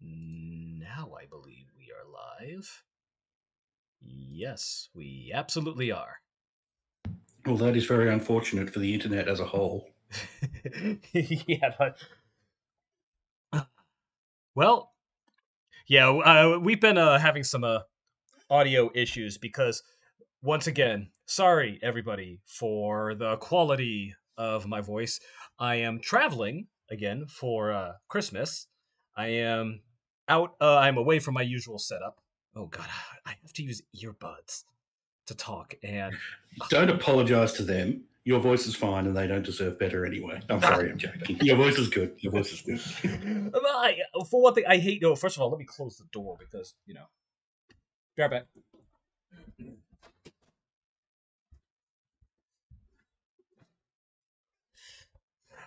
Now I believe we are live. Yes, we absolutely are. Well, that is very unfortunate for the internet as a whole. Yeah, but well, yeah, we've been having some audio issues because once again, sorry everybody for the quality of my voice. I am traveling again for Christmas. I am out. I'm away from my usual setup. Oh God, I have to use earbuds to talk, and Don't apologise to them. Your voice is fine and they don't deserve better anyway. I'm ah, sorry, I'm joking. Your voice is good. Your voice is good. for one thing, I hate. No, first of all, let me close the door because Be right back.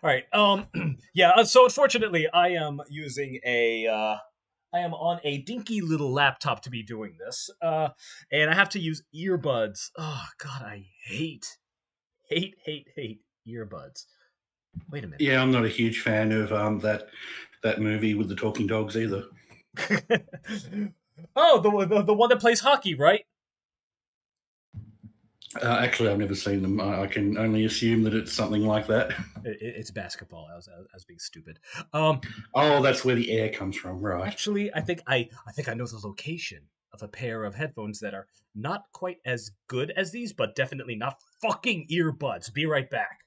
All right. Yeah. So unfortunately, I am using a. I am on a dinky little laptop to be doing this, and I have to use earbuds. Oh God, I hate earbuds. Wait a minute. Yeah, I'm not a huge fan of that movie with the talking dogs either. Oh, the one that plays hockey, right? Actually, I've never seen them. I can only assume that it's something like that. It's basketball. I was being stupid. Um, Oh, that's where the air comes from, right? Actually, I think I know the location of a pair of headphones that are not quite as good as these, but definitely not fucking earbuds. Be right back.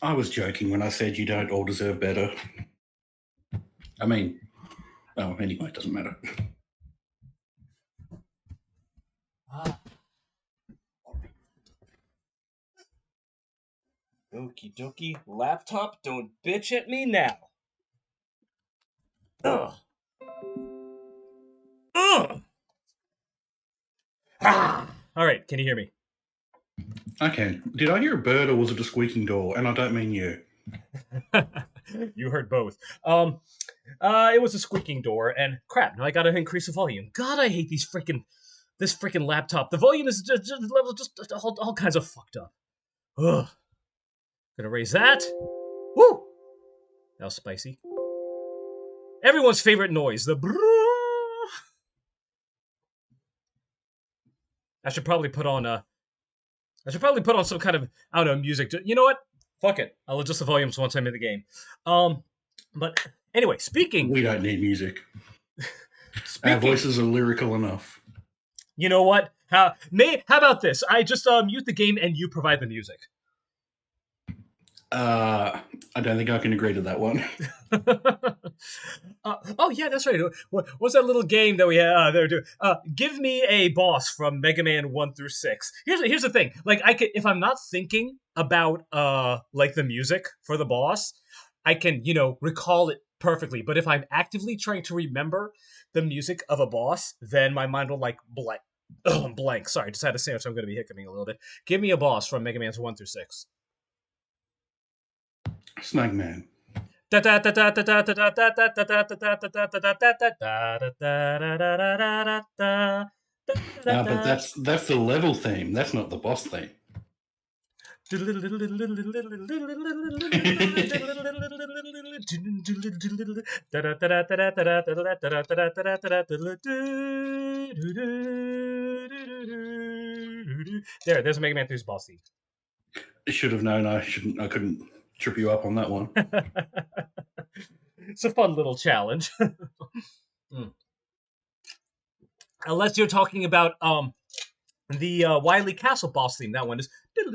I was joking when I said you don't all deserve better. I mean, oh, anyway, it doesn't matter. Ah, okie dokie. Laptop, don't bitch at me now. Ugh. Ugh. Ah. All right, can you hear me? Okay, did I hear a bird or was it a squeaking door? And I don't mean you. You heard both. It was a squeaking door, and crap. Now I gotta increase the volume. God, I hate this freaking laptop. The volume is just all kinds of fucked up. Ugh. Gonna raise that. Woo! That was spicy. Everyone's favorite noise, the brrrr. I should probably put on some kind of I don't know music. You know what? Fuck it. I'll adjust the volumes once I'm in the game. Um, but anyway, speaking We don't need music. Our speaking. voices are lyrical enough. You know what? How about this? I just mute the game and you provide the music. I don't think I can agree to that one. Oh yeah, that's right. What's that little game that we they were doing? Give me a boss from Mega Man 1 through 6. Here's the thing. Like I could, if I'm not thinking about like the music for the boss, I can recall it perfectly. But if I'm actively trying to remember the music of a boss, then my mind will like blank. Blank. Sorry, just had a sandwich. I'm going to be hiccuping a little bit. Give me a boss from Mega Man's 1 through 6. Snugman. But that's the level theme. That's not the boss theme. There's Mega Man 3's boss theme. Should have known I shouldn't. I couldn't trip you up on that one. It's a fun little challenge. Mm. Unless you're talking about the Wily Castle boss theme. That one is. You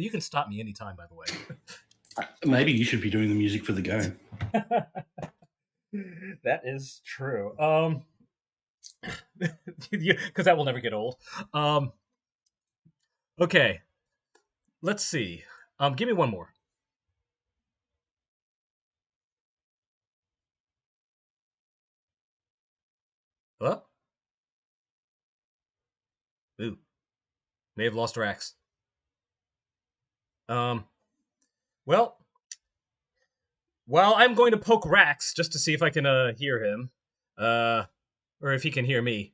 can stop me anytime, by the way. Maybe you should be doing the music for the game. That is true. because that will never get old. Um, okay, let's see. Give me one more. Hello? Ooh, may have lost Rax. Um, well, well, I'm going to poke Rax just to see if I can hear him, uh, or if he can hear me.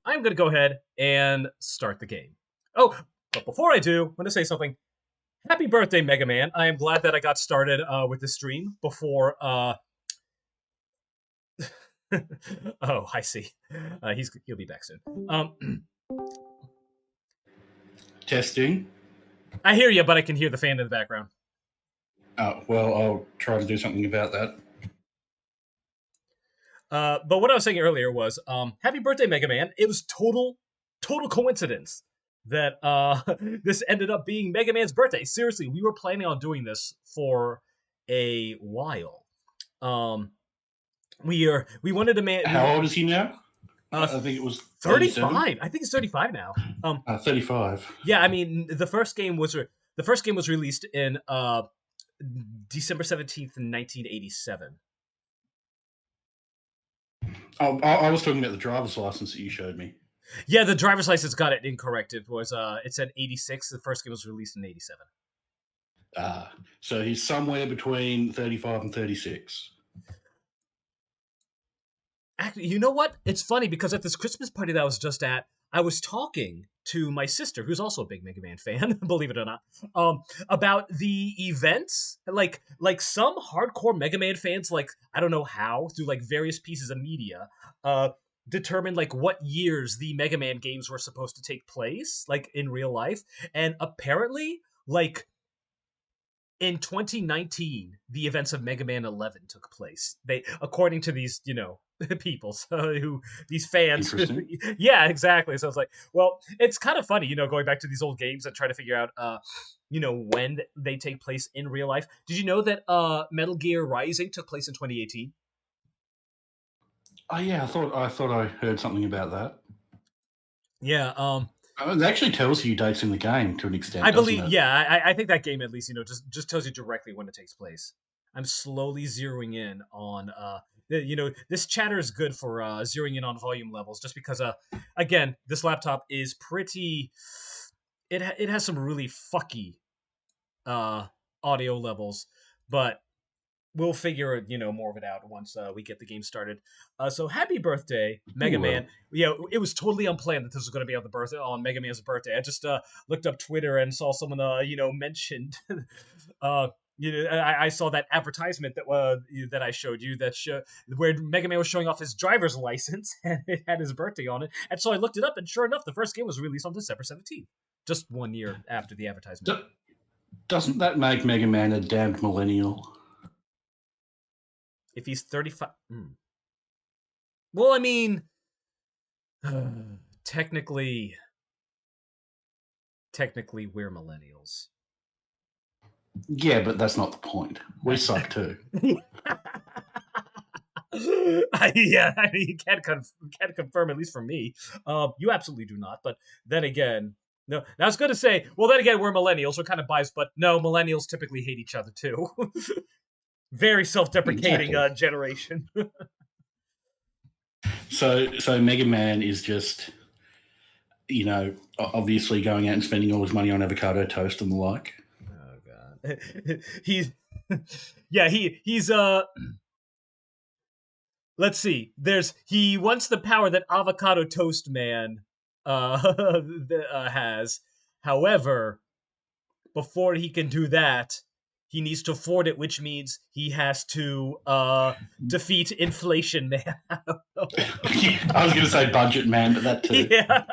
I'm going to go ahead and start the game. Oh, but before I do, I want to say something. Happy birthday, Mega Man! I am glad that I got started with the stream before. Oh, I see. He'll be back soon. Testing. I hear you, but I can hear the fan in the background. Oh, well, I'll try to do something about that. But what I was saying earlier was, happy birthday, Mega Man! It was total coincidence that this ended up being Mega Man's birthday. Seriously, we were planning on doing this for a while. Um, we wanted to How old is he now? uh I think it was 37. 35. I think it's 35 now. 35. Yeah, I mean the first game was released in December 17th, 1987. Oh, I was talking about the driver's license that you showed me. Yeah, the driver's license got it incorrect. It said 86. The first game was released in 87. So he's somewhere between 35 and 36. Actually, you know what? It's funny because at this Christmas party that I was just at, I was talking to my sister, who's also a big Mega Man fan, believe it or not, about the events. Like some hardcore Mega Man fans, like I don't know how, through like various pieces of media, uh, determined like what years the Mega Man games were supposed to take place, like in real life, and apparently, like in 2019, the events of Mega Man 11 took place. They, according to these, people, so who these fans, Interesting. yeah, exactly. So it's like, well, it's kind of funny, going back to these old games and trying to figure out, when they take place in real life. Did you know that Metal Gear Rising took place in 2018? Oh yeah, I thought I heard something about that. Yeah, It actually tells you dates in the game to an I extent, doesn't believe, it? yeah, I think that game at least, just tells you directly when it takes place. I'm slowly zeroing in on, this chatter is good for zeroing in on volume levels, just because, again, this laptop is pretty. It has some really fucky uh audio levels, but we'll figure more of it out once we get the game started. So happy birthday, We Mega Man! will. Yeah, it was totally unplanned that this was going to be on the birthday on Mega Man's birthday. I just looked up Twitter and saw someone mentioned. uh, I saw that advertisement that I showed you where Mega Man was showing off his driver's license and it had his birthday on it. And so I looked it up, and sure enough, the first game was released on December 17th, just 1 year after the advertisement. Doesn't that make Mega Man a damned millennial? If he's 35, well, I mean, technically, we're millennials. Yeah, but that's not the point. We suck too. Yeah, I mean, you can't confirm, at least for me. You absolutely do not. But then again, no. I was going to say, well, then again, we're millennials. We're kind of biased, but no, millennials typically hate each other too. Very self-deprecating Exactly. generation. So Mega Man is just, obviously going out and spending all his money on avocado toast and the like. Oh god, he's yeah he's let's see. He wants the power that Avocado Toast Man has. However, before he can do that, he needs to afford it, which means he has to defeat Inflation Man. I was going to say Budget Man, but that too. Yeah.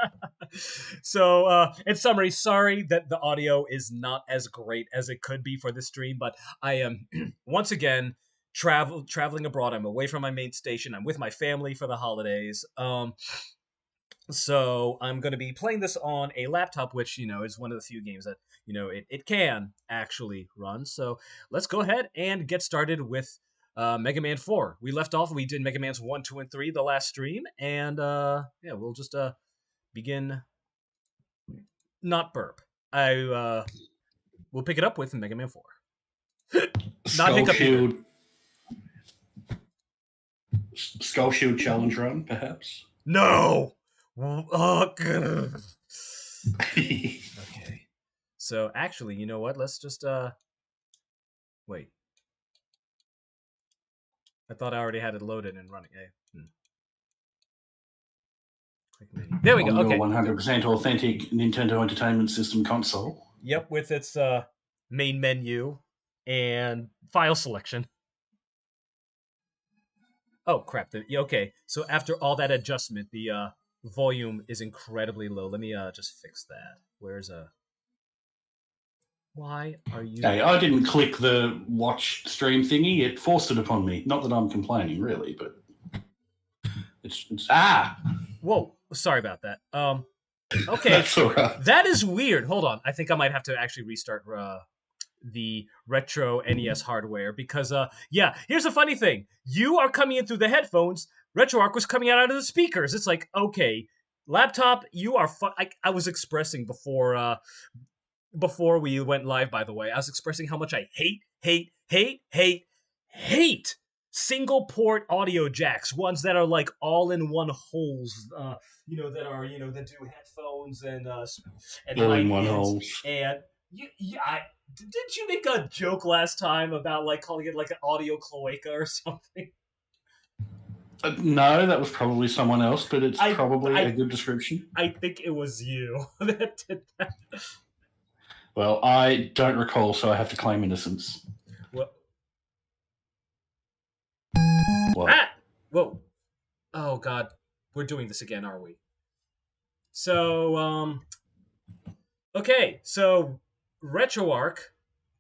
So, in summary, sorry that the audio is not as great as it could be for this stream, but I am once again traveling abroad. I'm away from my main station. I'm with my family for the holidays. So I'm going to be playing this on a laptop, which is one of the few games that it can actually run. So let's go ahead and get started with Mega Man 4. We left off. We did Mega Man's 1, 2, and 3 the last stream, and yeah, we'll just begin. Not burp. We'll pick it up with Mega Man 4. Not Skull hiccup either. Shield. Skull Shield challenge run, perhaps. No. Okay. So actually, you know what? Let's just wait. I thought I already had it loaded and running. Click menu. There we go. Okay. 100% authentic Nintendo Entertainment System console. Yep, with its main menu and file selection. Oh crap! Okay, so after all that adjustment, the volume is incredibly low. Let me just fix that. Where's Why are you? Hey, I didn't click the watch stream thingy. It forced it upon me. Not that I'm complaining, really, but it's Whoa! Sorry about that. Okay, that's all right. That is weird. Hold on. I think I might have to actually restart the retro NES hardware because yeah. Here's the funny thing: you are coming in through the headphones. RetroArch was coming out of the speakers. It's like, okay, laptop, you are. I was expressing before we went live. By the way, I was expressing how much I hate single port audio jacks, ones that are like all in one holes. That are that do headphones and all in one holes. And didn't you make a joke last time about like calling it like an audio cloaca or something? No, that was probably someone else, but it's probably a good description. I think it was you that did that. Well, I don't recall, so I have to claim innocence. What? What? Whoa. Oh, God. We're doing this again, are we? So, okay. So, RetroArch,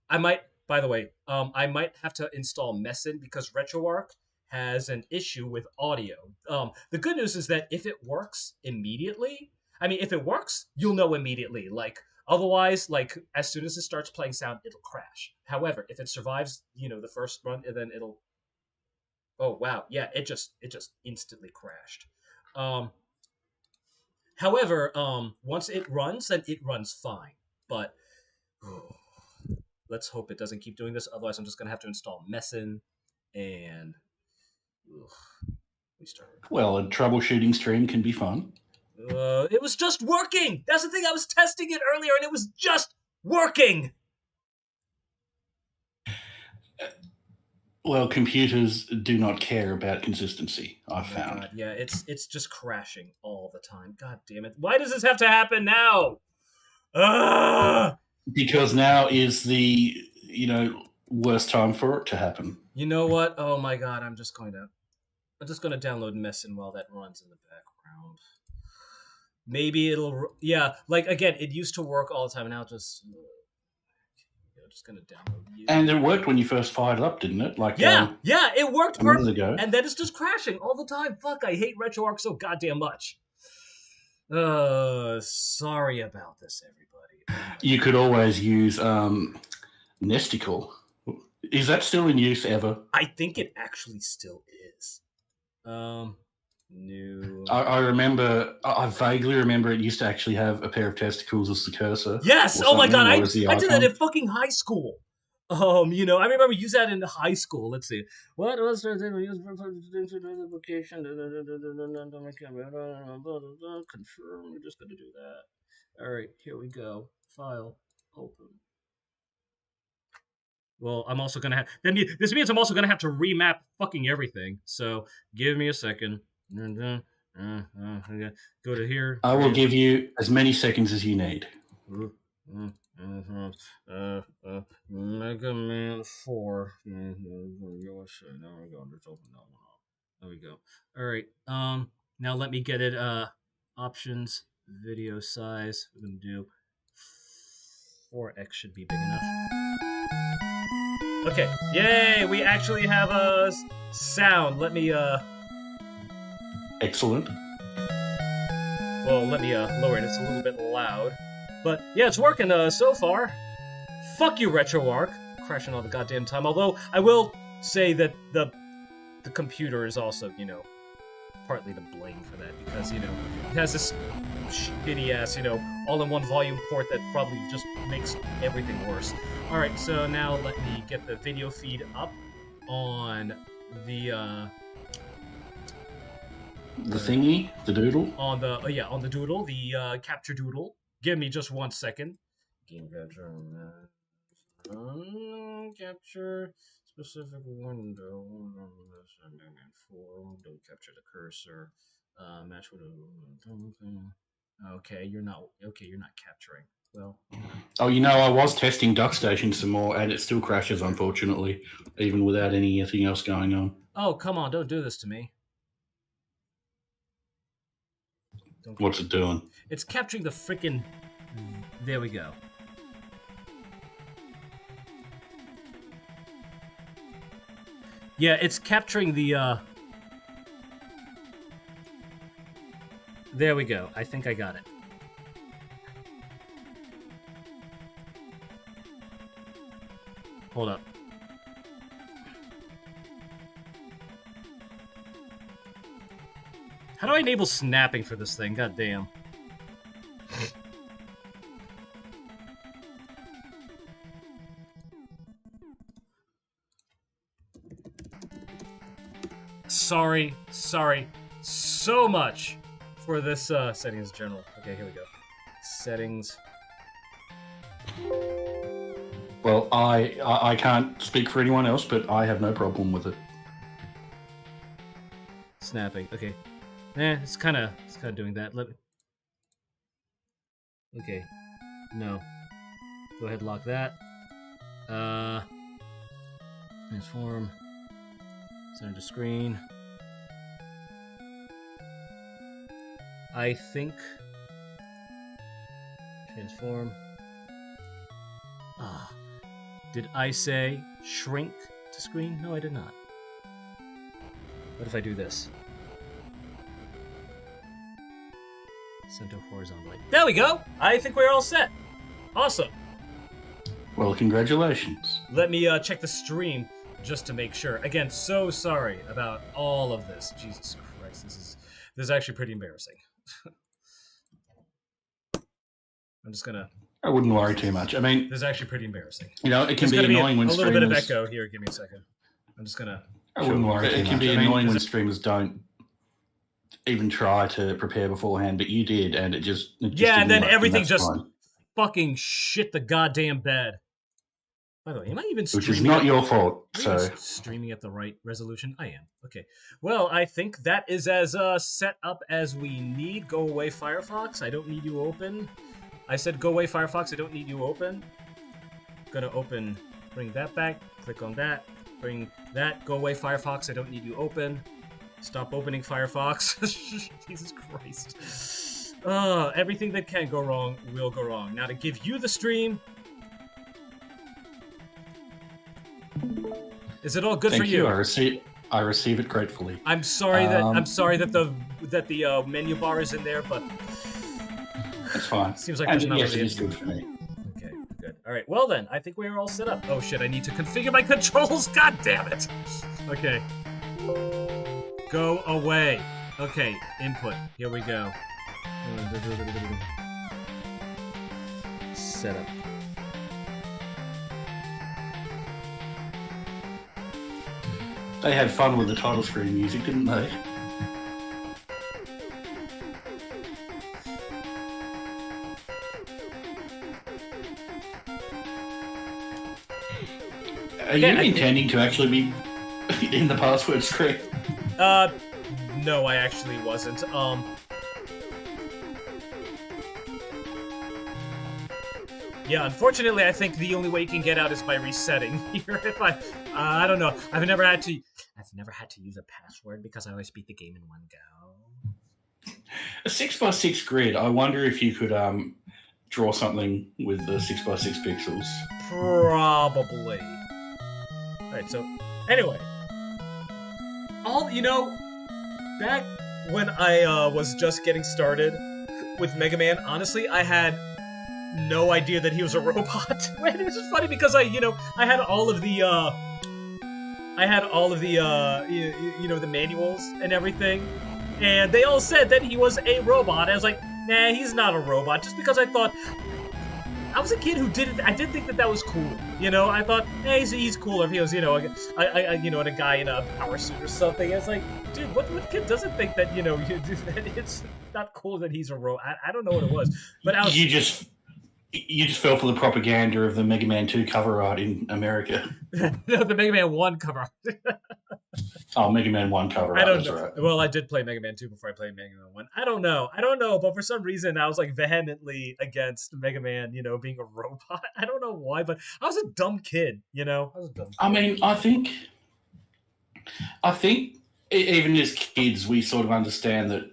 I might have to install Manathon because RetroArch has an issue with audio. The good news is that if it works immediately, if it works, you'll know immediately. Like, otherwise, like, as soon as it starts playing sound, it'll crash. However, if it survives, the first run, then it'll... Oh, wow. Yeah, it just instantly crashed. However, once it runs, then it runs fine. But let's hope it doesn't keep doing this. Otherwise, I'm just going to have to install Manathon and... Well, a troubleshooting stream can be fun. It was just working! That's the thing, I was testing it earlier and it was just working! Well, computers do not care about consistency, I've found. God, yeah, it's just crashing all the time. God damn it. Why does this have to happen now? Because now is the, worst time for it to happen. You know what? Oh my God, I'm just going to download Manathon while that runs in the background. Maybe it'll... Yeah, like, again, it used to work all the time, and now just going to download you. And it worked when you first fired it up, didn't it? Like yeah, it worked perfectly. And then it's just crashing all the time. Fuck, I hate RetroArch so goddamn much. Sorry about this, everybody. You could always use Nesticle. Is that still in use ever? I think it actually still is. New. I remember. I vaguely remember it used to actually have a pair of testicles as the cursor. Yes. Oh my God. I did that in fucking high school. I remember using that in high school. Let's see. What was the identification? Confirm. We're just gonna do that. All right. Here we go. File. Open. Well, I'm also gonna have. This means I'm also gonna have to remap fucking everything. So give me a second. Go to here. I will give you as many seconds as you need. Mega Man 4. Now we're going to open that one up. There we go. All right. Now let me get it. Options, video size. We're gonna do 4x should be big enough. Okay. Yay! We actually have a sound. Let me Excellent. Well, let me lower it. It's a little bit loud. But yeah, it's working so far. Fuck you, RetroArch. Crashing all the goddamn time. Although I will say that the computer is also, partly to blame for that, because, it has this shitty ass, all-in-one volume port that probably just makes everything worse. All right, so now let me get the video feed up on the thingy, the doodle. On the on the doodle, the capture doodle. Give me just 1 second. Game capture. Capture specific window. Don't capture the cursor. Match with a. Okay, you're not capturing. Well. Oh, I was testing DuckStation some more, and it still crashes, unfortunately, even without anything else going on. Oh, come on! Don't do this to me. What's it doing? It's capturing the freaking. There we go. Yeah, it's capturing the. There we go. I think I got it. Hold up. How do I enable snapping for this thing? God damn. Sorry so much for this settings journal. Okay, here we go. Settings. Well, I can't speak for anyone else, but I have no problem with it. Snapping. Okay. It's kind of doing that. Okay. No. Go ahead, lock that. Transform. Center to screen. I think. Transform. Did I say shrink to screen? No, I did not. What if I do this? Center horizontally. There we go! I think we're all set. Awesome. Well, congratulations. Let me check the stream just to make sure. Again, so sorry about all of this. Jesus Christ, this is actually pretty embarrassing. I'm just gonna. I wouldn't worry too much. I mean, this is actually pretty embarrassing. It can be annoying when a streamers. little bit of echo here. Give me a second. I'm just gonna. I wouldn't worry too much. It can be annoying when streamers don't even try to prepare beforehand, but you did, and it just yeah, and then everything just fucking shit the goddamn bed. By the way, am I even streaming? Which is not your fault. So streaming at the right resolution? I am. Okay. Well, I think that is as set up as we need. Go away, Firefox. I don't need you open. I said go away, Firefox. I don't need you open. Gonna open. Bring that back. Click on that. Bring that. Go away, Firefox. I don't need you open. Stop opening Firefox. Jesus Christ. Everything that can go wrong will go wrong. Now to give you the stream. Is it all good for you? I receive it gratefully. I'm sorry that the menu bar is in there, but that's fine. Seems like there's not yes, really it is good for me. Okay, good. All right. Well then, I think we are all set up. Oh shit! I need to configure my controls. God damn it. Okay. Go away. Okay. Input. Here we go. Setup. They had fun with the title screen music, didn't they? Are you intending to actually be in the password screen? No, I actually wasn't. Yeah, unfortunately, I think the only way you can get out is by resetting here. If I don't know. I've never had to use a password because I always beat the game in one go. A 6x6 grid. I wonder if you could draw something with the 6x6 pixels. Probably. All right. So anyway, back when I was just getting started with Mega Man, honestly, I had no idea that he was a robot. It was just funny because I had all of the I had all of the the manuals and everything, and they all said that he was a robot. I was like, nah, he's not a robot. Just because I thought I was a kid who I did think that was cool. I thought, hey, he's cooler if he was, a guy in a power suit or something. It's like, dude, what kid doesn't think that, that it's not cool that he's a robot? I don't know what it was, but I was. You just fell for the propaganda of the Mega Man 2 cover art in America. No, the Mega Man 1 cover art. Oh, Mega Man 1 cover art. I don't know. Right. Well, I did play Mega Man 2 before I played Mega Man 1. I don't know, but for some reason I was like vehemently against Mega Man, being a robot. I don't know why, but I was a dumb kid, I mean, I think even as kids we sort of understand that,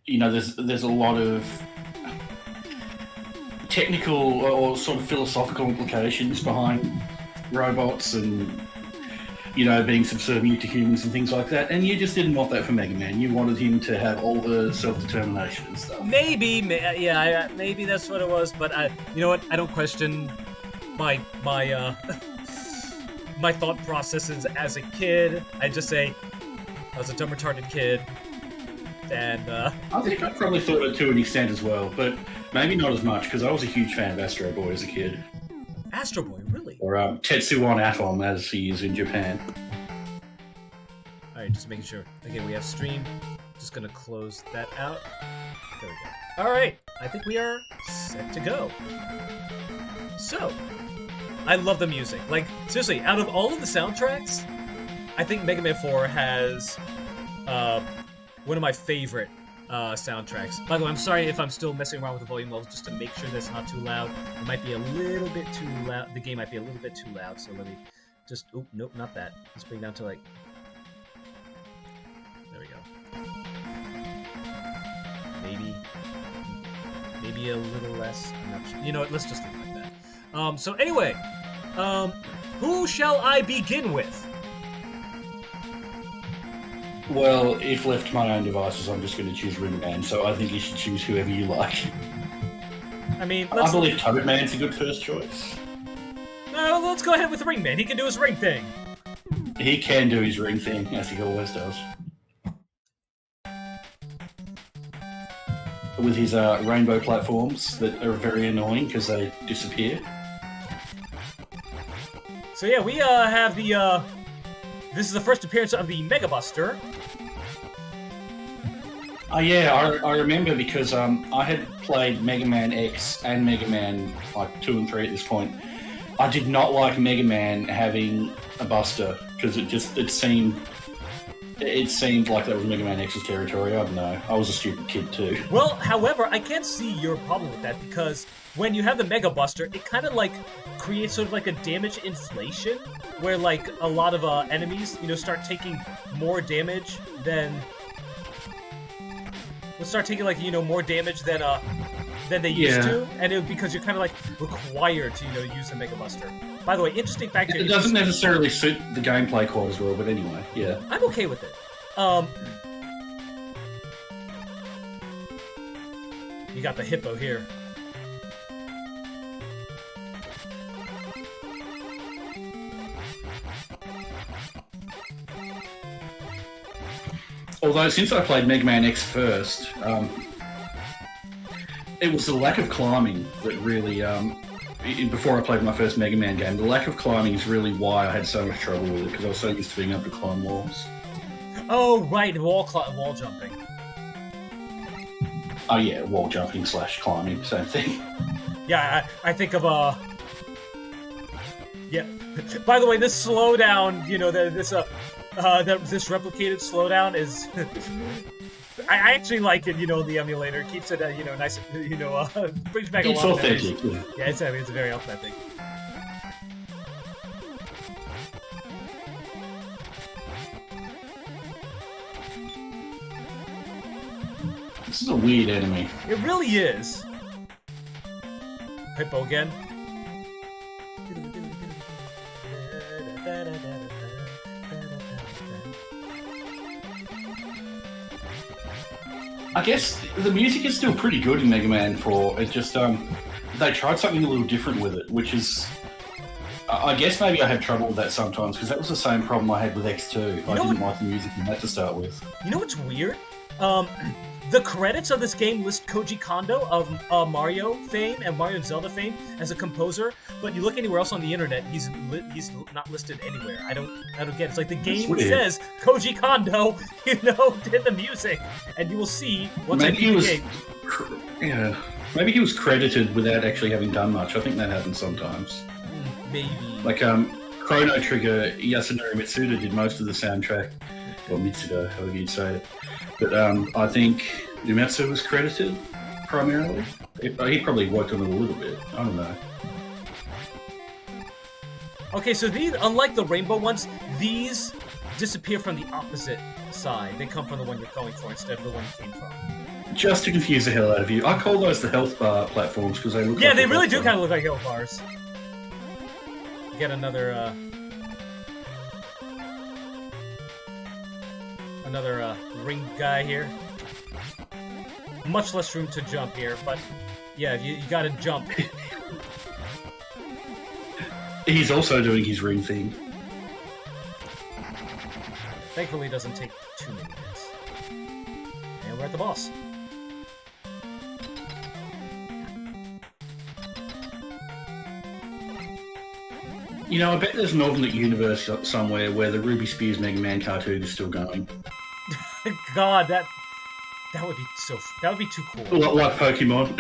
there's a lot of technical or sort of philosophical implications behind robots and being subservient to humans and things like that, and you just didn't want that for Mega Man. You wanted him to have all the self-determination and stuff. Maybe that's what it was, but you know what? I don't question my my thought processes as a kid. I just say I was a dumb, retarded kid, and I think I probably thought it to an extent as well, but maybe not as much, because I was a huge fan of Astro Boy as a kid. Astro Boy, really? Or Tetsuwan Atom, as he is in Japan. Alright, just making sure. Again, we have stream. Just gonna close that out. There we go. Alright, I think we are set to go. So, I love the music. Like, seriously, out of all of the soundtracks, I think Mega Man 4 has one of my favorite soundtracks. By the way, I'm sorry if I'm still messing around with the volume levels just to make sure that it's not too loud. It might be a little bit too loud. The game might be a little bit too loud, so let me just... Oh, nope, not that. Let's bring it down to, like... There we go. Maybe a little less. I'm not sure. You know what? Let's just leave it like that. So anyway, who shall I begin with? Well, if left to my own devices, I'm just going to choose Ring Man, so I think you should choose whoever you like. I mean, I believe Toad Man's a good first choice. No, let's go ahead with Ring Man. He can do his ring thing. He can do his ring thing, as he always does. With his rainbow platforms that are very annoying because they disappear. So yeah, we have the... This is the first appearance of the Mega Buster. Oh yeah, I remember because I had played Mega Man X and Mega Man like 2 and 3 at this point. I did not like Mega Man having a Buster because it seemed like that was Mega Man X's territory. I don't know. I was a stupid kid too. Well, however, I can't see your problem with that because when you have the Mega Buster, it kind of like creates sort of like a damage inflation where like a lot of enemies, start taking more damage than more damage than they used to, and because you're kind of like required to use the Mega Buster. By the way, interesting fact. It doesn't necessarily suit the gameplay quite as well, but anyway, yeah. I'm okay with it. You got the hippo here. Although, since I played Mega Man X first, it was the lack of climbing that really, before I played my first Mega Man game, the lack of climbing is really why I had so much trouble with it, because I was so used to being able to climb walls. Oh, right, wall jumping. Oh yeah, wall jumping / climbing, same thing. Yeah, I think of, yeah. By the way, this slowdown, this replicated slowdown is... I actually like it, the emulator. It keeps it, nice, brings back a lot of memories. It's authentic, yeah. It's very authentic. This is a weird enemy. It really is. Hippo again. I guess the music is still pretty good in Mega Man 4. It just, they tried something a little different with it, which is, I guess maybe I had trouble with that sometimes because that was the same problem I had with X2. I didn't like the music in that to start with. You know what's weird? The credits of this game list Koji Kondo of Mario fame and Mario and Zelda fame as a composer, but you look anywhere else on the internet, he's not listed anywhere. I don't get it. It's like the game says Koji Kondo, did the music, and you will see once maybe I beat the game. Yeah, maybe he was credited without actually having done much. I think that happens sometimes. Maybe. Like Chrono Trigger, Yasunori Mitsuda did most of the soundtrack, or Mitsuda, however you'd say it. But I think Umetsu was credited primarily. He probably worked on it a little bit. I don't know. Okay, so these, unlike the rainbow ones, these disappear from the opposite side. They come from the one you're going for instead of the one you came from. Just to confuse the hell out of you, I call those the health bar platforms because they look. Yeah, like they really do kind of look like health bars. Get another ring guy here. Much less room to jump here, but yeah, you gotta jump. He's also doing his ring thing. Thankfully, it doesn't take too many minutes. And we're at the boss. I bet there's an alternate universe somewhere where the Ruby Spears Mega Man cartoon is still going. God, that would be that would be too cool. Like Pokemon.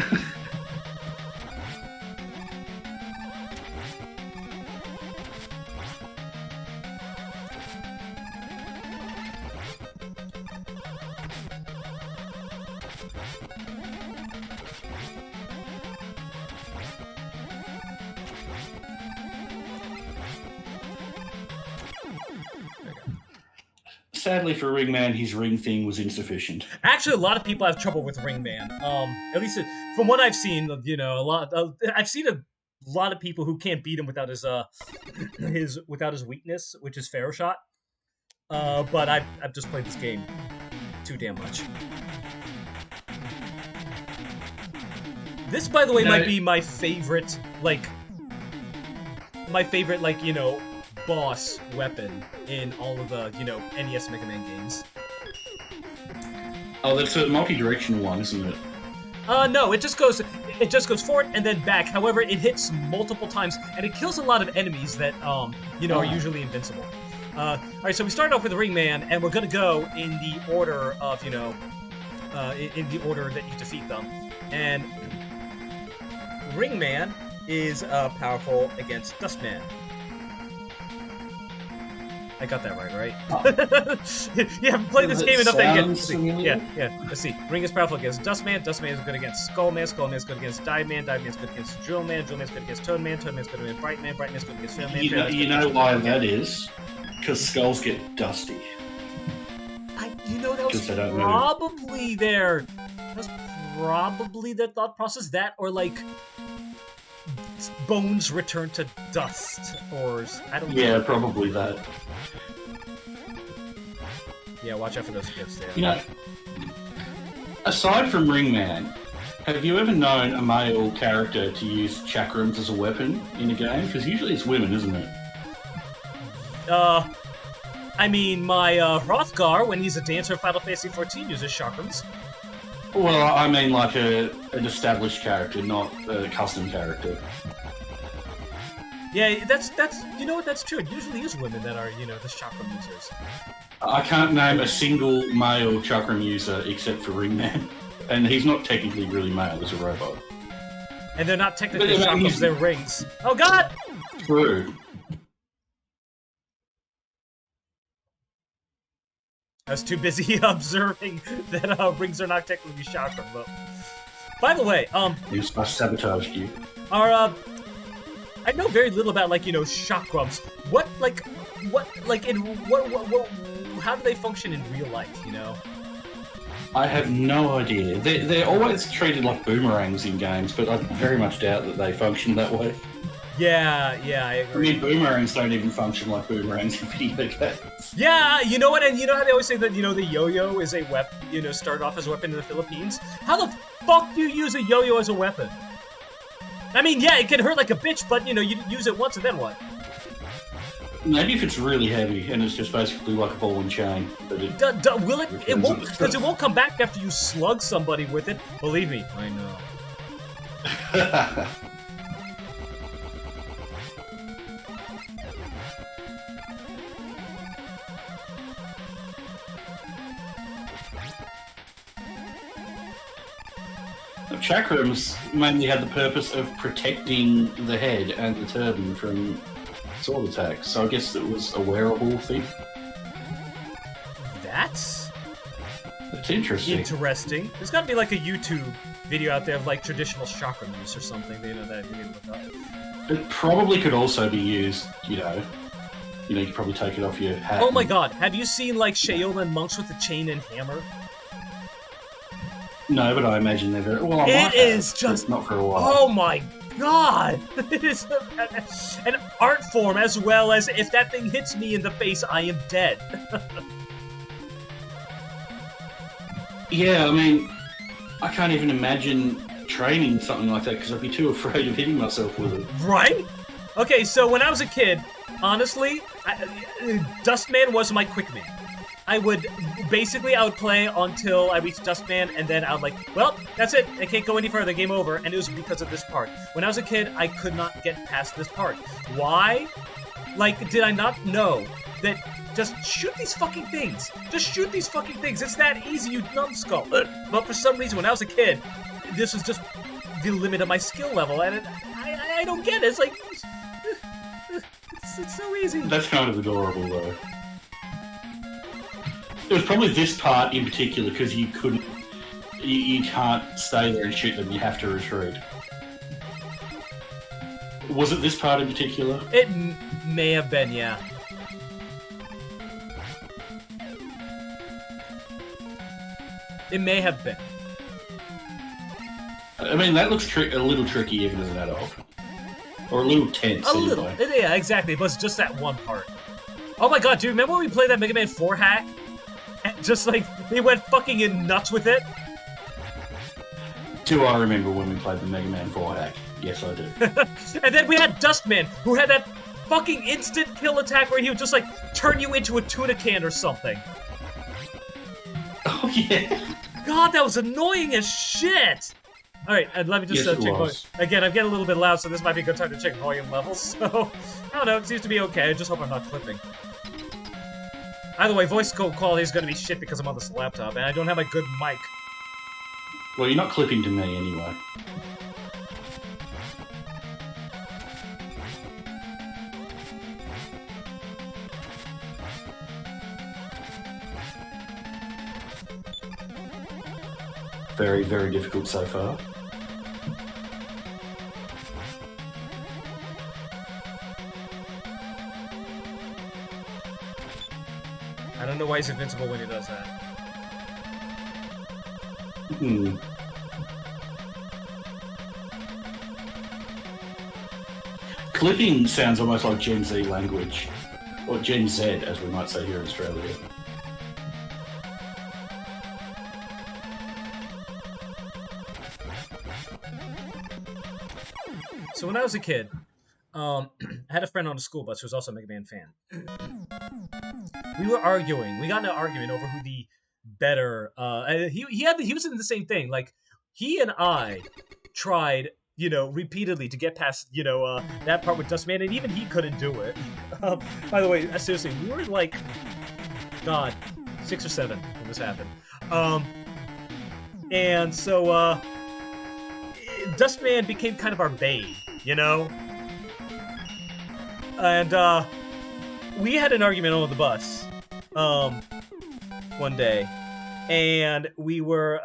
Sadly for Ringman, his ring thing was insufficient. Actually, a lot of people have trouble with Ringman. At least from what I've seen, I've seen a lot of people who can't beat him without his weakness, which is Pharaoh Shot. But I've just played this game too damn much. This, by the way, might be my favorite, boss weapon in all of the, NES Mega Man games. Oh, that's a multi-directional one, isn't it? No, it just goes forward and then back. However, it hits multiple times and it kills a lot of enemies that are usually invincible. All right, so we start off with Ringman, and we're gonna go in the order of in the order that you defeat them. And Ringman is powerful against Dustman. I got that right? You haven't played this game enough that you get. Yeah. Let's see. Ring is powerful against Dustman. Dustman is good against Skullman. Skullman is good against Diveman. Diveman is good against Drillman. Drillman is good against Toadman. Toadman is good against Brightman. Brightman is good against Fairman. You know why that is? Because skulls get dusty. That was probably their. That was probably their thought process. That or bones return to dust, or I don't know. Yeah, probably that. Yeah, watch out for those gifts there. Aside from Ringman, have you ever known a male character to use chakrams as a weapon in a game? Because usually it's women, isn't it? I mean, my Hrothgar, when he's a dancer in Final Fantasy XIV, uses chakrams. Well, I mean like an established character, not a custom character. Yeah, that's that's true. It usually is women that are, the chakram users. I can't name a single male chakram user except for Ringman. And he's not technically really male, he's a robot. And they're not technically chakrams, they're rings. Oh god! True. I was too busy observing that rings are not technically chakram, but... By the way, I sabotaged you. I know very little about, chakrams. What, how do they function in real life, I have no idea. They're always treated like boomerangs in games, but I very much doubt that they function that way. Yeah, I agree. I mean, boomerangs don't even function like boomerangs in video games. Yeah, you know what? And you know how they always say that, the yo-yo is a weapon, started off as a weapon in the Philippines? How the fuck do you use a yo-yo as a weapon? I mean, yeah, it can hurt like a bitch, but, you use it once and then what? Maybe if it's really heavy and it's just basically like a ball and chain, but it Will it? It won't, because it won't come back after you slug somebody with it. Believe me, I know. Chakrams mainly had the purpose of protecting the head and the turban from sword attacks, so I guess it was a wearable thing. That's interesting. Interesting. There's got to be like a YouTube video out there of like traditional chakra use or something. You know that you can look up. It probably could also be used. You could probably take it off your hat. Oh my god! Have you seen like Shaolin monks with the chain and hammer? No, but I imagine they're very well. It is just not for a while. Oh my god! It is an art form, as well as if that thing hits me in the face, I am dead. Yeah, I mean, I can't even imagine training something like that because I'd be too afraid of hitting myself with it. Right? Okay, so when I was a kid, honestly, Dustman was my quick man. I would play until I reached Dustman, and then I would like, well, that's it. I can't go any further. Game over. And it was because of this part. When I was a kid, I could not get past this part. Why? Like, did I not know that just shoot these fucking things? Just shoot these fucking things. It's that easy, you numbskull. But for some reason, when I was a kid, this was just the limit of my skill level, and I don't get it. It's like, it's so easy. That's kind of adorable, though. It was probably this part in particular because you couldn't, you can't stay there and shoot them. You have to retreat. Was it this part in particular? It may have been, yeah. It may have been. I mean, that looks a little tricky even as an adult. Or a little tense, a little. Anyway. Yeah, exactly. It was just that one part. Oh my god, dude, remember when we played that Mega Man 4 hack? And just like, they went fucking in nuts with it? Do I remember when we played the Mega Man 4 hack? Yes, I do. And then we had Dustman, who had that fucking instant kill attack where he would just like turn you into a tuna can or something. Oh, yeah. God, that was annoying as shit! Alright, let me just check volume. Again, I'm getting a little bit loud, so this might be a good time to check volume levels. So, I don't know, it seems to be okay. I just hope I'm not clipping. Either way, voice quality is going to be shit because I'm on this laptop, and I don't have a good mic. Well, you're not clipping to me anyway. Very, very difficult so far. I don't know why he's invincible when he does that. Clipping sounds almost like Gen Z language. Or Gen Z, as we might say here in Australia. So when I was a kid, I had a friend on the school bus who was also a Mega Man fan. We were arguing. We got in an argument over who the better. He was in the same thing. Like, he and I tried, repeatedly to get past, that part with Dustman, and even he couldn't do it. By the way, seriously, we were like, God, 6 or 7 when this happened. And so Dustman became kind of our babe, And we had an argument on the bus one day, and we were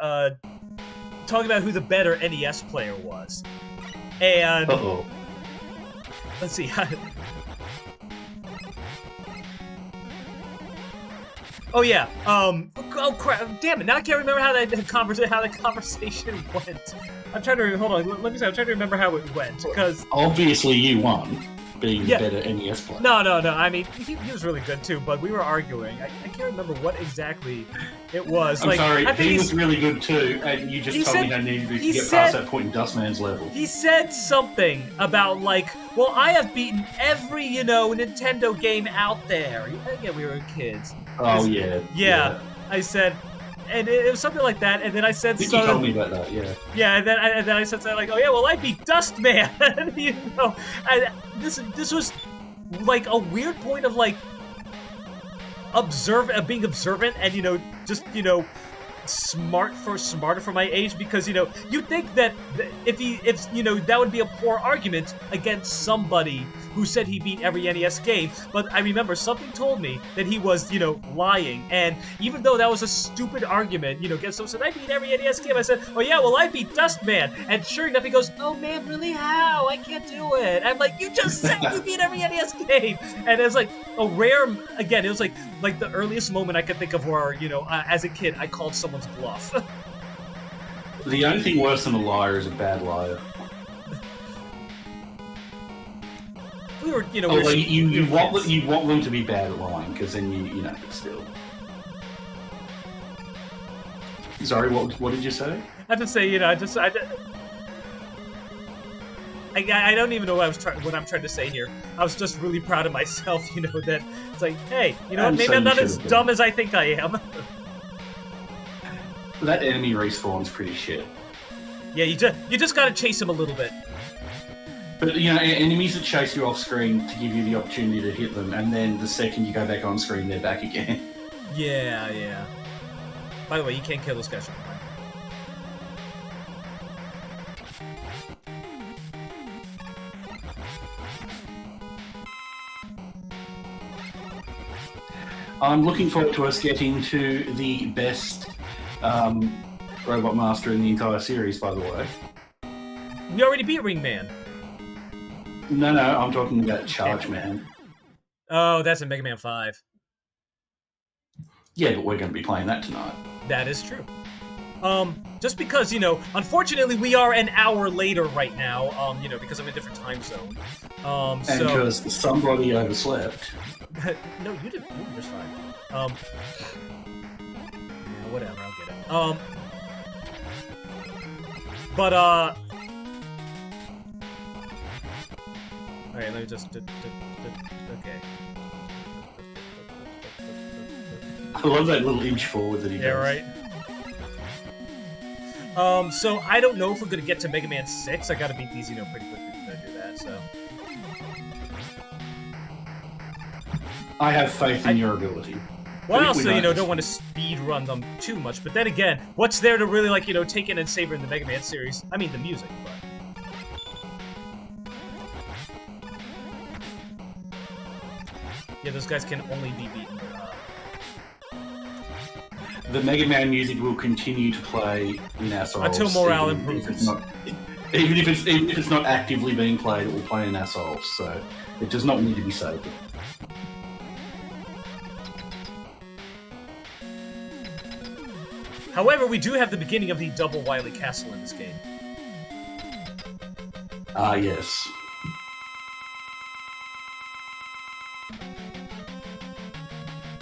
talking about who the better NES player was. And let's see. Oh yeah. Oh crap! Damn it! Now I can't remember how the conversation went. I'm trying to hold on. Let me see. I'm trying to remember how it went because obviously you won. being the better NES player. No. I mean, he was really good too, but we were arguing. I can't remember what exactly it was. I'm sorry, I think he was really good too, and you just told me I needed to get past that point in Dustman's level. He said something about well, I have beaten every, Nintendo game out there. Again, we were kids. Oh, yeah. I said, and it was something like that, and then I said, I think you told me about that, yeah. Yeah, and then I said something like, oh yeah, well, I beat Dustman. And this was like a weird point of like being observant and smarter for my age, because you think that if that would be a poor argument against somebody who said he beat every NES game, but I remember something told me that he was lying, and even though that was a stupid argument, against someone said I beat every NES game, I said, oh yeah, well, I beat Dustman, and sure enough he goes, oh man, really, how? I can't do it. I'm like, you just said you beat every NES game. And it's like a rare, again, it was like the earliest moment I could think of where as a kid I called someone's bluff. The only thing worse than a liar is a bad liar. We were, you want them to be bad at lying, because then but still. Sorry, what did you say? I have to say, I don't even know what I'm trying to say here. I was just really proud of myself, that it's like, hey, maybe I'm not as dumb as I think I am. That enemy respawn's pretty shit. Yeah, you just gotta chase him a little bit. But, enemies that chase you off screen to give you the opportunity to hit them, and then the second you go back on screen, they're back again. Yeah. By the way, you can't kill this guy from behind. I'm looking forward to us getting to the best Robot Master in the entire series, by the way. We already beat Ring Man. No, I'm talking about Charge Man. Oh, that's in Mega Man 5. Yeah, but we're going to be playing that tonight. That is true. Just because, unfortunately we are an hour later right now, because I'm in a different time zone. And because somebody overslept. No, you didn't. You were just fine. Yeah, whatever, I'll get it. Alright, let me just... Okay. I love that little inch forward that he does. Yeah, right? So I don't know if we're gonna get to Mega Man 6. I gotta beat these, pretty quickly to do that, so... I have faith in your ability. Well, I also, don't want to speed run them too much, but then again, what's there to really, take in and savor in the Mega Man series? I mean, the music, but... Yeah, those guys can only be beaten. The Mega Man music will continue to play in our souls until morale improves. Even if it's not actively being played, it will play in our souls, so it does not need to be saved. However, we do have the beginning of the double Wily Castle in this game. Ah, yes.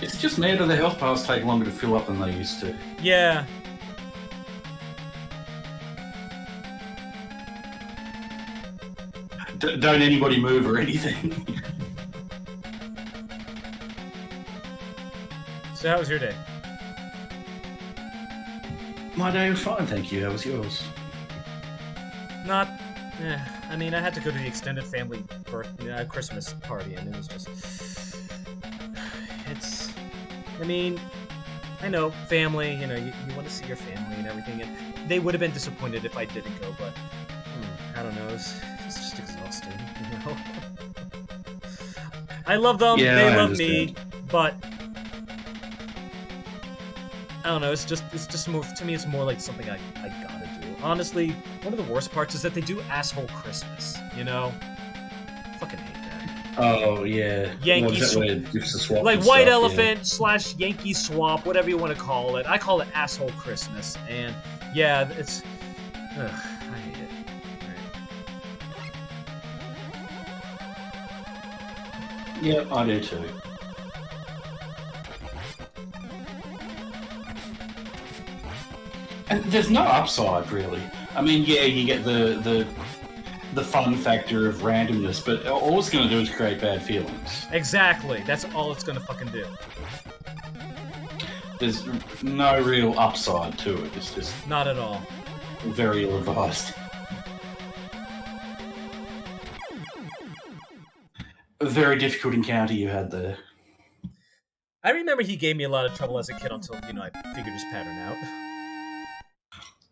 It's just mad that the health bars take longer to fill up than they used to. Yeah. Don't anybody move or anything. So how was your day? My day was fine, thank you. How was yours? Not... I mean, I had to go to the extended family Christmas party, and it was just... It's... I mean, I know, family, you want to see your family and everything, and they would have been disappointed if I didn't go, but... I don't know, it's just exhausting, I love them, they love me, but... I don't know, it's just more, to me it's more like something I gotta do. Honestly, one of the worst parts is that they do asshole Christmas, Fucking hate that. Oh, yeah. Yankee swap. Like White Elephant / Yankee Swap, whatever you want to call it. I call it asshole Christmas, and yeah, it's... I hate it. Yeah, I do too. And there's no upside, really. I mean, yeah, you get the fun factor of randomness, but all it's going to do is create bad feelings. Exactly. That's all it's gonna fucking do. There's no real upside to it. It's just Not at all. very ill-advised. A very difficult encounter you had there. I remember he gave me a lot of trouble as a kid until, I figured his pattern out.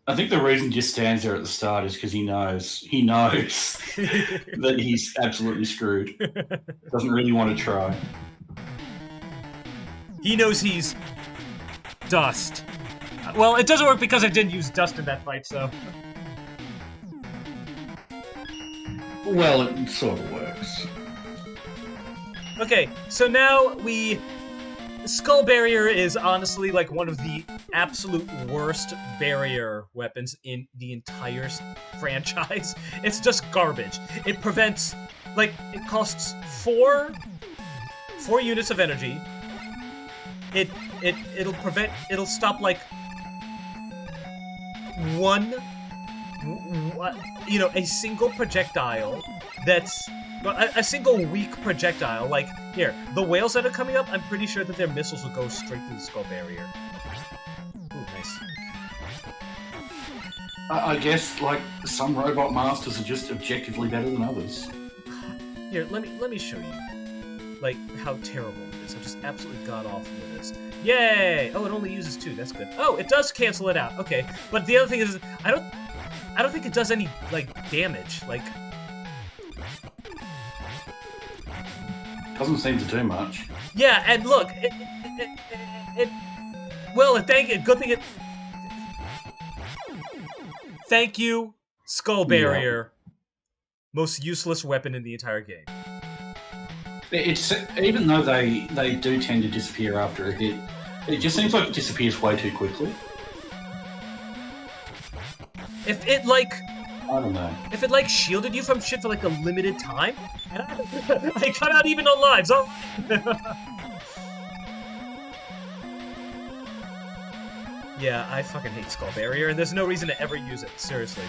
I think the reason he just stands there at the start is because he knows that he's absolutely screwed. Doesn't really want to try. He knows he's dust. Well, it doesn't work because I didn't use dust in that fight, so... Well, it sort of works. Okay, so now Skull Barrier is honestly like one of the absolute worst barrier weapons in the entire franchise. It's just garbage. It prevents, it costs four units of energy. It'll stop a single projectile that's a single weak projectile. Like, here, the whales that are coming up, I'm pretty sure that their missiles will go straight through the Skull Barrier. Ooh, nice. I guess, some robot masters are just objectively better than others. Here, let me show you, how terrible it is. I'm just absolutely god-awful with this. Yay! Oh, it only uses 2, that's good. Oh, it does cancel it out, okay. But the other thing is, I don't think it does any, damage, Doesn't seem to do much. Yeah, and look, good thing it... Thank you, Skull Barrier. Yeah. Most useless weapon in the entire game. It's even though they do tend to disappear after a hit, it just seems like it disappears way too quickly. If it, I don't know. If it, shielded you from shit for, a limited time, and I cut out even on lives, oh! Yeah, I fucking hate Skull Barrier, and there's no reason to ever use it, seriously.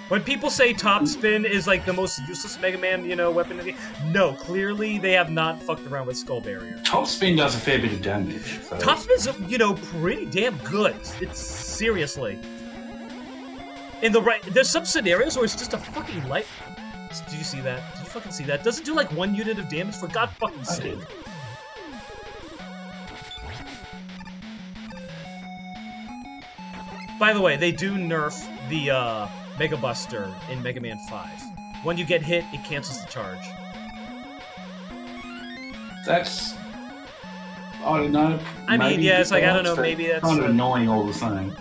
When people say Top Spin is, the most useless Mega Man, weapon in the game, no, clearly they have not fucked around with Skull Barrier. Top Spin does a fair bit of damage. So. Top Spin's, pretty damn good. It's seriously. There's some scenarios where it's just a fucking light. Did you see that? Did you fucking see that? Does it do 1 unit of damage? For God fucking sake. By the way, they do nerf the Mega Buster in Mega Man 5. When you get hit, it cancels the charge. That's... I don't know. I mean, yeah, it's I don't know, maybe that's... kind of annoying all the same.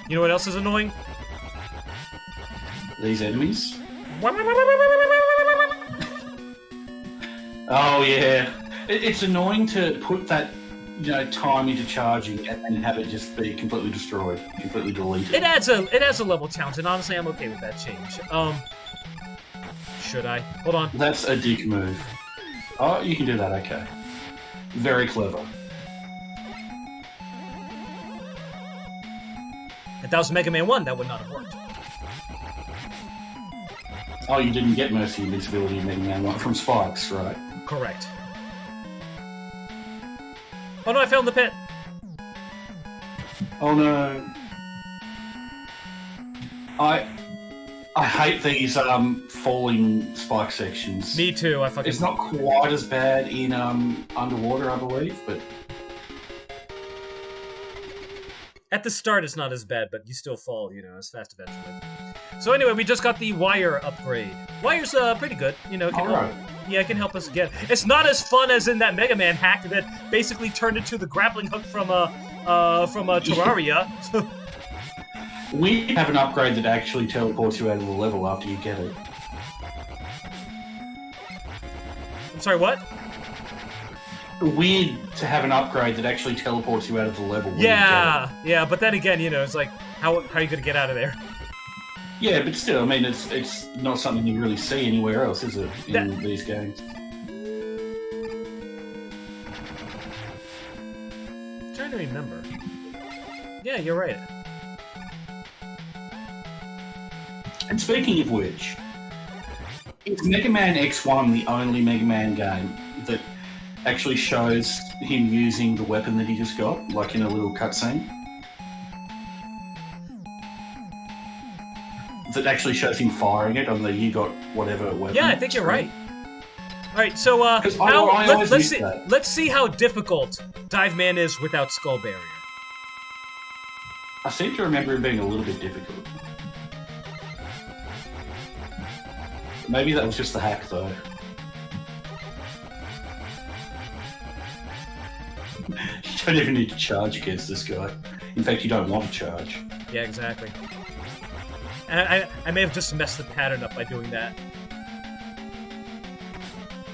You know what else is annoying? These enemies? Oh, yeah. It's annoying to put that, time into charging and have it just be completely destroyed, completely deleted. It adds a level challenge, and honestly, I'm okay with that change. Should I? Hold on. That's a dick move. Oh, you can do that, okay. Very clever. If that was Mega Man 1, that would not have worked. Oh, you didn't get Mercy Invincibility in Mega Man 1 from Spikes, right? Correct. Oh no, I fell in the pit! Oh no. I hate these falling spike sections. Me too, I fucking... It's not quite as bad in Underwater, I believe, but... At the start, it's not as bad, but you still fall, as fast eventually. So anyway, we just got the wire upgrade. Wire's pretty good, Yeah, it can help us get... It's not as fun as in that Mega Man hack that basically turned into the grappling hook from Terraria. We have an upgrade that actually teleports you out of the level after you get it. I'm sorry, what? Weird to have an upgrade that actually teleports you out of the level. Yeah, but then again, it's how are you gonna get out of there? Yeah, but still, I mean, it's not something you really see anywhere else, is it? In these games. I'm trying to remember. Yeah, you're right. And speaking of which, is Mega Man X1 the only Mega Man game that actually shows him using the weapon that he just got, like in a little cutscene? That actually shows him firing it on the "you got whatever" weapon. Yeah, I think you're right. All right, so let's see how difficult Dive Man is without Skull Barrier. I seem to remember him being a little bit difficult. Maybe that was just the hack, though. You don't even need to charge against this guy. In fact, you don't want to charge. Yeah, exactly. And I may have just messed the pattern up by doing that.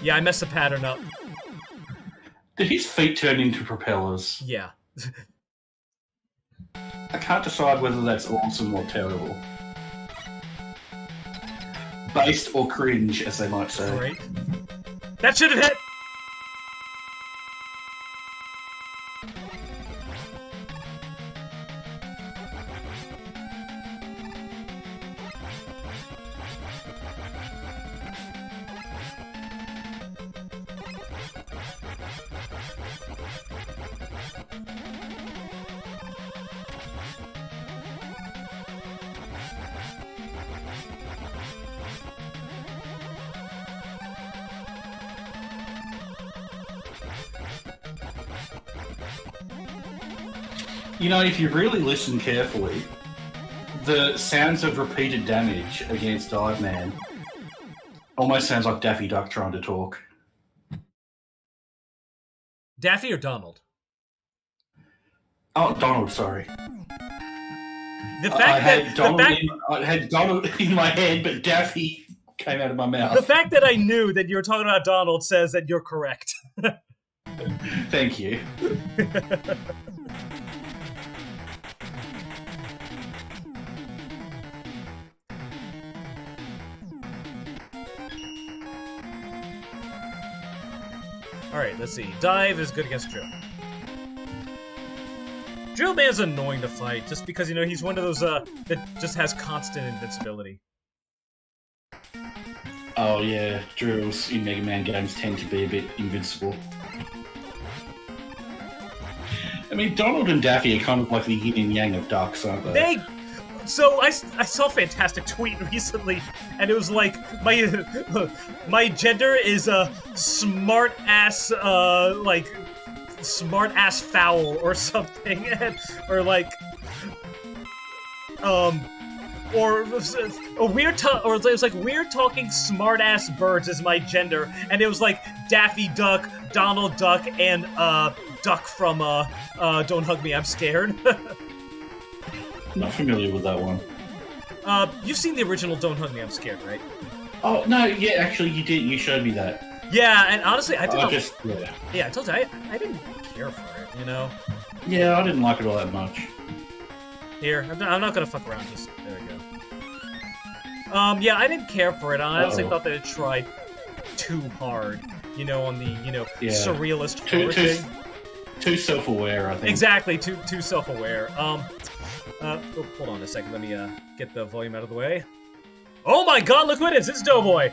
Yeah, I messed the pattern up. Did his feet turn into propellers? Yeah. I can't decide whether that's awesome or terrible. Based or cringe, as they might say. Great. That should have hit! You know, if you really listen carefully, the sounds of repeated damage against Dive Man almost sounds like Daffy Duck trying to talk. Daffy or Donald? Oh, Donald, sorry. I had Donald in my head, but Daffy came out of my mouth. The fact that I knew that you were talking about Donald says that you're correct. Thank you. Alright, let's see. Dive is good against Drill. Drill Man's annoying to fight, just because, you know, he's one of those, that just has constant invincibility. Oh yeah, Drills in Mega Man games tend to be a bit invincible. I mean, Donald and Daffy are kind of like the yin and yang of ducks, aren't they? So I saw a fantastic tweet recently, and it was like my gender is a smart ass fowl or something, or like or a weird or it was like weird talking smart ass birds is my gender, and it was like Daffy Duck, Donald Duck, and Duck from Don't Hug Me, I'm Scared. Not familiar with that one. You've seen the original Don't Hug Me, I'm Scared, right? Oh, no, yeah, actually you did. You showed me that. Yeah, and honestly, I told you, I didn't care for it, you know? Yeah, I didn't like it all that much. Here, I'm not gonna fuck around, just, there we go. Yeah, I didn't care for it. I honestly thought that it tried too hard, you know, on the, you know, surrealist horror thing. Too self-aware, I think. Exactly, too self-aware. Hold on a second, let me, get the volume out of the way. Oh my god, look who it is! It's Doughboy!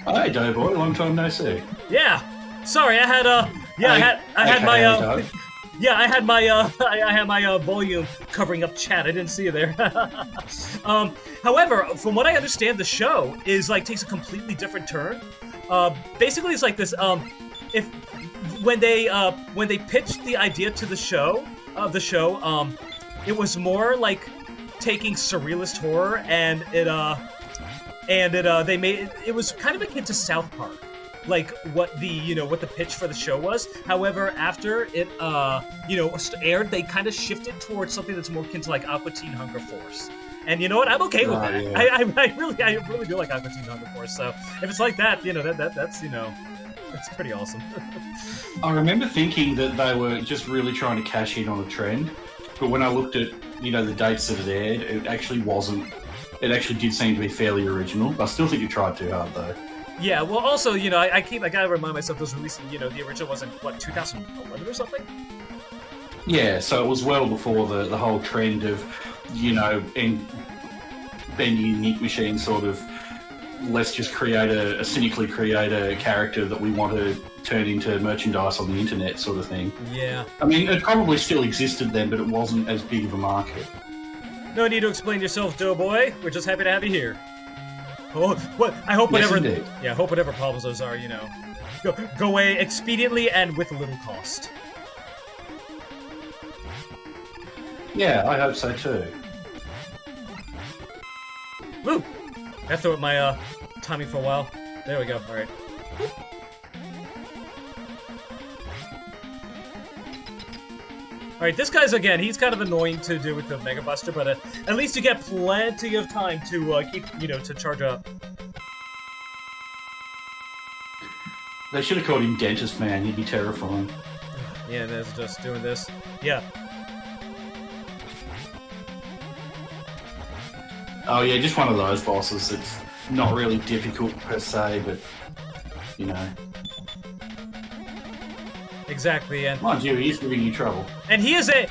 Hi, Doughboy, long time no see. Yeah! Sorry, I had my volume covering up chat. I didn't see you there. However, from what I understand, the show is, like, takes a completely different turn. Basically, it's like this, when they pitched the idea to the show, it was more like taking surrealist horror, and they made it was kind of akin to South Park, like what the pitch for the show was. However, after it aired, they kind of shifted towards something that's more akin to like Aqua Teen Hunger Force. And you know what? I'm okay with that. Yeah. I really do like Aqua Teen Hunger Force. So if it's like that, that's pretty awesome. I remember thinking that they were just really trying to cash in on a trend, but when I looked at the dates that it aired, it actually wasn't. It actually did seem to be fairly original. I still think you tried too hard though. Yeah, well, also, I gotta remind myself those released, the original was in, 2011 or something? Yeah, so it was well before the whole trend of, and bending unique machine sort of, let's just cynically create a character that we want to turn into merchandise on the internet sort of thing. Yeah. I mean, it probably still existed then, but it wasn't as big of a market. No need to explain yourself, Doughboy. We're just happy to have you here. Oh, what? I hope Yes, whatever. indeed. Yeah, I hope whatever problems those are, go away expediently and with little cost. Yeah, I hope so too. Woo! I threw up my timing for a while. There we go. All right. Alright, this guy's, again, he's kind of annoying to do with the Mega Buster, but at least you get plenty of time to keep, to charge up. They should have called him Dentist Man. He'd be terrifying. Yeah, that's just doing this. Yeah. Oh yeah, just one of those bosses that's not really difficult per se, but, Exactly, and mind you, he's giving you trouble. And he is a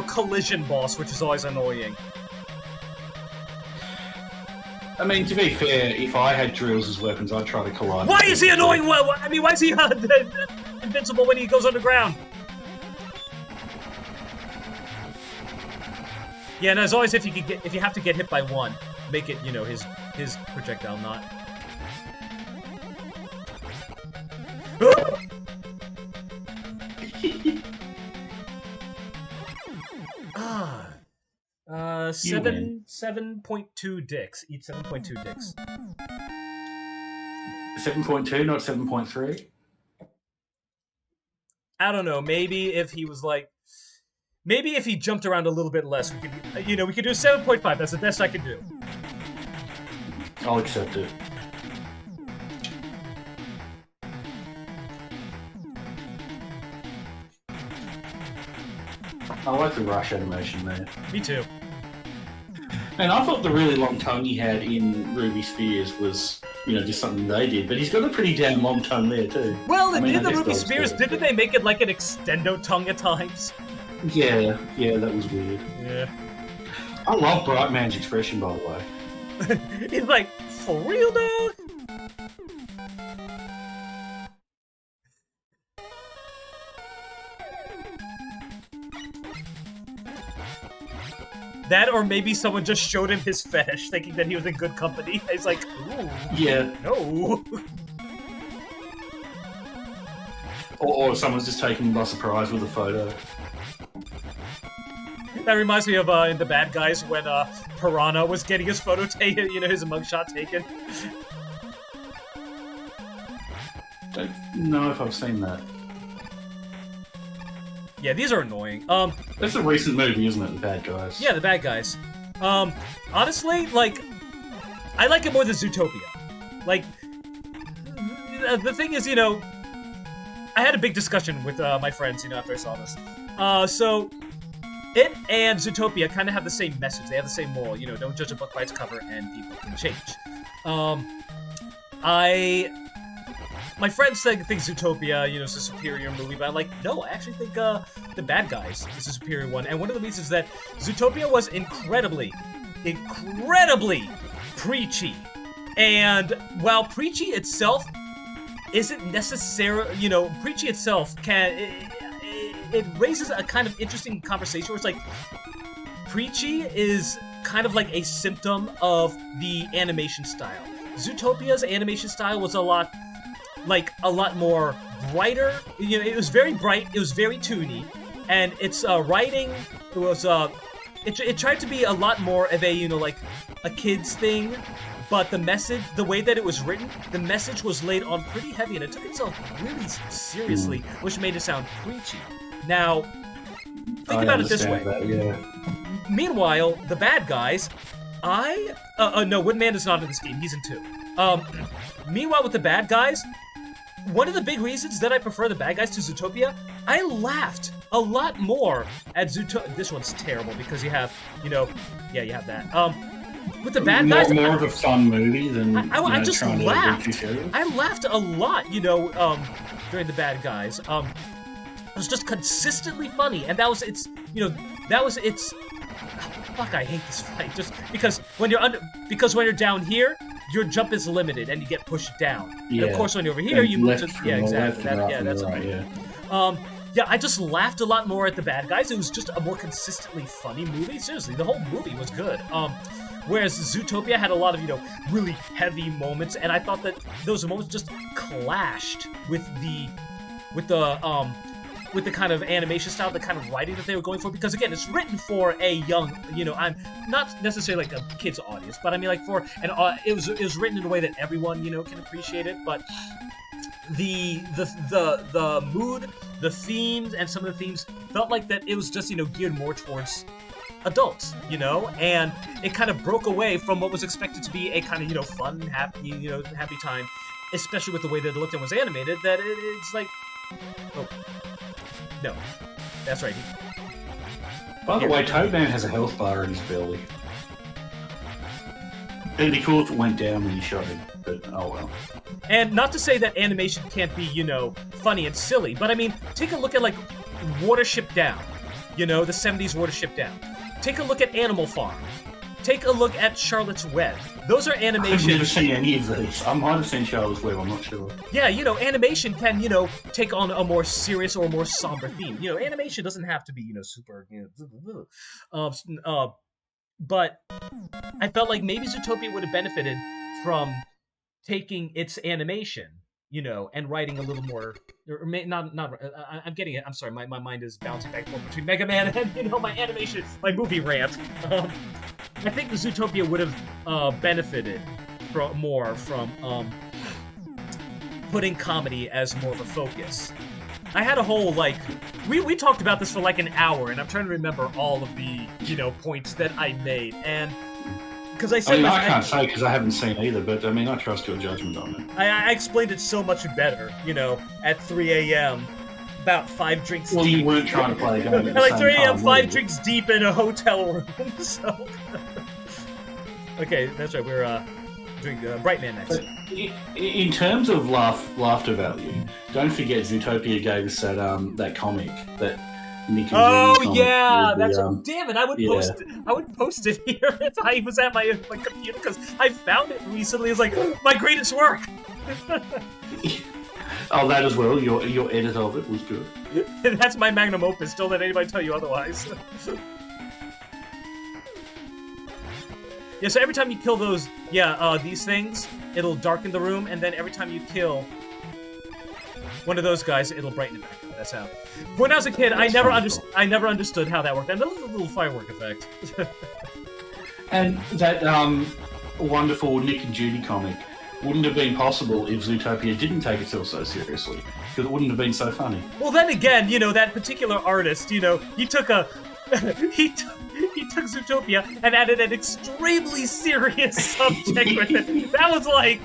collision boss, which is always annoying. I mean, to be fair, if I had drills as weapons, I'd try to collide. Why is he annoying? I mean, why is he invincible when he goes underground? Yeah, and as always, if you have to get hit by one, make it his projectile not. Ah. 7.2 dicks. Eat 7.2 dicks. 7.2, not 7.3? I don't know. Maybe if he was maybe if he jumped around a little bit less, we could, we could do 7.5. That's the best I can do. I'll accept it. I like the rush animation there. Me too. And I thought the really long tongue he had in Ruby Spears was, just something they did. But he's got a pretty damn long tongue there too. Well, in the Ruby Spears, didn't they make it like an extendo tongue at times? Yeah, that was weird. Yeah. I love Brightman's expression, by the way. He's like, for real, dog? That, or maybe someone just showed him his fetish, thinking that he was in good company. He's like, ooh. Yeah. No. Or someone's just taking him by surprise with a photo. That reminds me of in The Bad Guys when Piranha was getting his photo taken, his mugshot taken. Don't know if I've seen that. Yeah, these are annoying. That's a recent movie, isn't it? The Bad Guys. Yeah, The Bad Guys. Honestly, I like it more than Zootopia. The thing is, I had a big discussion with my friends, after I saw this. So, it and Zootopia kind of have the same message. They have the same moral, don't judge a book by its cover and people can change. My friends think Zootopia, is a superior movie, but I'm like, no, I actually think The Bad Guys is a superior one. And one of the reasons is that Zootopia was incredibly preachy. And while preachy itself isn't necessarily, preachy itself it raises a kind of interesting conversation where it's like, preachy is kind of like a symptom of the animation style. Zootopia's animation style was a lot more brighter. It was very bright, it was very toony, and its writing was it tried to be a lot more of a a kid's thing, but the way that it was written, the message was laid on pretty heavy, and it took itself really seriously, which made it sound preachy. Now, think about it this way. That, yeah. Meanwhile, The Bad Guys, no, Woodman is not in this game. He's in 2. Meanwhile, with The Bad Guys, one of the big reasons that I prefer the bad guys to Zootopia, I laughed a lot more at Zootopia. This one's terrible because you have, yeah, you have that. With the bad guys, more of a fun movie than I just laughed. I laughed a lot, during the bad guys. It was just consistently funny, and that was its. Fuck, I hate this fight. Just because when you're down here, your jump is limited and you get pushed down. Yeah. And of course, when you're over here, you move to exactly. That's right. Yeah, I just laughed a lot more at the bad guys. It was just a more consistently funny movie. Seriously, the whole movie was good. Whereas Zootopia had a lot of, really heavy moments, and I thought that those moments just clashed with the kind of animation style, the kind of writing that they were going for. Because again, it's written for a young, I'm not necessarily like a kid's audience, but I mean like for it was written in a way that everyone can appreciate it. But the mood, the themes, and some of the themes felt like that it was just geared more towards adults, and it kind of broke away from what was expected to be a kind of fun, happy, happy time, especially with the way that it looked and was animated. That it's like, oh, no, that's right. By the way, Toadman has a health bar in his belly. It'd be cool if it went down when you shot him, but oh well. And not to say that animation can't be, funny and silly, but I mean, take a look at like Watership Down, the 70s Watership Down. Take a look at Animal Farm. Take a look at Charlotte's Web. Those are animations. I've never seen any of these. I might have seen Charlotte's Web, I'm not sure. Yeah, animation can, take on a more serious or more somber theme. Animation doesn't have to be, super, but I felt like maybe Zootopia would have benefited from taking its animation, and writing a little more, or not. I'm getting it. I'm sorry, my mind is bouncing back and forth between Mega Man and my animation, my movie rant. I think the Zootopia would have benefited more from putting comedy as more of a focus. I had a whole we talked about this for like an hour, and I'm trying to remember all of the points that I made, and. Because I said I can't say because I haven't seen either, but I mean I trust your judgment on it. I explained it so much better, at 3 a.m. about 5 drinks deep. Well, you weren't trying to play a game at like 3 a.m., 5 drinks deep in a hotel room, so... Okay, that's right, we're doing Brightman next. But in terms of laughter value, don't forget Zootopia gave us that comic that... Oh yeah, that's damn it! I would post it here if I was at my computer because I found it recently. It's like my greatest work. Oh, that as well. Your edit of it was good. That's my magnum opus. Don't let anybody tell you otherwise. Yeah. So every time you kill those, these things, it'll darken the room, and then every time you kill one of those guys, it'll brighten it back up. That's how. When I was a kid, I never understood how that worked. And a little firework effect. And that wonderful Nick and Judy comic wouldn't have been possible if Zootopia didn't take itself so seriously, because it wouldn't have been so funny. Well, then again, that particular artist, he took a he took Zootopia and added an extremely serious subject with it. That was like.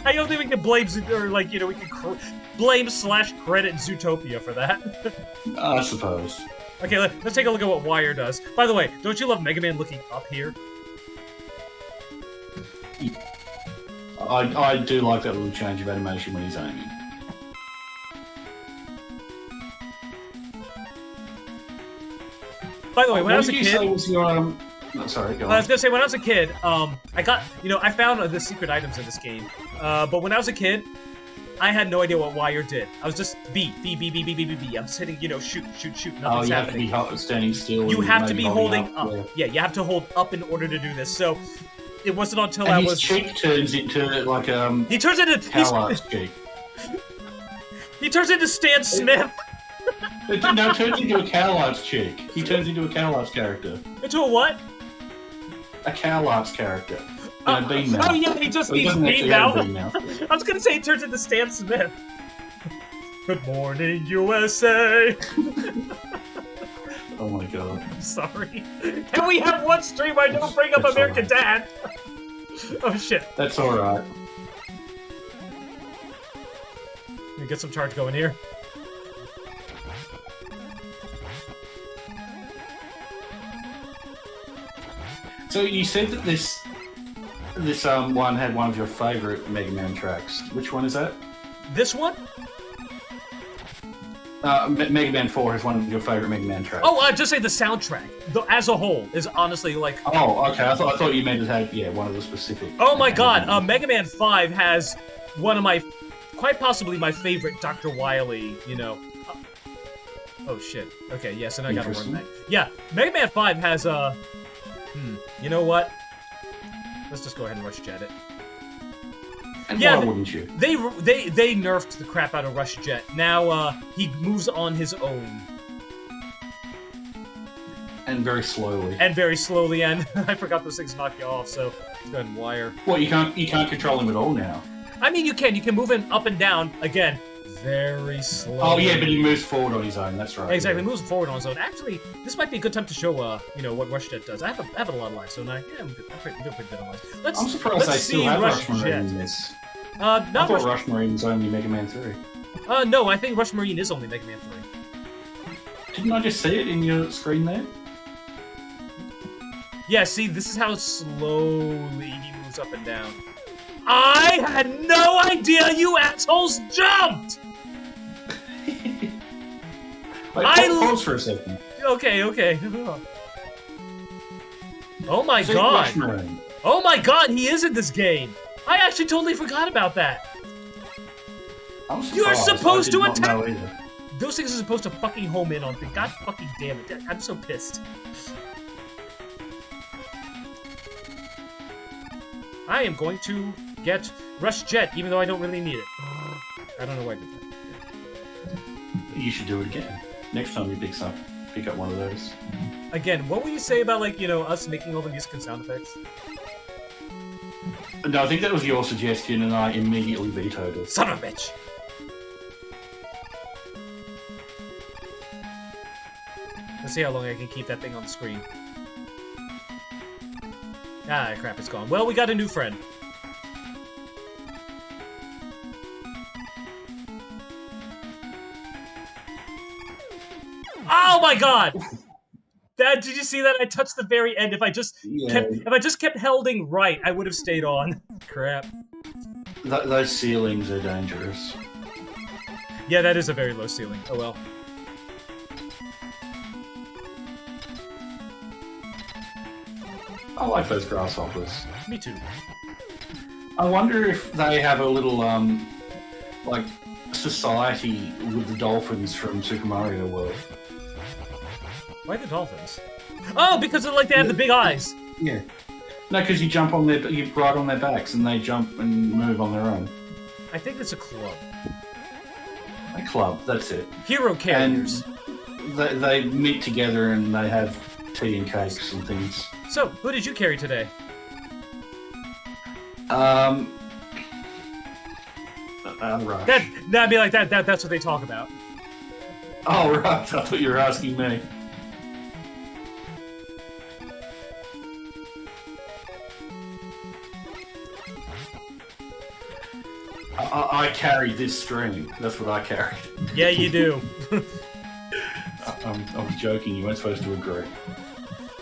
I don't think we can blame we can blame/credit Zootopia for that. I suppose. Okay, let's take a look at what Wire does. By the way, don't you love Mega Man looking up here? I do like that little change of animation when he's aiming. By the way, when I was a kid... Was your, sorry, go on. I was gonna say, when I was a kid, I got, I found the secret items in this game. But when I was a kid, I had no idea what Wire did. I was just B. I'm sitting, shoot. Nothing's happening. You have to be standing still. You have to be holding up. Yeah, you have to hold up in order to do this. So it wasn't until I was. His cheek turns into like He turns into Coward's cheek. He turns into Stan Smith. No, it turns into a Coward's cheek. He turns into a Coward's character. Into a what? A Coward's character. Bean oh yeah, he just needs Bean Mouth. I was gonna say he turns into Stan Smith. Good morning, USA. Oh my god. I'm sorry. Can we have one stream where I don't bring up American Dad? Oh shit. That's alright. Let me get some charge going here. So you said that this one had one of your favorite Mega Man tracks. Which one is that? This one? Mega Man 4 has one of your favorite Mega Man tracks. Oh, just say the soundtrack, as a whole, is honestly like. Oh, okay. I thought you meant it had one of the specific. Oh my God! Mega Man 5 has one of my, quite possibly my favorite Dr. Wily. You know. Oh shit. Okay, yeah. So now I gotta run back. Yeah, Mega Man 5 has You know what? Let's just go ahead and rush jet it. And why wouldn't you? They nerfed the crap out of Rush Jet. Now he moves on his own. And very slowly. And I forgot those things knock you off, so let's go ahead and wire. Well, you can't control him at all now. I mean, you can move him up and down again, very slowly. Oh yeah, but he moves forward on his own. That's right. Exactly, moves forward on his own. Actually, this might be a good time to show what Rush Jet does. I have a lot of lives, don't I? Yeah, I'm doing pretty good on lives. I'm surprised they still have Rush Marine in this. I thought Rush Marine's only Mega Man 3. No, I think Rush Marine is only Mega Man 3. Didn't I just see it in your screen there? Yeah, see, this is how slowly he moves up and down. I had no idea you assholes jumped! Pause for a second. Okay. Oh my god! Oh my god, he is in this game! I actually totally forgot about that! You're supposed to attack! Those things are supposed to fucking home in on things. God fucking damn it. I'm so pissed. I am going to get Rush Jet, even though I don't really need it. I don't know why I did that. You should do it again. Next time you pick up one of those. Again, what would you say about, like, us making all the music and sound effects? No, I think that was your suggestion, and I immediately vetoed it. Son of a bitch! Let's see how long I can keep that thing on the screen. Ah, crap, it's gone. Well, we got a new friend. Oh my god! Did you see that? I touched the very end. If I just kept holding right, I would have stayed on. Crap. Those ceilings are dangerous. Yeah, that is a very low ceiling. Oh well. I like those grasshoppers. Me too. I wonder if they have a little, like, society with the dolphins from Super Mario World. Why the dolphins? Oh, because they have the big eyes. Yeah. No, because you ride on their backs and they jump and move on their own. I think it's a club. A club, that's it. Hero carriers. And they meet together and they have tea and cakes and things. So, who did you carry today? Rush. That'd be like that. That's what they talk about. Oh, right. I thought you were asking me. I carried this stream. That's what I carried. Yeah, you do. I was joking. You weren't supposed to agree.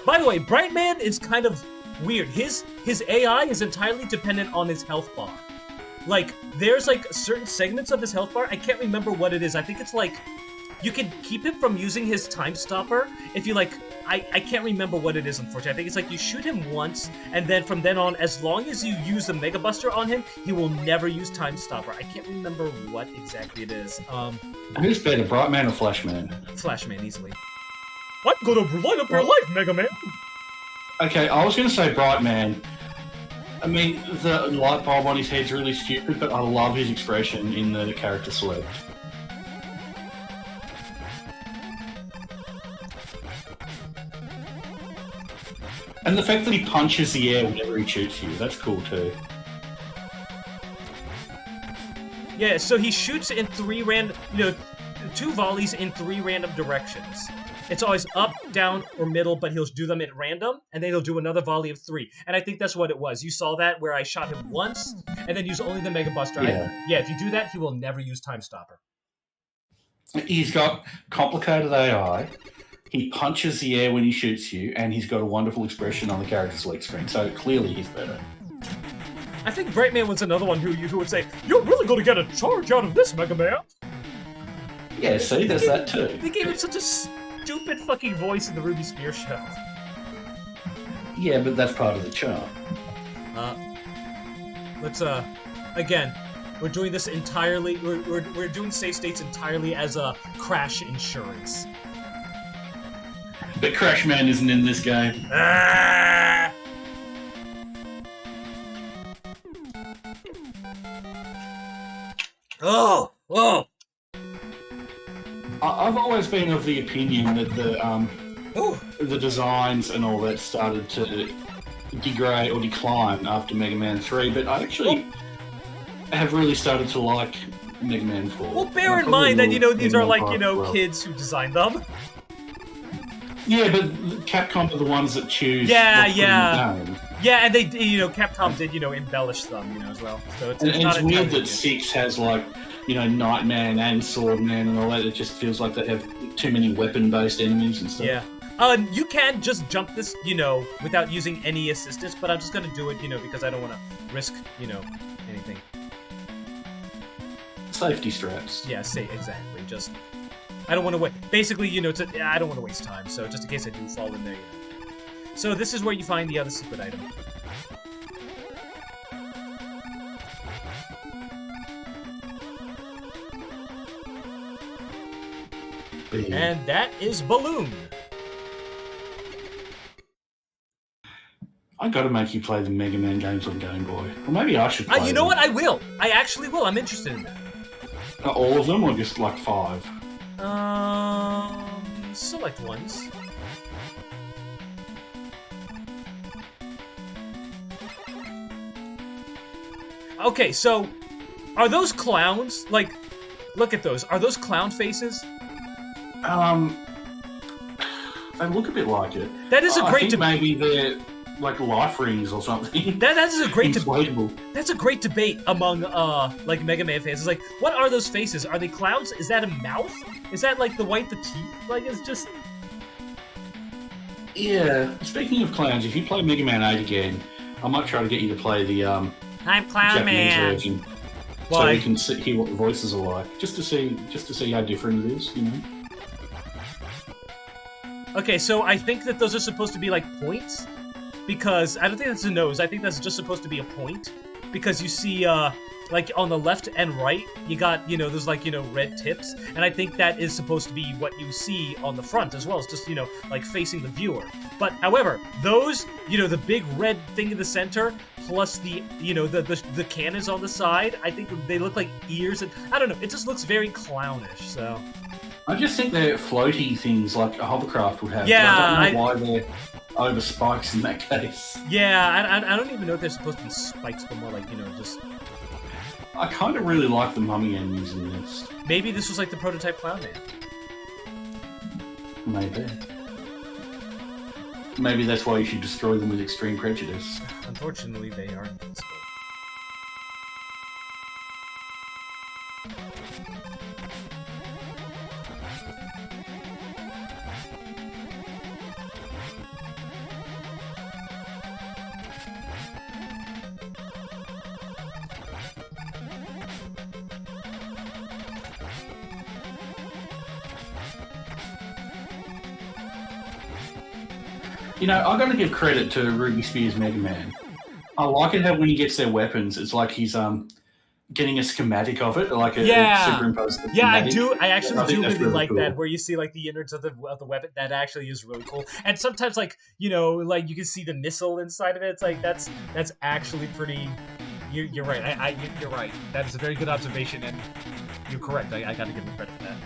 By the way, Brightman is kind of weird. His AI is entirely dependent on his health bar. Like, there's like certain segments of his health bar. I can't remember what it is. I think it's like you can keep him from using his time stopper if you like. I can't remember what it is, unfortunately. I think it's like you shoot him once, and then from then on, as long as you use the Mega Buster on him, he will never use time stopper. I can't remember what exactly it is. Who's better, Brightman or Flashman? Flashman, easily. I'm gonna light up your life, Mega Man! Okay, I was gonna say Brightman. I mean, the light bulb on his head's really stupid, but I love his expression in the character select. And the fact that he punches the air whenever he shoots you, that's cool too. Yeah, so he shoots in three 2 volleys in 3 random directions. It's always up, down, or middle, but he'll do them at random, and then he'll do another volley of 3. And I think that's what it was. You saw that where I shot him once, and then use only the Mega Buster. Yeah, if you do that, he will never use Time Stopper. He's got complicated AI. He punches the air when he shoots you, and he's got a wonderful expression on the character select screen. So clearly he's better. I think Brightman was another one who would say, "You're really going to get a charge out of this, Mega Man." Yeah, see, there's that too. They gave him such a stupid fucking voice in the Ruby Spear show. Yeah, but that's part of the charm. Let's again, we're doing this entirely. We're doing save states entirely as a crash insurance. But Crash Man isn't in this game. Ah! Oh! I've always been of the opinion that the designs and all that started to degrade or decline after Mega Man 3, but I actually have really started to like Mega Man 4. Well, bear in mind that, these are like, kids who designed them. Yeah, but Capcom are the ones that choose. Yeah. Yeah, and they, Capcom did, embellish them, as well. So it's not weird that 6 has like, Nightman and Swordman and all that. It just feels like they have too many weapon-based enemies and stuff. Yeah. You can just jump this, without using any assistance, but I'm just gonna do it, because I don't want to risk, anything. Safety straps. Yeah, exactly. Just, I don't want to wait. Basically, I don't want to waste time. So just in case I do fall in there. So this is where you find the other secret item. And that is Balloon. I gotta make you play the Mega Man games on Game Boy. Or maybe I should play you know what? I will. I actually will. I'm interested in that. All of them, or just like 5? Select ones. Okay, so are those clowns? Like, look at those. Are those clown faces? They look a bit like it. That is a great debate. Maybe they're like life rings or something. That is a great debate. That's a great debate among like Mega Man fans. It's like, what are those faces? Are they clowns? Is that a mouth? Is that like the teeth? Like, it's just. Yeah. Speaking of clowns, if you play Mega Man 8 again, I might try to get you to play the I'm Clown Japanese Man version, so you can hear what the voices are like, just to see how different it is, Okay, so I think that those are supposed to be like points, because I don't think that's a nose. I think that's just supposed to be a point, because you see, like on the left and right, you got, there's like, red tips, and I think that is supposed to be what you see on the front as well. It's just, like facing the viewer. But however, those, the big red thing in the center, plus the, the cannons on the side, I think they look like ears, and I don't know, it just looks very clownish, so. I just think they're floaty things like a hovercraft would have. Yeah, I don't know why they're over spikes in that case. Yeah, I don't even know if they're supposed to be spikes, but more like, just... I kind of really like the mummy enemies in this. Maybe this was like the prototype Clown Man. Maybe that's why you should destroy them with extreme prejudice. Unfortunately, they are invincible. I've got to give credit to Ruby Spears Mega Man. I like it how when he gets their weapons, it's like he's getting a schematic of it, like a superimposed schematic. Yeah, I do. I actually do really like cool. that, where you see like the innards of the weapon. That actually is really cool. And sometimes, like like you can see the missile inside of it. It's like that's actually pretty. You're right. You're right. That is a very good observation, and you're correct. I got to give him credit for that.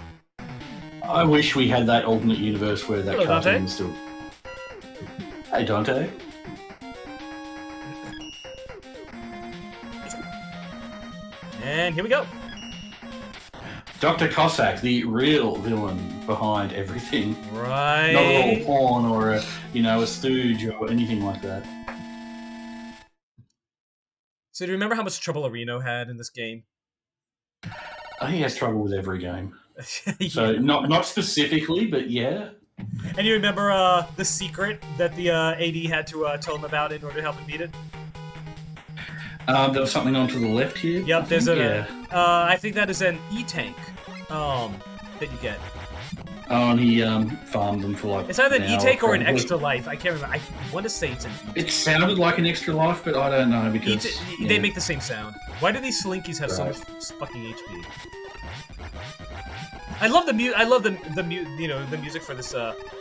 I wish we had that alternate universe where that cartoon was still. Hey, Dante. And here we go. Dr. Cossack, the real villain behind everything. Right. Not a little pawn or a stooge or anything like that. So do you remember how much trouble Reno had in this game? He has trouble with every game. Yeah. So not specifically, but yeah. And you remember the secret that the AD had to tell him about in order to help him beat it? There was something on to the left here. Yep, I think that is an E-tank that you get. Oh, and he farmed them for like. It's either an E-tank or an probably. extra life. I can't remember. I want to say it's an E-tank. It sounded like an extra life, but I don't know because They make the same sound. Why do these Slinkies have so Right. much fucking HP? I love the the music for this.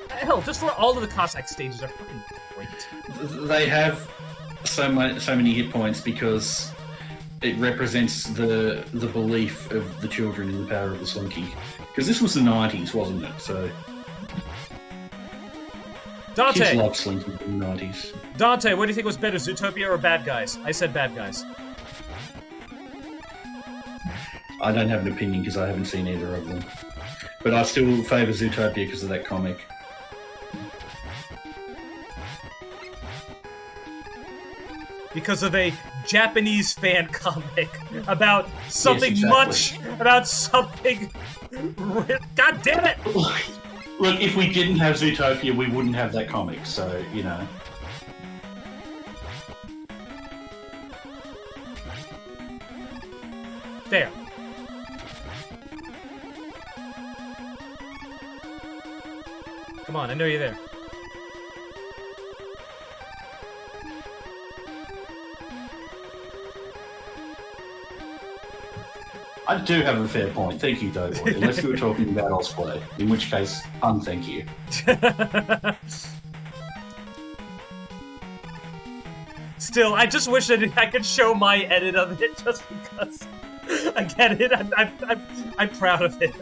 Hell, just for all of the Cossack stages are fucking great. They have so many hit points because it represents the belief of the children in the power of the Slinky. Because this was the 90s, wasn't it? So Dante, kids loved Slinky in the 90s. Dante, what do you think was better, Zootopia or Bad Guys? I said Bad Guys. I don't have an opinion because I haven't seen either of them. But I still favour Zootopia because of that comic. Because of a Japanese fan comic about something exactly. about something. God damn it! Look, if we didn't have Zootopia, we wouldn't have that comic, so, you know. There. Come on, I know you're there. I do have a fair point. Thank you, Doughboy. Unless we were talking about Osplay, in which case, thank you. Still, I just wish that I could show my edit of it, just because I get it. I'm proud of it.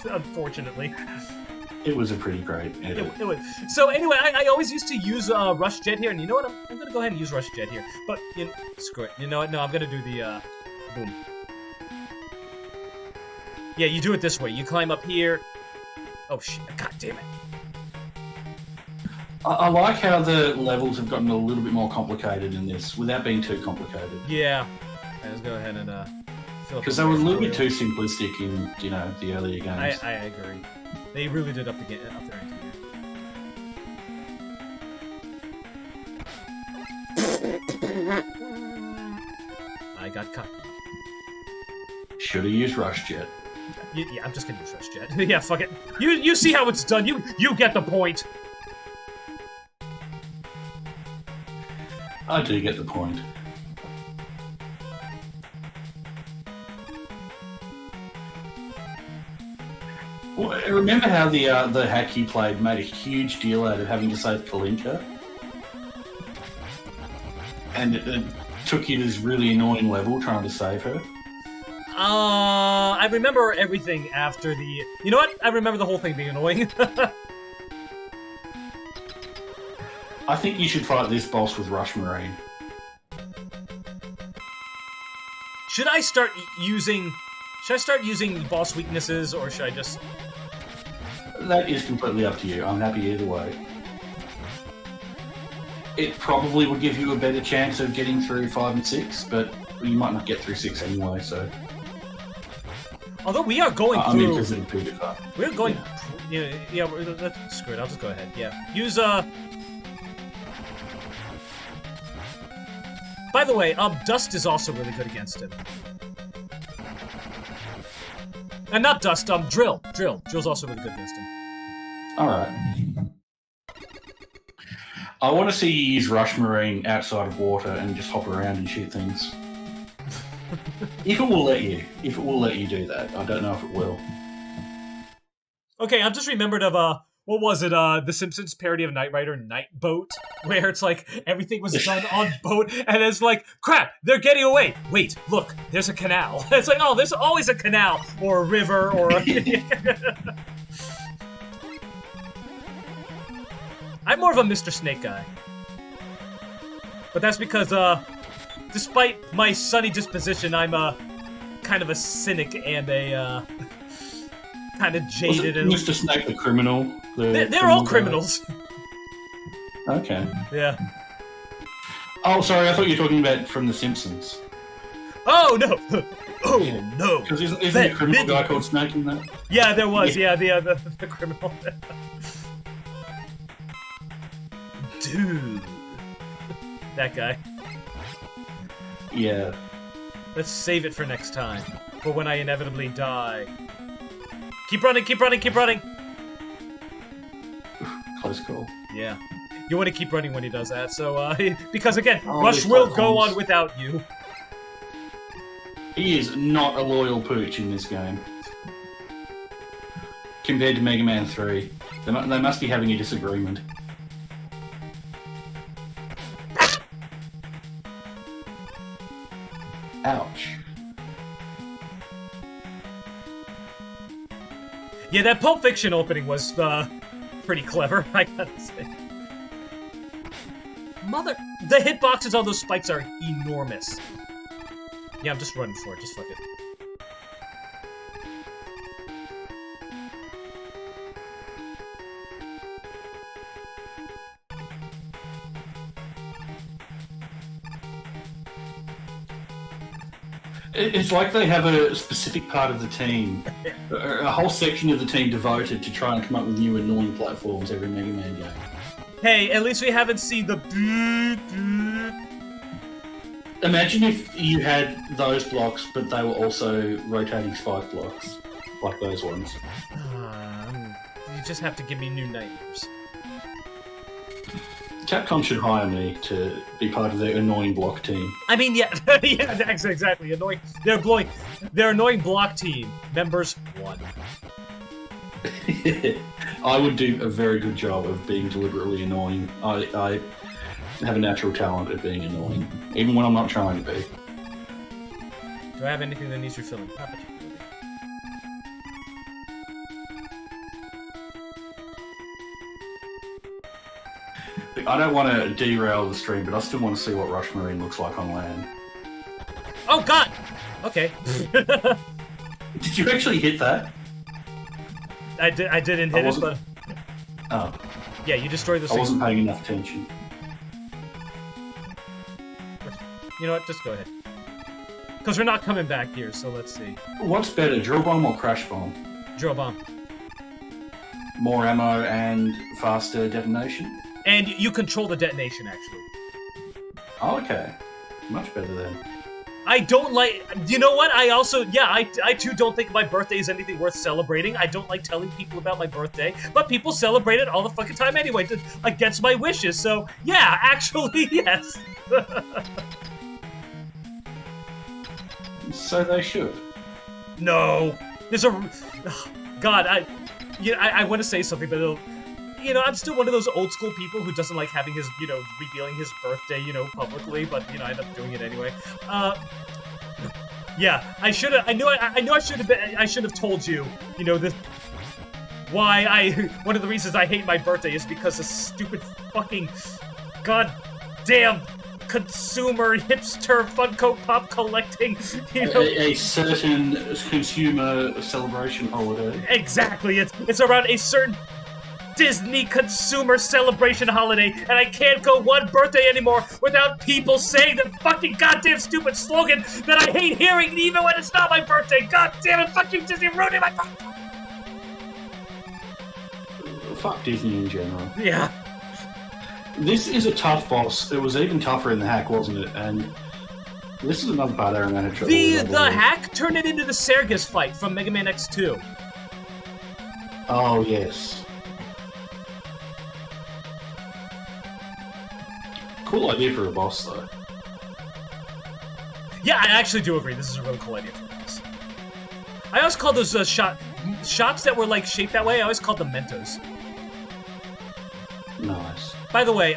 Unfortunately, It was a pretty great edit. it was. So anyway, I always used to use Rush Jet here, and you know what? I'm gonna go ahead and use Rush Jet here. But screw it. You know what? No, I'm gonna do the boom. Yeah, you do it this way. You climb up here. Oh shit! God damn it! I like how the levels have gotten a little bit more complicated in this, without being too complicated. Yeah. Let's go ahead and fill up Because the they were a space little for bit you. too simplistic in, the earlier games. I agree. They really did up their ante here. I got cut. Should have used Rush Jet. Yeah, I'm just gonna use Rush Jet. Yeah, fuck it. You see how it's done. You get the point. I do get the point. Well, remember how the hack you played made a huge deal out of having to save Kalinka? And it took you to this really annoying level trying to save her? I remember everything after the... You know what? I remember the whole thing being annoying. I think you should fight this boss with Rush Marine. Should I start using boss weaknesses, or should I just... That is completely up to you. I'm happy either way. It probably would give you a better chance of getting through 5 and 6, but you might not get through 6 anyway, so... Although we are going I mean, through... because it'd be a bit fun. We're going... Yeah, let's screw it. I'll just go ahead. Yeah. Use, By the way, Dust is also really good against him. And not Dust, Drill. Drill's also really good against him. Alright. I want to see you use Rush Marine outside of water and just hop around and shoot things. If it will let you. If it will let you do that. I don't know if it will. Okay, I've just remembered of, what was it, The Simpsons parody of Knight Rider, Night Boat, where it's like, everything was done on boat, and it's like, crap, they're getting away. Wait, look, there's a canal. It's like, oh, there's always a canal, or a river, or a... I'm more of a Mr. Snake guy. But that's because, despite my sunny disposition, I'm, kind of a cynic and a, kind of jaded. And Mr. Snake the criminal? They're all criminals. Okay. Yeah. Oh, sorry, I thought you were talking about from The Simpsons. Oh, no! Oh, no! Because isn't there a criminal guy called Snake in that? Yeah, there was. Yeah, the criminal. Dude. That guy. Yeah. Let's save it for next time. For when I inevitably die. Keep running, keep running, keep running! Close call. Yeah. You want to keep running when he does that, so, because again, Oh, Rush these will platforms. go on without you. He is not a loyal pooch in this game. Compared to Mega Man 3. They must be having a disagreement. Ouch. Yeah, that Pulp Fiction opening was, pretty clever, I gotta say. The hitboxes on those spikes are enormous. Yeah, I'm just running for it, just fuck it. It's like they have a specific part of the team, a whole section of the team devoted to trying to come up with new annoying platforms every Mega Man game. Hey, at least we haven't seen the... Imagine if you had those blocks, but they were also rotating spike blocks, like those ones. You just have to give me new nightmares. Capcom should hire me to be part of their annoying block team. I mean, yeah, yeah, exactly. Annoying. Their annoying block team members 1. I would do a very good job of being deliberately annoying. I have a natural talent at being annoying, even when I'm not trying to be. Do I have anything that needs refilling? Not particularly. I don't want to derail the stream, but I still want to see what Rush Marine looks like on land. Oh God! Okay. Did you actually hit that? I didn't hit it, but Oh, yeah, you destroyed the I scene. wasn't paying enough attention. You know what? Just go ahead. Because we're not coming back here, so let's see. What's better, drill bomb or crash bomb? Drill bomb. More ammo and faster detonation? And you control the detonation, actually. Oh, okay. Much better then. I don't like... You know what? I also... Yeah, I too don't think my birthday is anything worth celebrating. I don't like telling people about my birthday. But people celebrate it all the fucking time anyway, against my wishes. So, yeah, actually, yes. So they should. No. There's a... God, I want to say something, but it'll... You know, I'm still one of those old school people who doesn't like having his, you know, revealing his birthday, you know, publicly, but, you know, I end up doing it anyway. Yeah, I should have, I should have told you, you know, this, one of the reasons I hate my birthday is because of stupid fucking, goddamn consumer hipster Funko Pop collecting, you know. A certain consumer celebration holiday. Exactly, it's around a certain Disney consumer celebration holiday, and I can't go one birthday anymore without people saying the fucking goddamn stupid slogan that I hate hearing even when it's not my birthday. God damn it, fuck you, Disney, ruining my birthday. Fuck Disney in general. Yeah. This is a tough boss. It was even tougher in the hack, wasn't it? And this is another part I ran into trouble with. The hack turned it into the Sergis fight from Mega Man X2. Oh, yes. Cool idea for a boss, though. Yeah, I actually do agree. This is a really cool idea for this. I always call those shots that were like shaped that way. I always called them Mentos. Nice. By the way,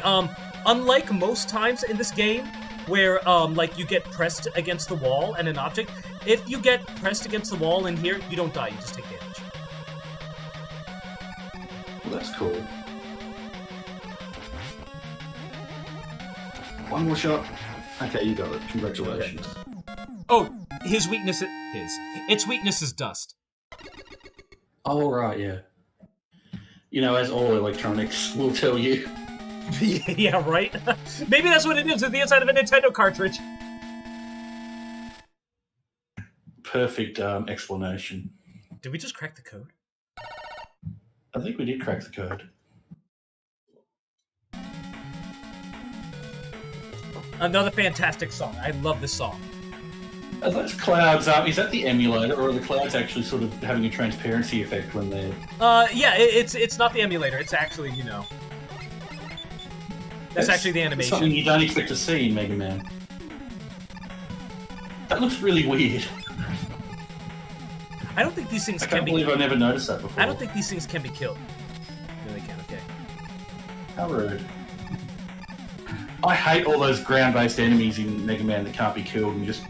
unlike most times in this game, where like you get pressed against the wall and an object, if you get pressed against the wall in here, you don't die. You just take damage. Well, that's cool. One more shot. Okay, you got it. Congratulations. Oh, its weakness is dust. Oh, right, yeah. You know, as all electronics will tell you. Yeah, right? Maybe that's what it is at the inside of a Nintendo cartridge. Perfect explanation. Did we just crack the code? I think we did crack the code. Another fantastic song. I love this song. Are those clouds, is that the emulator, or are the clouds actually sort of having a transparency effect when they're... Yeah, it's not the emulator. It's actually, you know... That's actually the animation. Something you don't expect to see in Mega Man. That looks really weird. I don't think these things I can can't be... believe I never noticed that before. I don't think these things can be killed. No, they can, okay. How rude. I hate all those ground-based enemies in Mega Man that can't be killed, and just...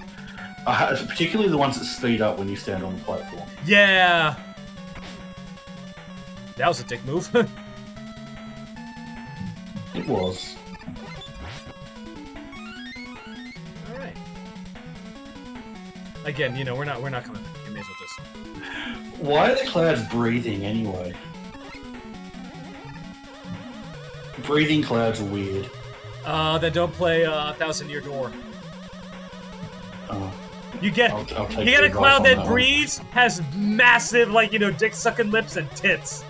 particularly the ones that speed up when you stand on the platform. Yeah! That was a dick move. It was. Alright. Again, you know, we're not coming back. We may as well just... Why are the clouds breathing anyway? Breathing clouds are weird. Then don't play Thousand Year Door. Oh. You get I'll take you get a your cloud advice on that that breathes, has massive, like, you know, dick-sucking lips and tits.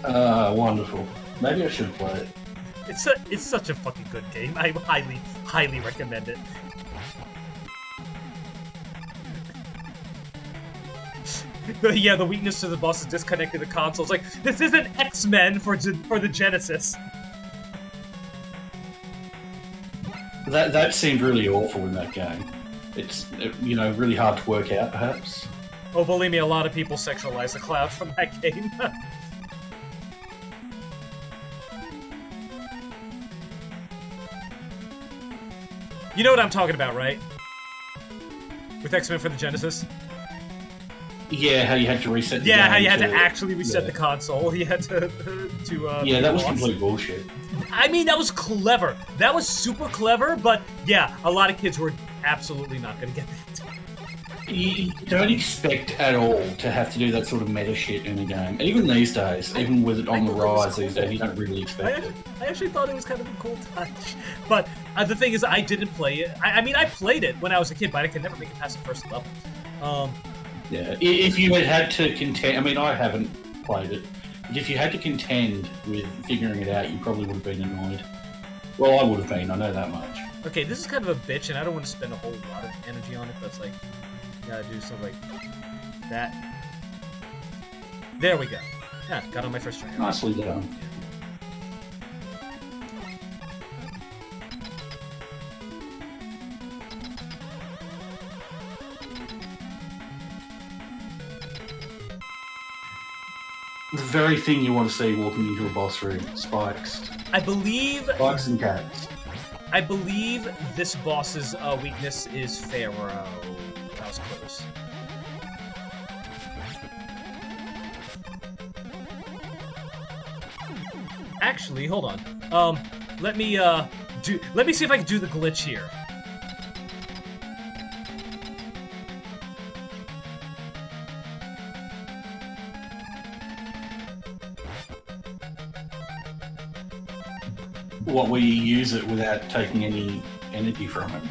Wonderful. Maybe I should play it. It's such a fucking good game. I highly recommend it. Yeah, the weakness to the boss is disconnecting the console. It's like, this isn't X-Men for the Genesis. That seemed really awful in that game. It's, you know, really hard to work out, perhaps. Oh, believe me, a lot of people sexualize the cloud from that game. You know what I'm talking about, right? With X-Men for the Genesis? Yeah, how you had to reset the Yeah, game how you had to actually reset the console. You had to yeah, that was complete bullshit. I mean, that was clever. That was super clever, but yeah, a lot of kids were absolutely not going to get that. You don't expect at all to have to do that sort of meta shit in a game. Even these days, even with it on the rise these days, you don't really expect it. I actually thought it was kind of a cool touch. But the thing is, I didn't play it. I mean, I played it when I was a kid, but I could never make it past the first level. Yeah, if you had to contend... I mean, I haven't played it. But if you had to contend with figuring it out, you probably would have been annoyed. Well, I would have been, I know that much. Okay, this is kind of a bitch, and I don't want to spend a whole lot of energy on it, but it's like, you gotta do something like that. There we go. Yeah, got on my first try. Nicely done. The very thing you want to see walking into a boss room. Spikes. I believe... Spikes and cats. I believe this boss's weakness is Pharaoh. That was close. Actually, hold on. Let me see if I can do the glitch here. What, where you use it without taking any energy from it?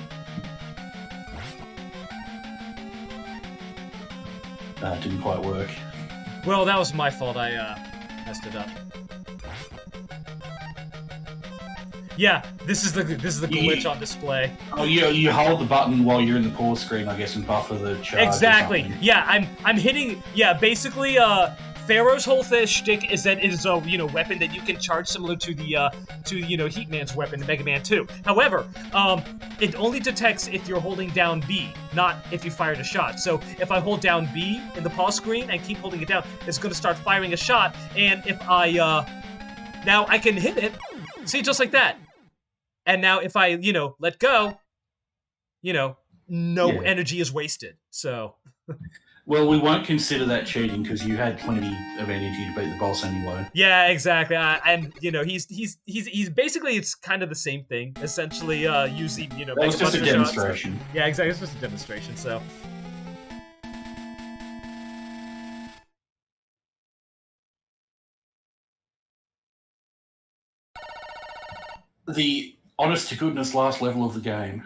That didn't quite work. Well, that was my fault. I messed it up. Yeah, this is the glitch on display. Oh, you hold the button while you're in the pause screen, I guess, and buffer the charge. Exactly. Yeah, I'm hitting. Yeah, basically, Pharaoh's whole shtick is that it is a weapon that you can charge similar to the Heatman's weapon in Mega Man 2. However, it only detects if you're holding down B, not if you fired a shot. So if I hold down B in the pause screen and keep holding it down, it's going to start firing a shot. And if I now I can hit it, see, just like that. And now if I let go, no energy is wasted. So. Well, we won't consider that cheating because you had plenty of energy to beat the boss anyway. Yeah, exactly. And he's basically, it's kind of the same thing. Essentially, using that was just a demonstration. Shots. Yeah, exactly. It's just a demonstration. So. the honest to goodness last level of the game.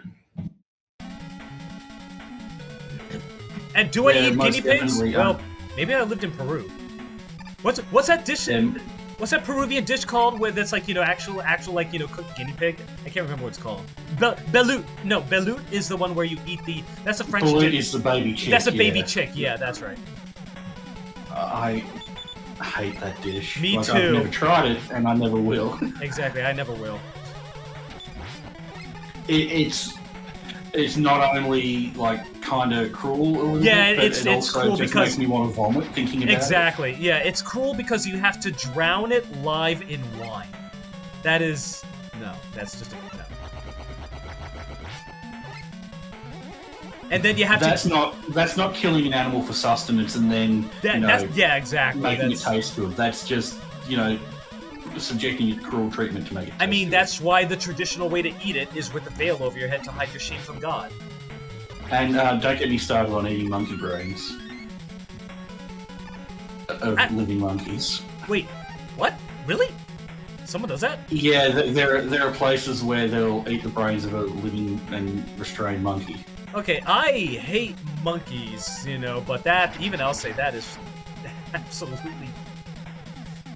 And do I Yeah, eat guinea most pigs? definitely, Well, maybe I lived in Peru. What's that dish? Um, What's that Peruvian dish called? Where that's like actual like cooked guinea pig? I can't remember what it's called. Belut. No, belut is the one where you eat the. That's a French Balut dish. is the baby chick. That's a baby yeah. chick. Yeah, that's right. I hate that dish. Me too. I've never tried it, and I never will. Exactly, I never will. It's not only like kind of cruel a little Yeah, bit, but it's it also cruel just because makes me want to vomit thinking about exactly. Yeah, it's cruel because you have to drown it live in wine. That is no. That's just a no. And then you have That's to. That's not killing an animal for sustenance and then Yeah, exactly. making it taste good. That's just subjecting it to cruel treatment to make it. I mean, good. that's why the traditional way to eat it is with a veil over your head to hide your shame from God. And don't get me started on eating monkey brains of living monkeys. Wait, what? Really? Someone does that? Yeah, there are places where they'll eat the brains of a living and restrained monkey. Okay, I hate monkeys, but that, even I'll say that is absolutely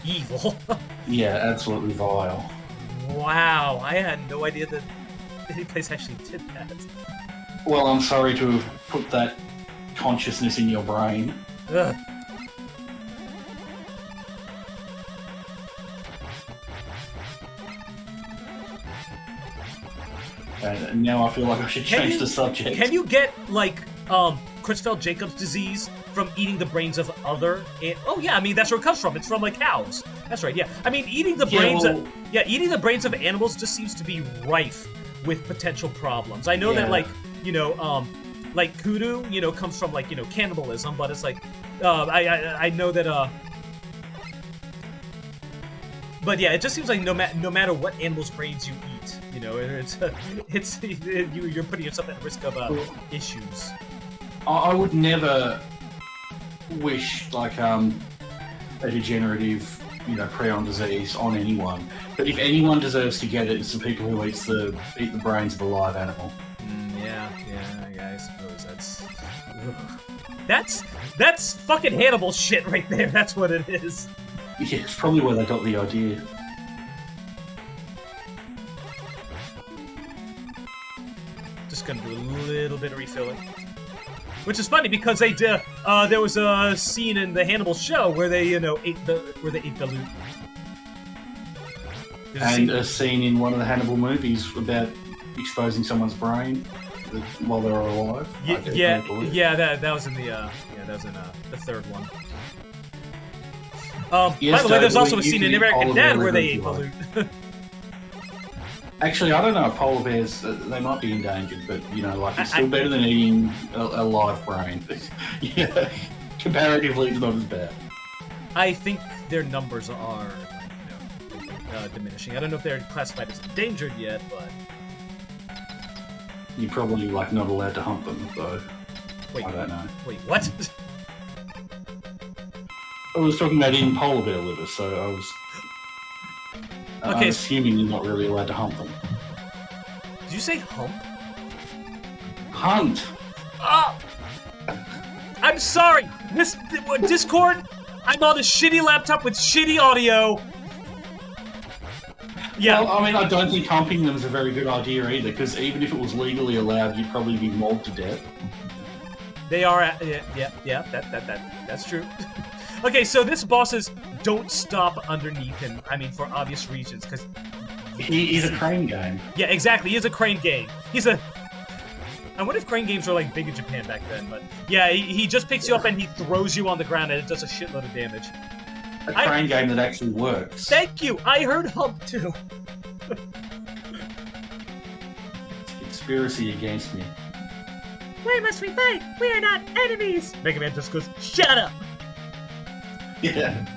evil. Yeah, absolutely vile. Wow, I had no idea that any place actually did that. Well, I'm sorry to have put that consciousness in your brain. Ugh. And now I feel like I should change the subject. Can you get, like, Creutzfeldt-Jacobs disease from eating the brains of other... Oh, yeah, I mean, that's where it comes from. It's from, like, cows. That's right, yeah. I mean, eating the brains of animals just seems to be rife with potential problems. I know that, like, like kudu, comes from, like, cannibalism, but it's like, I know that, but yeah, it just seems like no matter what animal's brains you eat, you're putting yourself at risk of issues. I would never wish like a degenerative, prion disease on anyone. But if anyone deserves to get it, it's the people who eat the brains of a live animal. Yeah, I suppose that's fucking Hannibal shit right there. That's what it is. Yeah, it's probably where they got the idea. Just gonna do a little bit of refilling. Which is funny because they did. There was a scene in the Hannibal show where they, ate the loot. And a scene in one of the Hannibal movies about exposing someone's brain while they were alive. That was in the third one. By the way, there's also a scene in American Dad where they ate the loot. Actually, I don't know. Polar bears, they might be endangered, but it's still better than eating a live brain. Yeah, comparatively, it's not as bad. I think their numbers are diminishing. I don't know if they're classified as endangered yet, but you're probably not allowed to hunt them, though. Wait, I don't know. Wait, what? I was talking about eating polar bear liver, so I was. I'm assuming you're not really allowed to hunt them. Did you say hump? Hunt! Oh! I'm sorry! Discord, I'm on a shitty laptop with shitty audio. Yeah. Well, I mean, I don't think humping them is a very good idea either, because even if it was legally allowed, you'd probably be mauled to death. They are, that's true. Okay, so this boss is don't stop underneath him. I mean, for obvious reasons, because he's a crane game. Yeah, exactly. He is a crane game. I wonder if crane games were big in Japan back then, but yeah, he just picks you up and he throws you on the ground and it does a shitload of damage. A crane game that actually works. Thank you. I heard hump too. Conspiracy against me. Why must we fight? We are not enemies. Mega Man just goes, shut up. Yeah.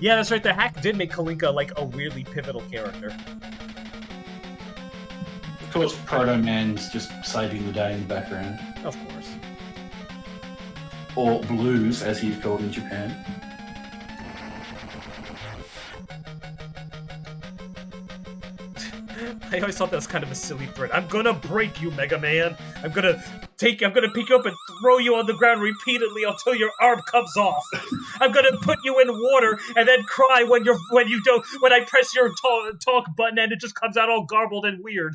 Yeah, that's right. The hack did make Kalinka a weirdly pivotal character. Of course, Proto Man's just saving the day in the background. Of course. Or Blues, as he's called in Japan. I always thought that was kind of a silly threat. I'm gonna break you, Mega Man. I'm gonna pick you up and throw you on the ground repeatedly until your arm comes off. I'm gonna put you in water and then cry when I press your talk button and it just comes out all garbled and weird.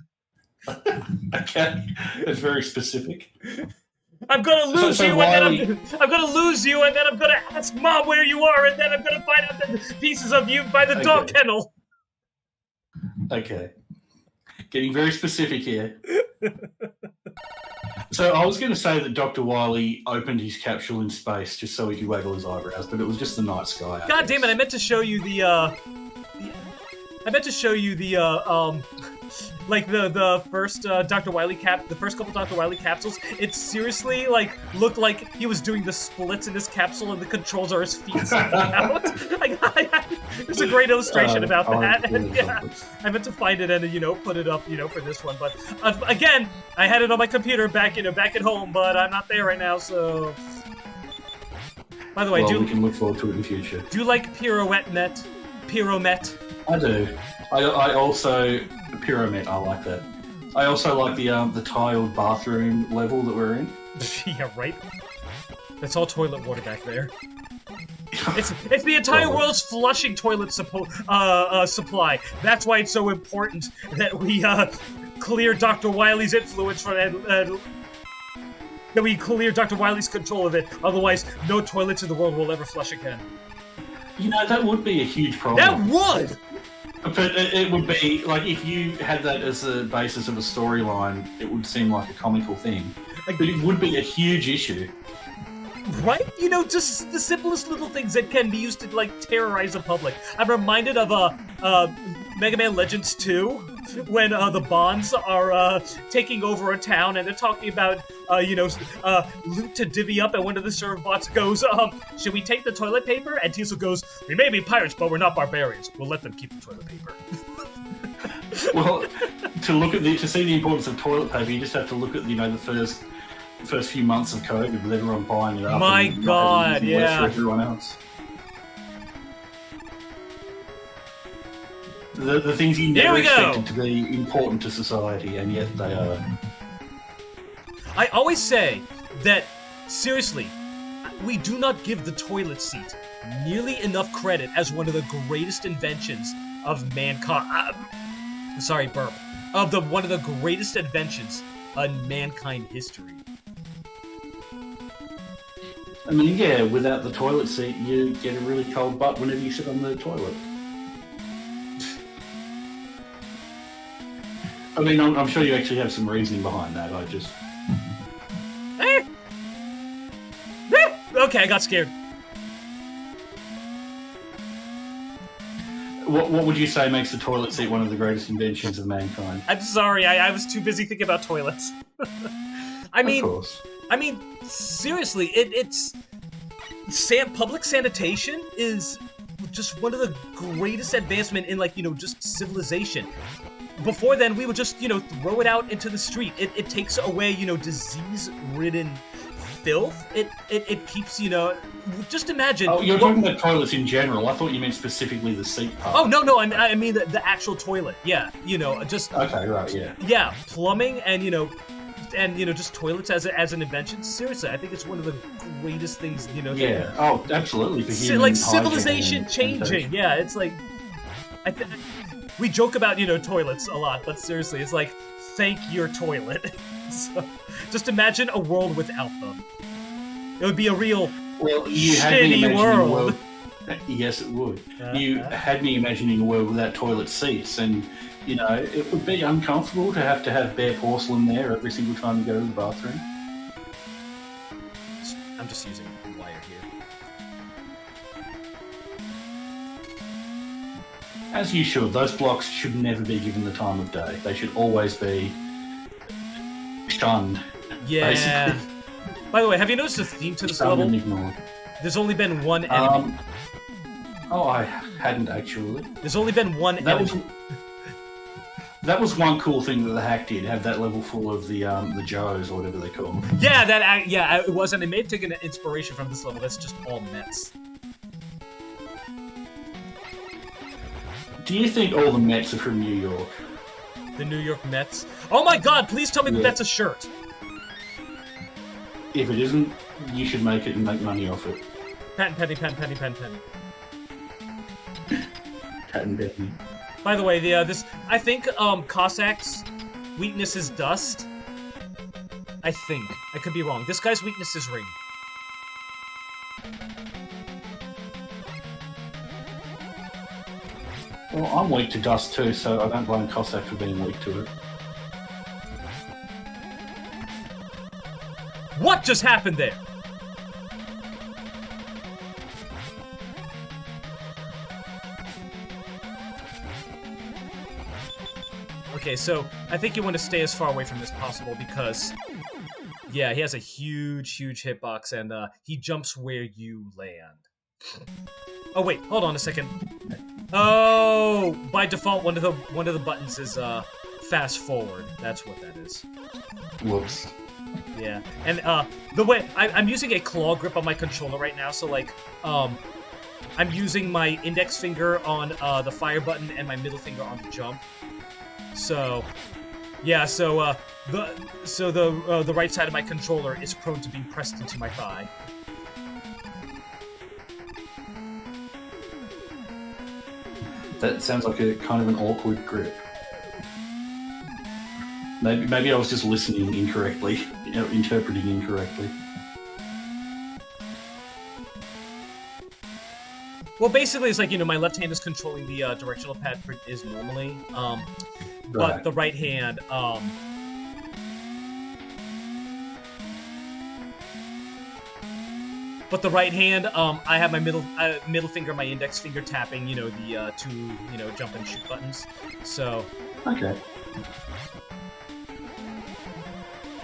Okay, that's very specific. I'm gonna lose you, Wily... and then I'm gonna lose you, and then I'm gonna ask Mom where you are, and then I'm gonna find out the pieces of you by the dog kennel. Okay. Getting very specific here. So I was going to say that Dr. Wily opened his capsule in space just so he could waggle his eyebrows, but it was just the night sky. God damn it! I meant to show you the like the first Dr. Wily the first couple Dr. Wily capsules. It seriously looked like he was doing the splits in his capsule, and the controls are his feet sticking out. There's a great illustration about that. And, yeah, I meant to find it and put it up for this one, but again, I had it on my computer back at home, but I'm not there right now. So, by the way, we can look forward to it in the future. Do you like Pyromet? I do. I also Pyramid. I like that. I also like the tiled bathroom level that we're in. Yeah, right. That's all toilet water back there. It's the entire world's flushing toilet supply. That's why it's so important that we clear Dr. Wily's influence from that we clear Dr. Wily's control of it. Otherwise, no toilets in the world will ever flush again. That would be a huge problem. That would! But it would be, like, if you had that as the basis of a storyline, it would seem like a comical thing. But it would be a huge issue. Right? Just the simplest little things that can be used to, terrorize the public. I'm reminded of Mega Man Legends 2, when the Bonds are taking over a town, and they're talking about, loot to divvy up, and one of the server bots goes, should we take the toilet paper? And Teasel goes, we may be pirates, but we're not barbarians. We'll let them keep the toilet paper. Well, to see the importance of toilet paper, you just have to look at, the first few months of COVID with everyone buying it up. My God, yeah. For everyone else. The things you never expected to be important to society, and yet they are. I always say that, seriously, we do not give the toilet seat nearly enough credit as one of the greatest inventions of mankind. Sorry, burp. One of the greatest inventions in mankind history. I mean, yeah, without the toilet seat, you get a really cold butt whenever you sit on the toilet. I mean, I'm sure you actually have some reasoning behind that. I just... Okay, I got scared. What would you say makes the toilet seat one of the greatest inventions of mankind? I'm sorry, I was too busy thinking about toilets. Of course. I mean, seriously, it's public sanitation is just one of the greatest advancement in, just civilization. Before then, we would just, throw it out into the street. It takes away, disease-ridden filth. It keeps, just imagine... Oh, you're talking about toilets in general. I thought you meant specifically the seat part. Oh, no, I mean the actual toilet. Yeah, just... Okay, right, yeah. Yeah, plumbing and, just toilets as an invention. Seriously, I think it's one of the greatest things, Yeah, oh, absolutely. For human civilization changing. Yeah, it's like... we joke about, toilets a lot, but seriously, it's like, thank your toilet. So, just imagine a world without them. It would be a real shitty world. Yes, it would. You had me imagining a world without toilet seats, and, it would be uncomfortable to have bare porcelain there every single time you go to the bathroom. I'm just using a wire here. As you should. Those blocks should never be given the time of day. They should always be shunned. Yeah. Basically. By the way, have you noticed a theme to this level? Ignored. There's only been one enemy. I hadn't actually. There's only been one enemy. That was one cool thing that the hack did. Have that level full of the Joes or whatever they call them. Yeah, it was, and they may have taken inspiration from this level. That's just all Mets. Do you think all the Mets are from New York? The New York Mets. Oh my God! Please tell me that that's a shirt. If it isn't, you should make it and make money off it. Patent penny, patent penny, patent penny. Patent penny. By the way, I think Cossack's weakness is dust. I think. I could be wrong. This guy's weakness is ring. Well, I'm weak to dust too, so I don't blame Cossack for being weak to it. What just happened there? Okay, so I think you want to stay as far away from this as possible because, yeah, he has a huge, huge hitbox and he jumps where you land. Oh wait, hold on a second. Oh, by default, one of the buttons is fast forward. That's what that is. Whoops. Yeah, and the way I'm using a claw grip on my controller right now, so like I'm using my index finger on the fire button and my middle finger on the jump. So, yeah, so the right side of my controller is prone to being pressed into my thigh. That sounds like a kind of an awkward grip. Maybe I was just listening incorrectly, interpreting incorrectly. Well, basically, it's like, my left hand is controlling the directional pad for is normally, but the right hand, I have my middle finger, my index finger tapping, the two, jump and shoot buttons. So. Okay.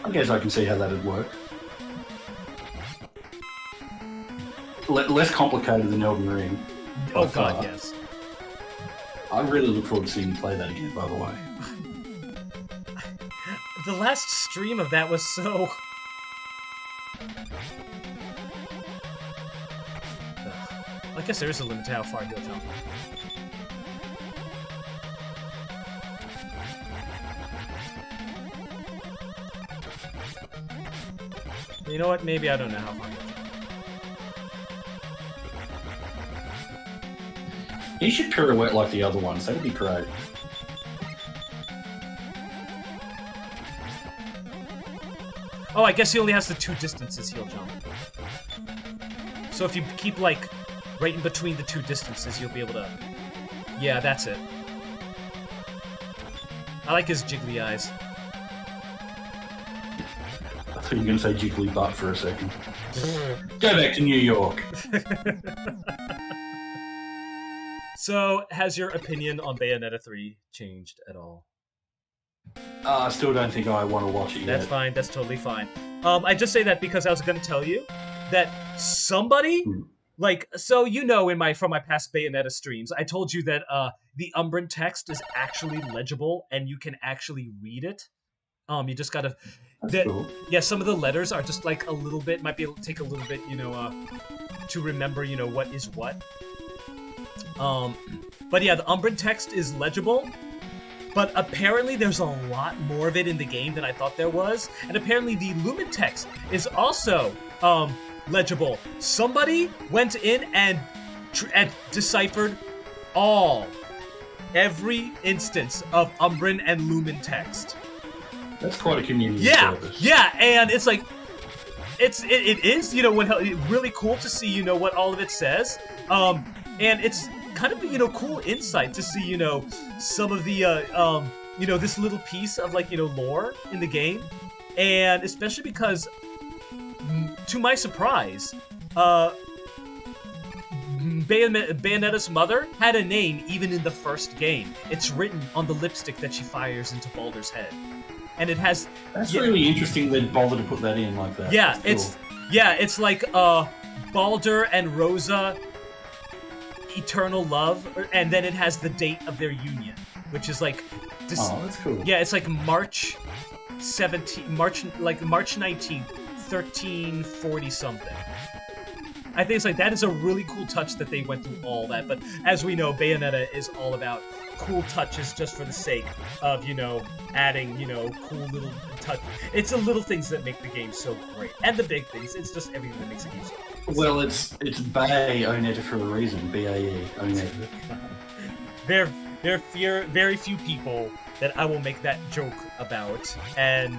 I guess I can see how that'd work. Less complicated than Elden Ring. Oh God, yes. I really look forward to seeing you play that again, by the way. The last stream of that was so... I guess there is a limit to how far he'll jump. You know what? Maybe I don't know how far he'll jump. He should pirouette like the other ones. That would be great. Oh, I guess he only has the two distances he'll jump. So if you keep, like, right in between the two distances, you'll be able to... Yeah, that's it. I like his jiggly eyes. I thought you were going to say jiggly butt for a second. Go back to New York. So, has your opinion on Bayonetta 3 changed at all? I still don't think I want to watch it yet. That's fine. That's totally fine. I just say that because I was going to tell you that somebody, so from my past Bayonetta streams, I told you that the Umbran text is actually legible and you can actually read it. You just gotta. Cool. Yeah, some of the letters are just like a little bit. Might be able to take a little bit, to remember, what is what. But yeah, the Umbran text is legible. But apparently there's a lot more of it in the game than I thought there was. And apparently the Lumen text is also legible. Somebody went in and deciphered every instance of Umbran and Lumen text. That's quite a community service. Yeah, and it's like, it is, really cool to see, what all of it says. And it's kind of, cool insight to see, some of the, this little piece of, lore in the game. And especially because, to my surprise, Bayonetta's mother had a name even in the first game. It's written on the lipstick that she fires into Baldur's head. And it has... That's really interesting they'd bother to put that in like that. Yeah, That's cool. It's like Baldur and Rosa... eternal love, and then it has the date of their union, which is like that's cool. Yeah, it's like March 19th, 1340 something. I think it's like that is a really cool touch that they went through all that. But as we know, Bayonetta is all about cool touches just for the sake of, adding, cool little touch. It's the little things that make the game so great. And the big things. It's just everything that makes it easy. Well, it's Bayonetta for a reason. BAE Onetta. There are very few people that I will make that joke about and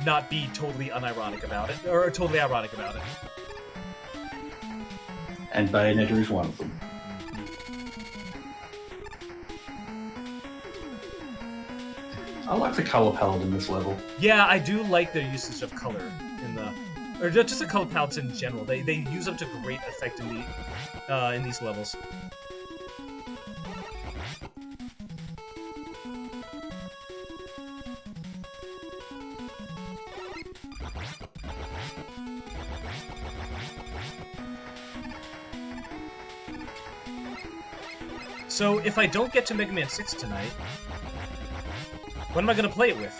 not be totally unironic about it, or totally ironic about it. And Bayonetta is one of them. I like the color palette in this level. Yeah, I do like their usage of color in or just the color palettes in general. They use them to great effect in these levels. So if I don't get to Mega Man 6 tonight, what am I going to play it with?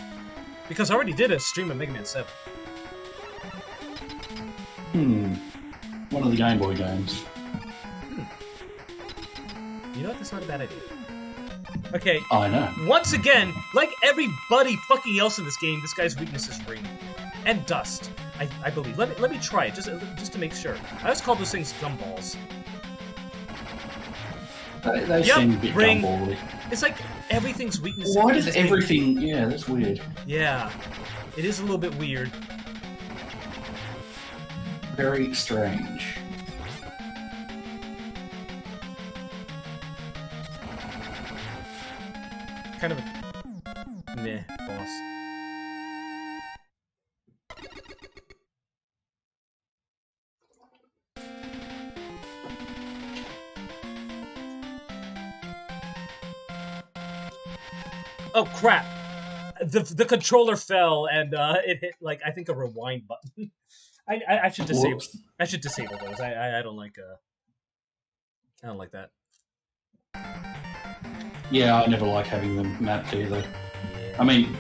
Because I already did a stream of Mega Man 7. One of the Game Boy games. You know what? That's not a bad idea. Okay. I know. Once again, like everybody fucking else in this game, this guy's weakness is ring. And dust, I believe. Let me try it, just to make sure. I always call those things gumballs. They seem a bit ring. gumball-y. It's like everything's weakness. Why does everything... Yeah, that's weird. Yeah. It is a little bit weird. Very strange. Kind of a meh boss. Oh crap! The controller fell and it hit I think a rewind button. I should disable. Whoops. I should disable those. I don't like I don't like that. Yeah, I never like having them mapped either. Yeah. I mean,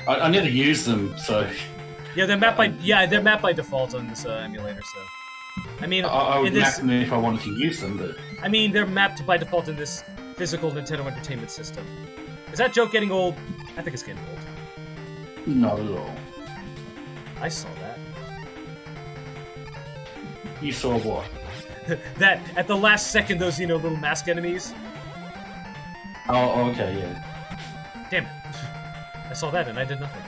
I never use them, so... Yeah, they're mapped by default on this emulator, so... I mean, I would map them if I wanted to use them, but... I mean, they're mapped by default in this physical Nintendo Entertainment System. Is that joke getting old? I think it's getting old. Not at all. I saw that. You saw what? That, at the last second, those, little mask enemies. Oh, okay, yeah. Damn it. I saw that and I did nothing.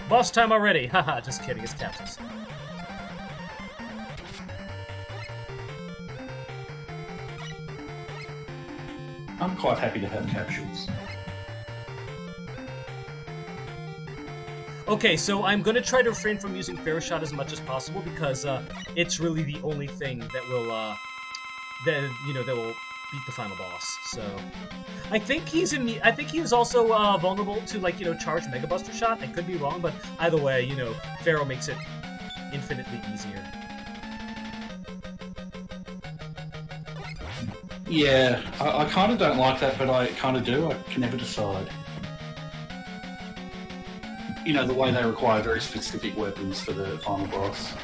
Boss time already! Haha, just kidding, it's capsules. I'm quite happy to have capsules. Okay, so I'm gonna try to refrain from using Fair Shot as much as possible because it's really the only thing that will that will beat the final boss. So I think he is also vulnerable to charge Mega Buster Shot. I could be wrong, but either way, Pharaoh makes it infinitely easier. Yeah, I kind of don't like that, but I kind of do. I can never decide. The way they require very specific weapons for the final boss.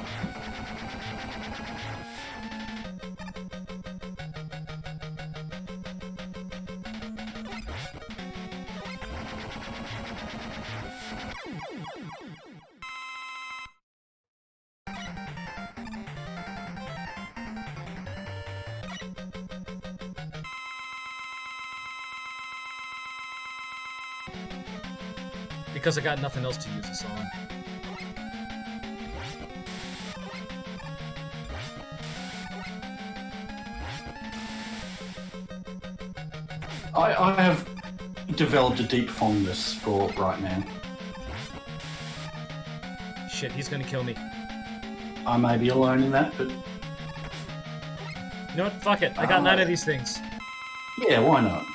Because I got nothing else to use this on. I have developed a deep fondness for Brightman. Shit, he's gonna kill me. I may be alone in that, but... You know what? Fuck it. I got 9 of these things. Yeah, why not?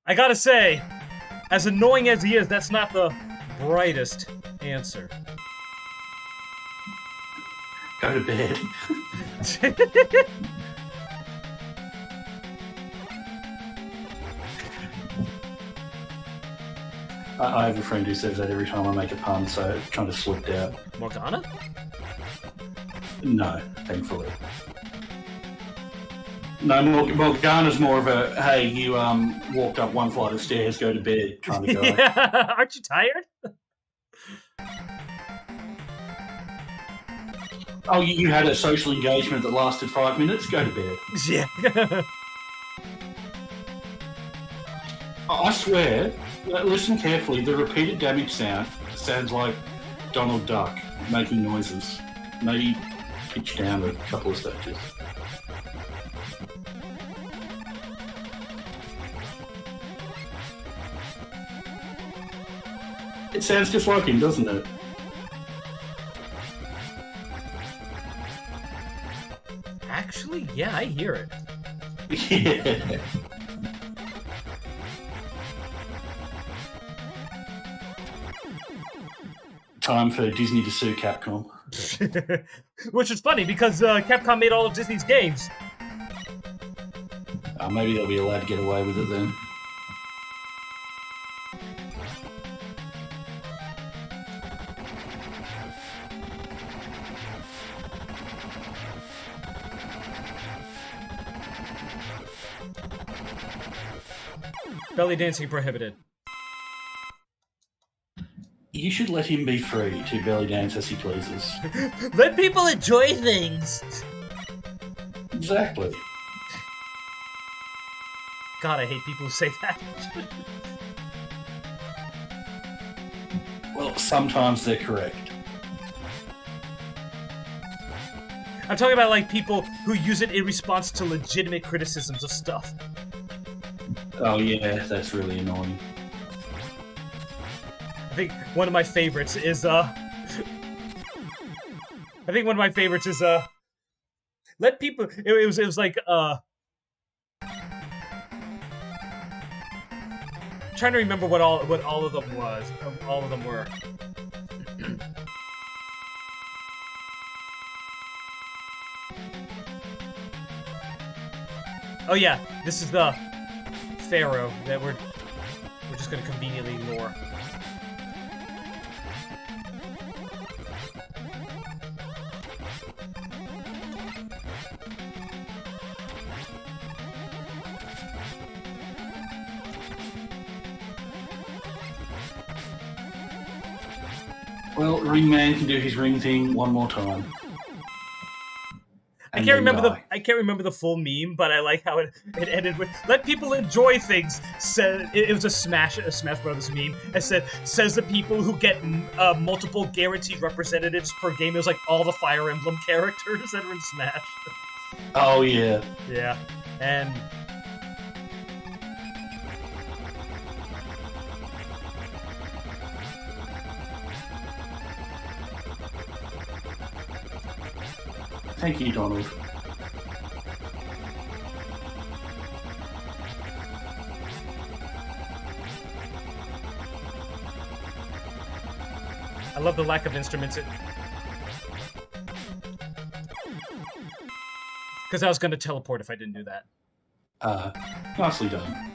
I gotta say, as annoying as he is, that's not the brightest answer. Go to bed. I have a friend who says that every time I make a pun, so it kind of slipped out. Morgana? No, thankfully. No, Morgana's more of a, hey, you walked up one flight of stairs, go to bed kind of guy. Yeah. Aren't you tired? Oh, you had a social engagement that lasted 5 minutes? Go to bed. Yeah. I swear, listen carefully, the repeated damage sounds like Donald Duck making noises. Maybe pitch down a couple of stages. It sounds just like him, doesn't it? Actually, yeah, I hear it. Yeah. Time for Disney to sue Capcom. Which is funny because Capcom made all of Disney's games. Maybe they'll be allowed to get away with it then. Belly dancing prohibited. You should let him be free to belly dance as he pleases. Let people enjoy things. Exactly. God, I hate people who say that. Well, sometimes they're correct. I'm talking about like people who use it in response to legitimate criticisms of stuff. Oh yeah, that's really annoying. I think one of my favorites is let people. It was like trying to remember what all of them was. All of them were. Oh yeah, this is the Pharaoh that we're just gonna conveniently ignore. Well, Ring Man can do his ring thing one more time. I can't remember the full meme, but I like how it ended with "Let people enjoy things." Said it was a Smash Brothers meme. It says the people who get multiple guaranteed representatives per game. It was like all the Fire Emblem characters that are in Smash. Oh yeah. Yeah, and thank you, Donald. I love the lack of instruments. Because I was going to teleport if I didn't do that. Nicely done.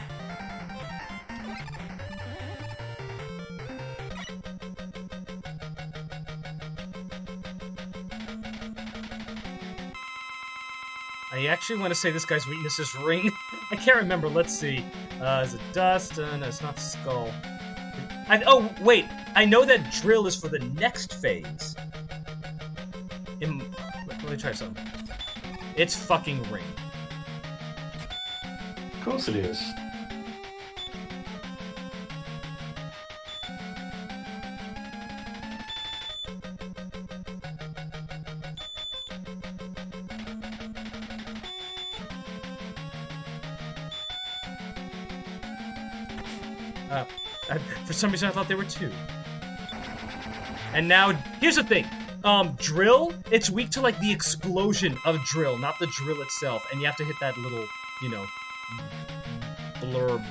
I actually want to say this guy's weakness is ring. I can't remember. Let's see. Is it dust? No, it's not skull. Oh, wait. I know that drill is for the next phase. Let me try something. It's fucking ring. Of course it is. For some reason, I thought there were two. And now, here's the thing. Drill, it's weak to, like, the explosion of drill, not the drill itself. And you have to hit that little, you know, blurb.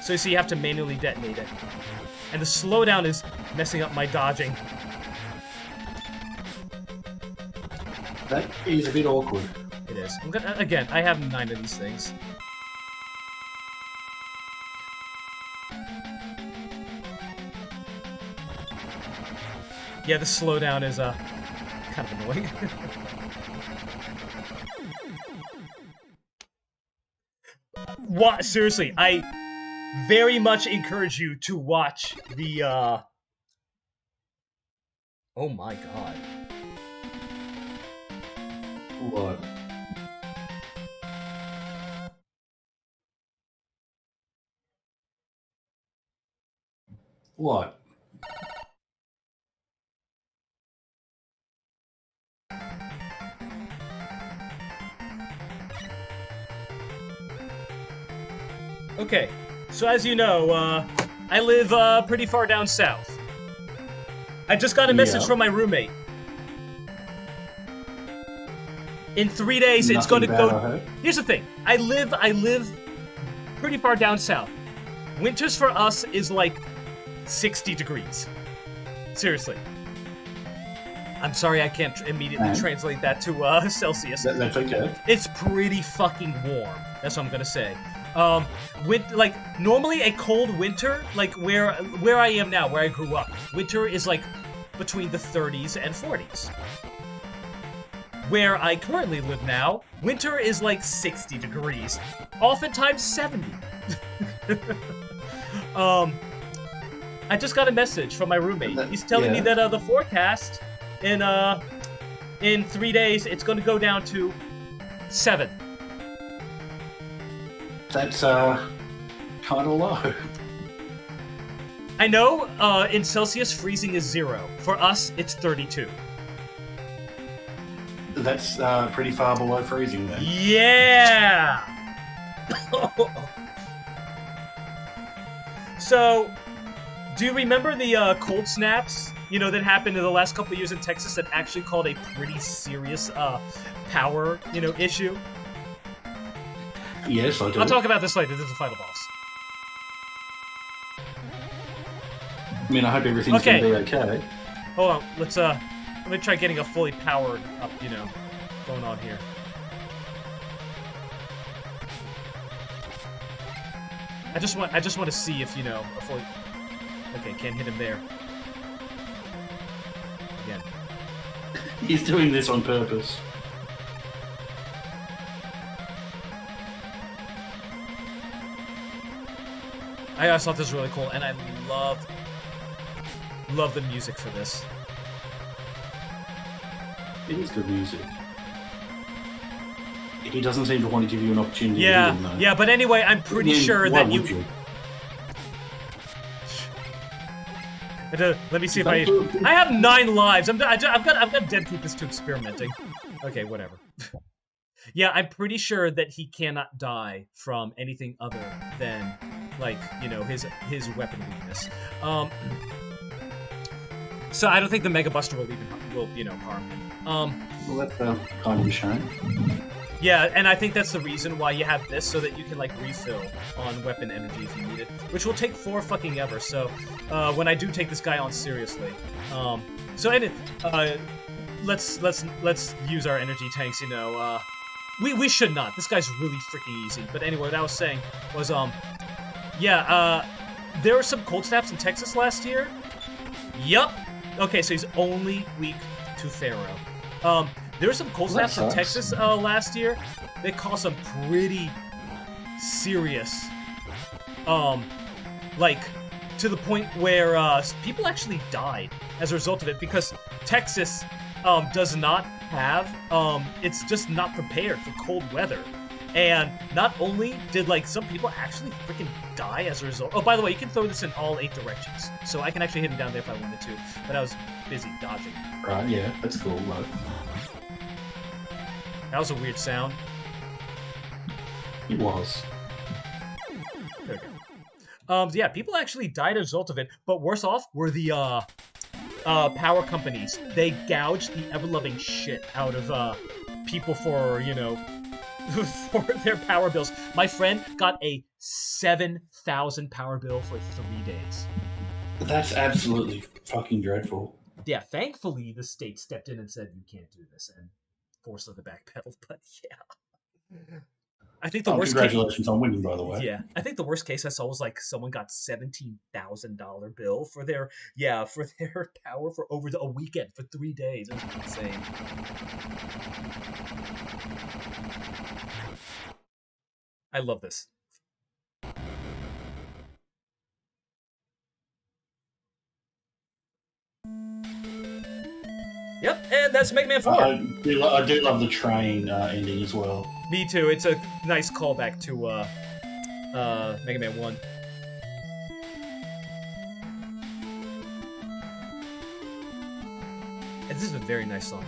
So you have to manually detonate it. And the slowdown is messing up my dodging. That is a bit awkward. It is. Again, I have 9 of these things. Yeah, the slowdown is kind of annoying. What? Seriously, I very much encourage you to watch the Oh my god. What? What? Okay, so as you know, I live pretty far down south. I just got a message from my roommate. In 3 days, it's going to go. Here's the thing: I live pretty far down south. Winters for us is like 60 degrees. Seriously. I'm sorry I can't immediately translate that to Celsius. That's okay. It's pretty fucking warm. That's what I'm gonna say. Like normally a cold winter, like where I am now, where I grew up, winter is like between the 30s and 40s. Where I currently live now, winter is like 60 degrees, oftentimes 70. I just got a message from my roommate. He's telling me that the forecast in 3 days it's going to go down to 7. That's kind of low. I know in Celsius freezing is 0. For us, it's 32. That's pretty far below freezing then. Yeah! So, do you remember the cold snaps, you know, that happened in the last couple of years in Texas that actually caused a pretty serious power, you know, issue? Yes, I do. I'll talk about this later. This is the final boss. I mean, I hope everything's going to be okay. Hold on. Let me try getting a fully powered up, you know, going on here. I just want to see if, you know, a fully... Okay, can't hit him there. Again. He's doing this on purpose. I always thought this was really cool, and I love the music for this. It is good music. He doesn't seem to want to give you an opportunity to Yeah, do them, though. yeah, but anyway, I'm pretty sure that you... Let me see if I have 9 lives. I've got to dedicate this to experimenting. Okay, whatever. Yeah, I'm pretty sure that he cannot die from anything other than, like, you know, his weapon weakness. So I don't think the Mega Buster will you know, harm him. Well, that's kind of a shame. Yeah, and I think that's the reason why you have this, so that you can, like, refill on weapon energy if you need it, which will take 4 fucking ever. So when I do take this guy on seriously, let's use our energy tanks. You know, we should not. This guy's really freaking easy. But anyway, what I was saying was there were some cold snaps in Texas last year. Yup. Okay, so he's only weak to Pharaoh. There were some cold snaps in Texas last year. They caused some pretty serious, like, to the point where people actually died as a result of it, because Texas does not have, it's just not prepared for cold weather. And not only did, like, some people actually freaking die as a result. Oh, by the way, you can throw this in all 8 directions. So I can actually hit him down there if I wanted to. But I was busy dodging. Right, yeah, that's cool, though. That was a weird sound. It was. There we go. Yeah, people actually died as a result of it. But worse off were the power companies, they gouge the ever-loving shit out of people for, for their power bills. My friend got a 7,000 power bill for 3 days. That's absolutely fucking dreadful. Yeah, thankfully the state stepped in and said you can't do this and forced them to backpedal. But yeah, I think the Oh, worst case. congratulations on winning, by the way. Yeah, I think the worst case I saw was like someone got $17,000 bill for their for their power for over a weekend for 3 days. It was insane. I love this. Yep, and that's Mega Man 4. I do love the train ending as well. Me too. It's a nice callback to Mega Man 1. And this is a very nice song.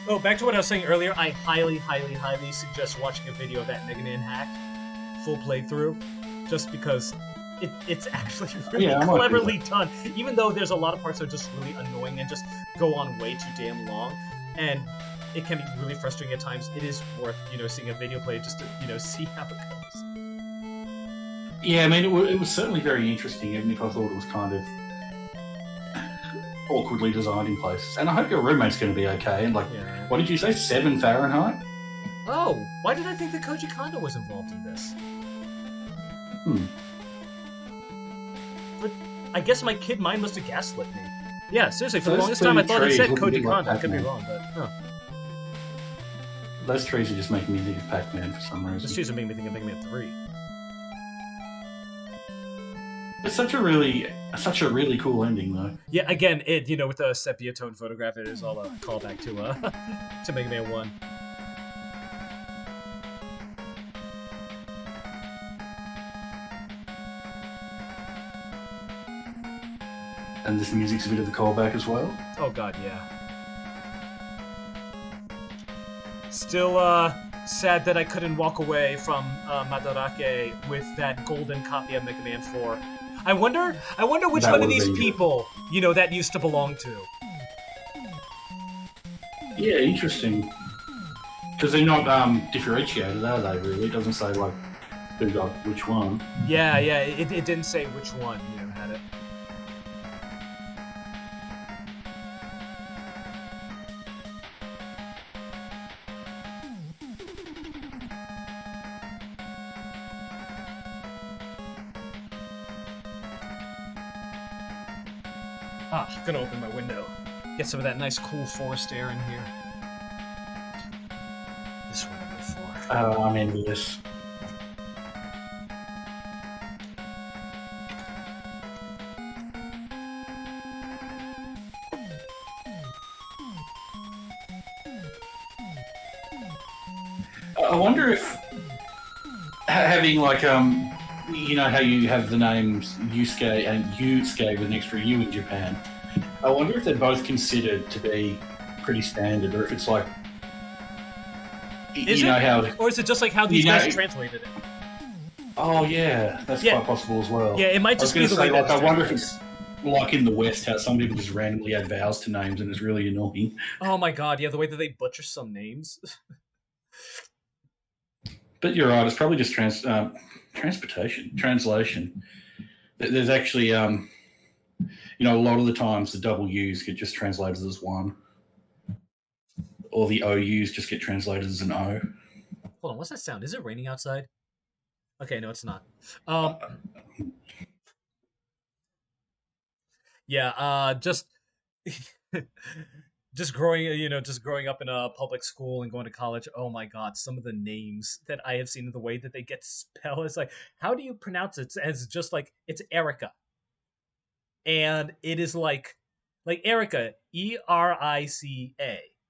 Oh, back to what I was saying earlier. I highly, highly, highly suggest watching a video of that Mega Man hack full playthrough, just because it's actually really cleverly done. Even though there's a lot of parts that are just really annoying and just go on way too damn long, and it can be really frustrating at times. It is worth seeing a video play just to see how it goes. Yeah, I mean it was certainly very interesting, even if I thought it was kind of awkwardly designed in places. And I hope your roommate's going to be okay. And what did you say? 7 Fahrenheit? Oh, why did I think that Koji Kondo was involved in this? But I guess my kid mind must have gaslit me. Yeah, seriously, for the longest time I thought it said Koji Kondo. I could be wrong, but those trees are just making me think of Pac-Man for some reason. Those trees are making me think of Mega Man 3. It's such a really cool ending, though. Yeah, again, it with the sepia tone photograph, it is all a callback to to Mega Man 1. And this music's a bit of a callback as well. Oh god, yeah. Still sad that I couldn't walk away from Madarake with that golden copy of Mega Man 4. I wonder which one of these people, that used to belong to. Yeah, interesting. Because they're not differentiated, are they, really? It doesn't say, who got which one. Yeah, it didn't say which one, had it. Gonna open my window. Get some of that nice cool forest air in here. This one before. Oh, I'm envious. I wonder if having how you have the names Yusuke and Yusuke with an extra U in Japan. I wonder if they're both considered to be pretty standard, or if it's like, how, or is it just like how these guys translated it? Oh yeah, that's quite possible as well. Yeah, it might just be the way that. I wonder if it's like in the West, how some people just randomly add vowels to names, and it's really annoying. Oh my god, yeah, the way that they butcher some names. But you're right; it's probably just translation. There's actually, a lot of the times the double U's get just translated as one, or the OU's just get translated as an O. Hold on, what's that sound? Is it raining outside? Okay, no, it's not. Yeah, just just growing up in a public school and going to college. Oh my god, some of the names that I have seen, the way that they get spelled, it's like, how do you pronounce it? As just like, it's Erica, and it is like Erica, Erica,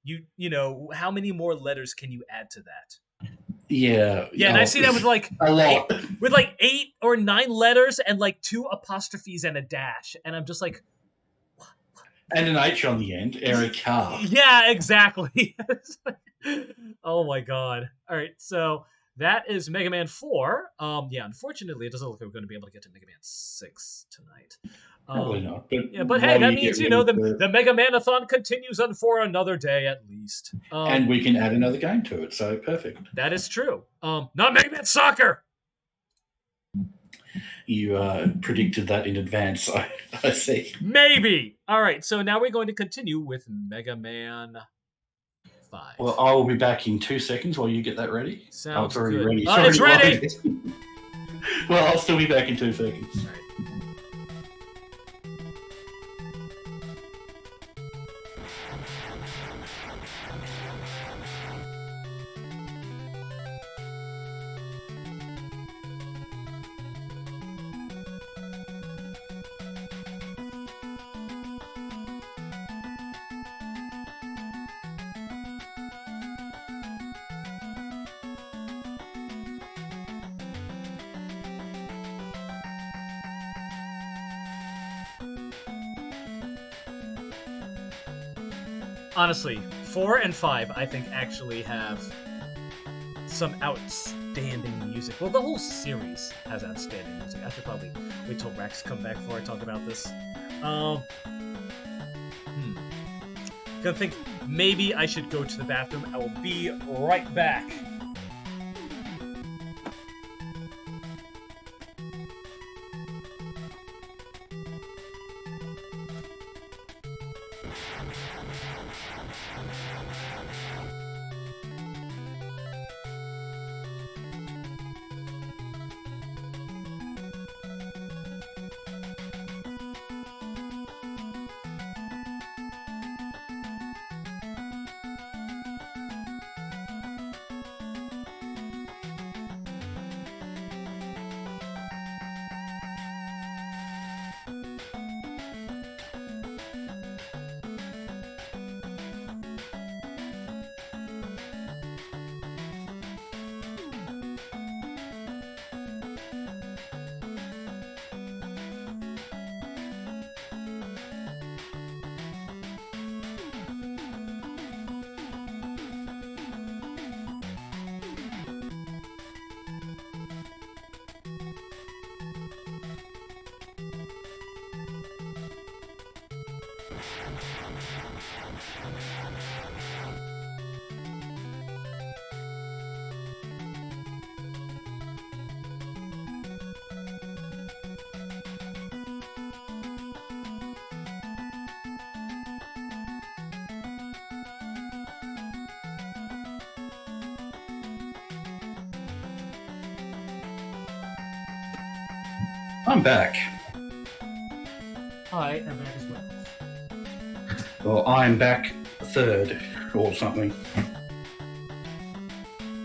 you know, how many more letters can you add to that? Yeah. Yeah, and I see that with like a lot. 8 or 9 letters and like 2 apostrophes and a dash, and I'm just like, And an H on the end, Erica. yeah, exactly. Oh my god! All right, so that is Mega Man 4. Yeah, unfortunately, it doesn't look like we're going to be able to get to Mega Man 6 tonight. Probably not. But Yeah, but hey, while that you means get you know ready for, the Mega Manathon continues on for another day at least. and we can add another game to it, so perfect. That is true. Not Mega Man Soccer. You predicted that in advance, I see. Maybe. All right, so now we're going to continue with Mega Man 5. Well, I will be back in 2 seconds while you get that ready. Sounds it's already good. ready. It's ready. Well, I'll still be back in 2 seconds. All right. Honestly, 4 and 5, I think, actually have some outstanding music. Well, the whole series has outstanding music. I should probably wait till Rex come back before I talk about this. Gonna think maybe I should go to the bathroom. I will be right back. I'm back. I am back as well. Well, I'm back third or something.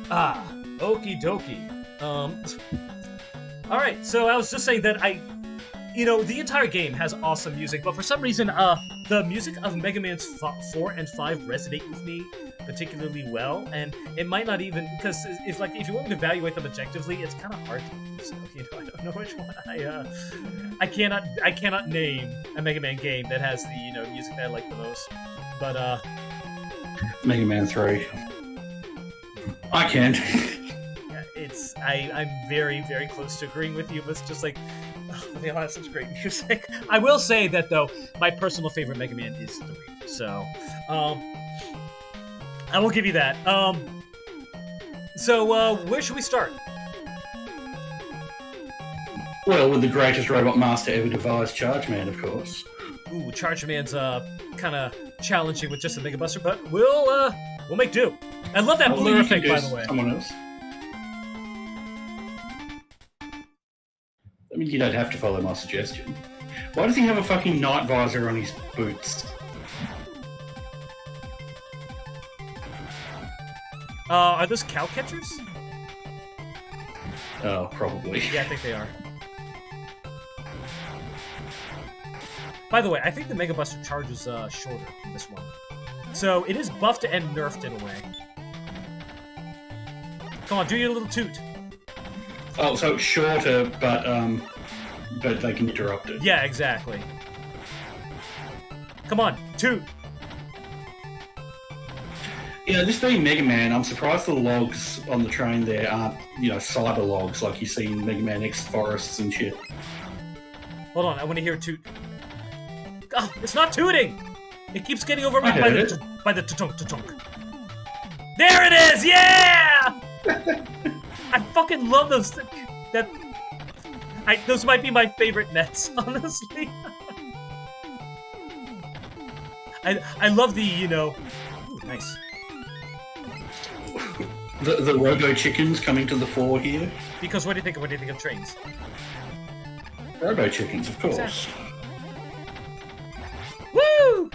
Okie dokie. All right. So I was just saying that the entire game has awesome music, but for some reason, the music of Mega Man's 4 and 5 resonate with me particularly well, and it might not even, because if you want me to evaluate them objectively, it's kind of hard to do so. I don't know which one I cannot name a Mega Man game that has the music that I like the most, but Mega Man 3. I can. I'm very, very close to agreeing with you, but it's just like, they all have such great music. I will say that, though, my personal favorite Mega Man is 3, so, I will give you that. So, where should we start? Well, with the greatest robot master ever devised, Charge Man, of course. Ooh, Charge Man's, kind of challenging with just a Mega Buster, but we'll make do. I love that blur effect, by the way. Someone else. I mean, you don't have to follow my suggestion. Why does he have a fucking night visor on his boots? Are those cow catchers? Oh, probably. Yeah, I think they are. By the way, I think the Mega Buster charge is shorter than this one. So it is buffed and nerfed in a way. Come on, do your little toot. Oh, so it's shorter, but they can interrupt it. Yeah, exactly. Come on, toot. Yeah, this being Mega Man, I'm surprised the logs on the train there aren't, cyber logs like you see in Mega Man X forests and shit. Hold on, I want to hear a toot. Oh, it's not tooting! It keeps getting overrun by the tunk. There it is! Yeah! I fucking love those. Those might be my favorite nets, honestly. I love the, Ooh, nice. The Robo Chickens coming to the fore here. Because what do you think of trains? Robo Chickens, of course. Exactly. Woo!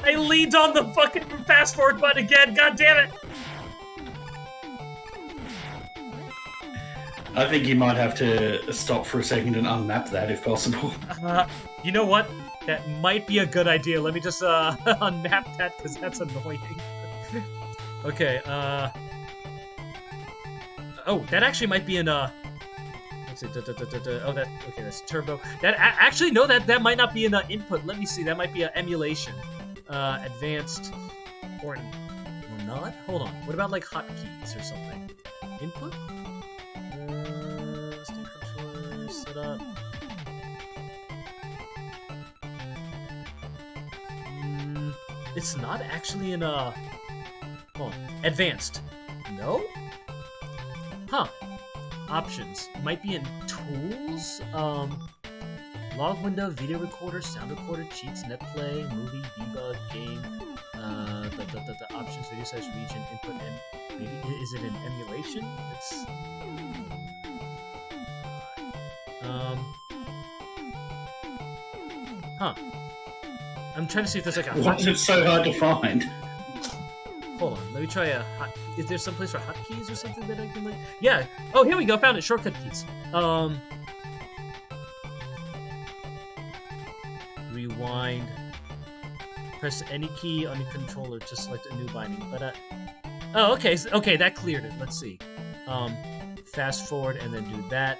I leaned on the fucking fast forward button again, god damn it! I think you might have to stop for a second and unmap that if possible. You know what? That might be a good idea. Let me just unmap that because that's annoying. Okay, oh, that actually might be in let's see, oh, okay, that's turbo. That actually, no, that might not be an input. Let me see, that might be an emulation. Advanced, or not? Hold on, what about like hotkeys or something? Input? State controller, setup. It's not actually in hold on, advanced. No? Huh. Options. Might be in tools? Log window, video recorder, sound recorder, cheats, net play, movie, debug, game, the options, video size, region, input, and maybe, is it an emulation? It's, huh. I'm trying to see if there's like a Why is it so hard to find? Hold on, let me try a hot... Is there some place for hotkeys or something that I can like... Yeah! Oh, here we go, found it! Shortcut keys. Rewind. Press any key on your controller to select a new binding. But, oh, okay, okay, that cleared it. Let's see. Fast forward and then do that.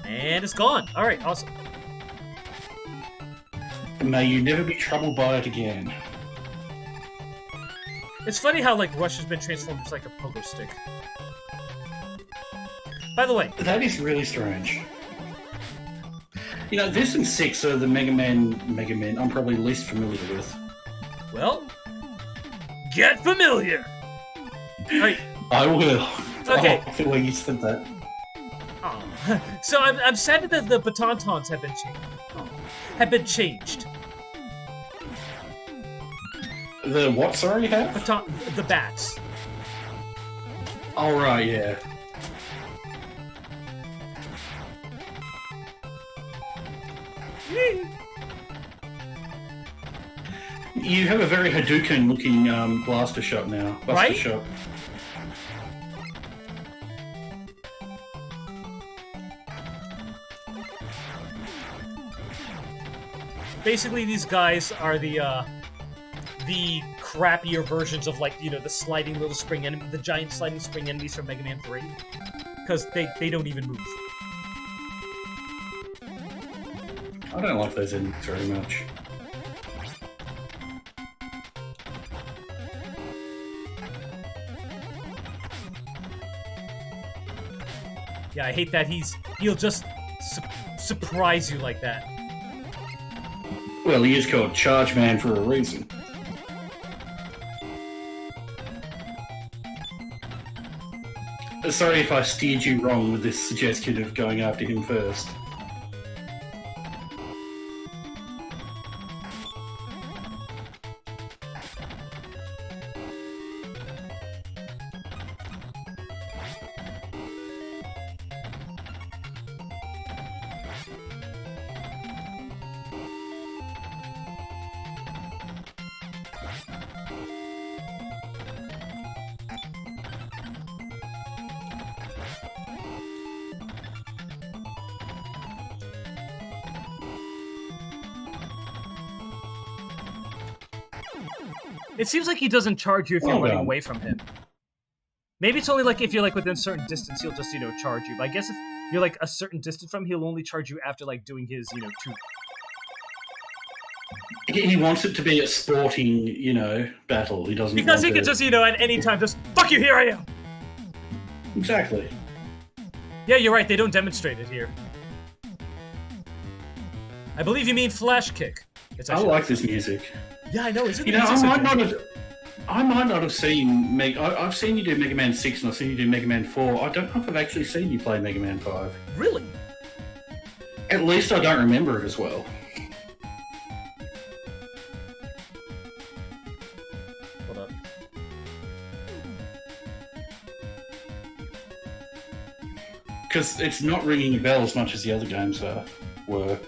And it's gone! Alright, awesome. May you never be troubled by it again. It's funny how, like, Rush has been transformed into, like, a pogo stick. By the way... That is really strange. This and 6 are the Mega Man I'm probably least familiar with. Well, get familiar! Alright. I will. Okay. I feel like you said that. Oh. So I'm sad that the Batantons have been changed. changed. The what, sorry, you have? The bats. Oh, right, yeah. You have a very Hadouken-looking blaster shot now. Buster right? shot. Basically, these guys are the crappier versions of, like, the sliding little spring enemy, the giant sliding spring enemies from Mega Man 3. Because they don't even move. I don't like those enemies very much. Yeah, I hate that he'll just surprise you like that. Well, he is called Charge Man for a reason. Sorry if I steered you wrong with this suggestion of going after him first. It seems like he doesn't charge you if you're Well running done. away from him. Maybe it's only like if you're like within a certain distance, he'll just charge you. But I guess if you're like a certain distance from him, he'll only charge you after like doing his two. He wants it to be a sporting, battle. He doesn't Because want he could to... just at any time just fuck you, here I am. Exactly. Yeah, you're right. They don't demonstrate it here. I believe you mean flash kick. It's I actually... like this music. Yeah, I know. Isn't You know, I might not have seen I've seen you do Mega Man 6 and I've seen you do Mega Man 4. I don't know if I've actually seen you play Mega Man 5. Really? At least I don't remember it as well. Hold up. Because it's not ringing a bell as much as the other games were.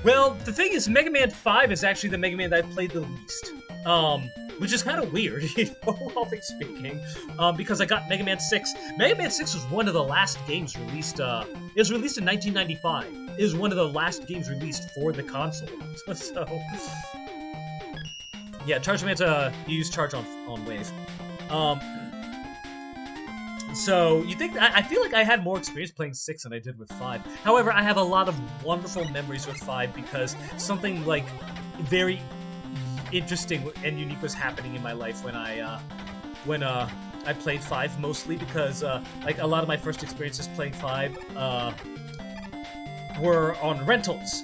Well, the thing is, Mega Man 5 is actually the Mega Man that I played the least. Which is kind of weird, all things speaking, because I got Mega Man 6. Mega Man 6 was one of the last games released, it was released in 1995. It was one of the last games released for the console. So, yeah, Charge Man's, you use Charge on Wave. So, you think, I feel like I had more experience playing 6 than I did with 5. However, I have a lot of wonderful memories with 5 because something, like, very interesting and unique was happening in my life when I played 5, mostly because, like, a lot of my first experiences playing 5, were on rentals.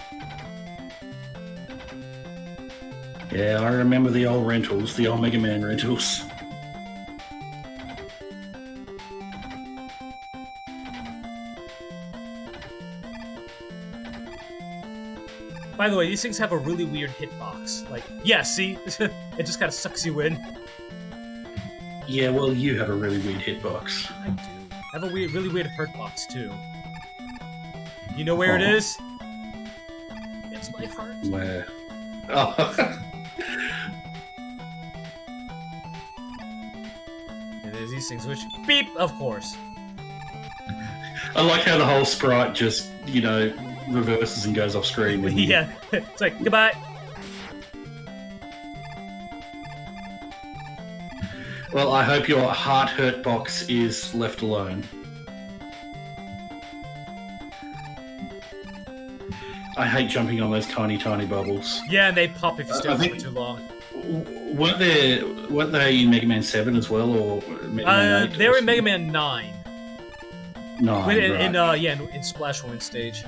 Yeah, I remember the old rentals, the old Mega Man rentals. By the way, these things have a really weird hitbox. Like, yeah, see? It just kind of sucks you in. Yeah, well, you have a really weird hitbox. I do. I have a really weird hurtbox, too. You know where it is? It's my heart. Where? Oh. It is these things which... Beep! Of course. I like how the whole sprite just, reverses and goes off screen. When Yeah. It's like, goodbye. Well, I hope your heart hurt box is left alone. I hate jumping on those tiny, tiny bubbles. Yeah, and they pop if you stay on for too long. Weren't they in Mega Man 7 as well, or Mega Man 8? They were in Mega Man 9. 9, right. In Splash 1 stage.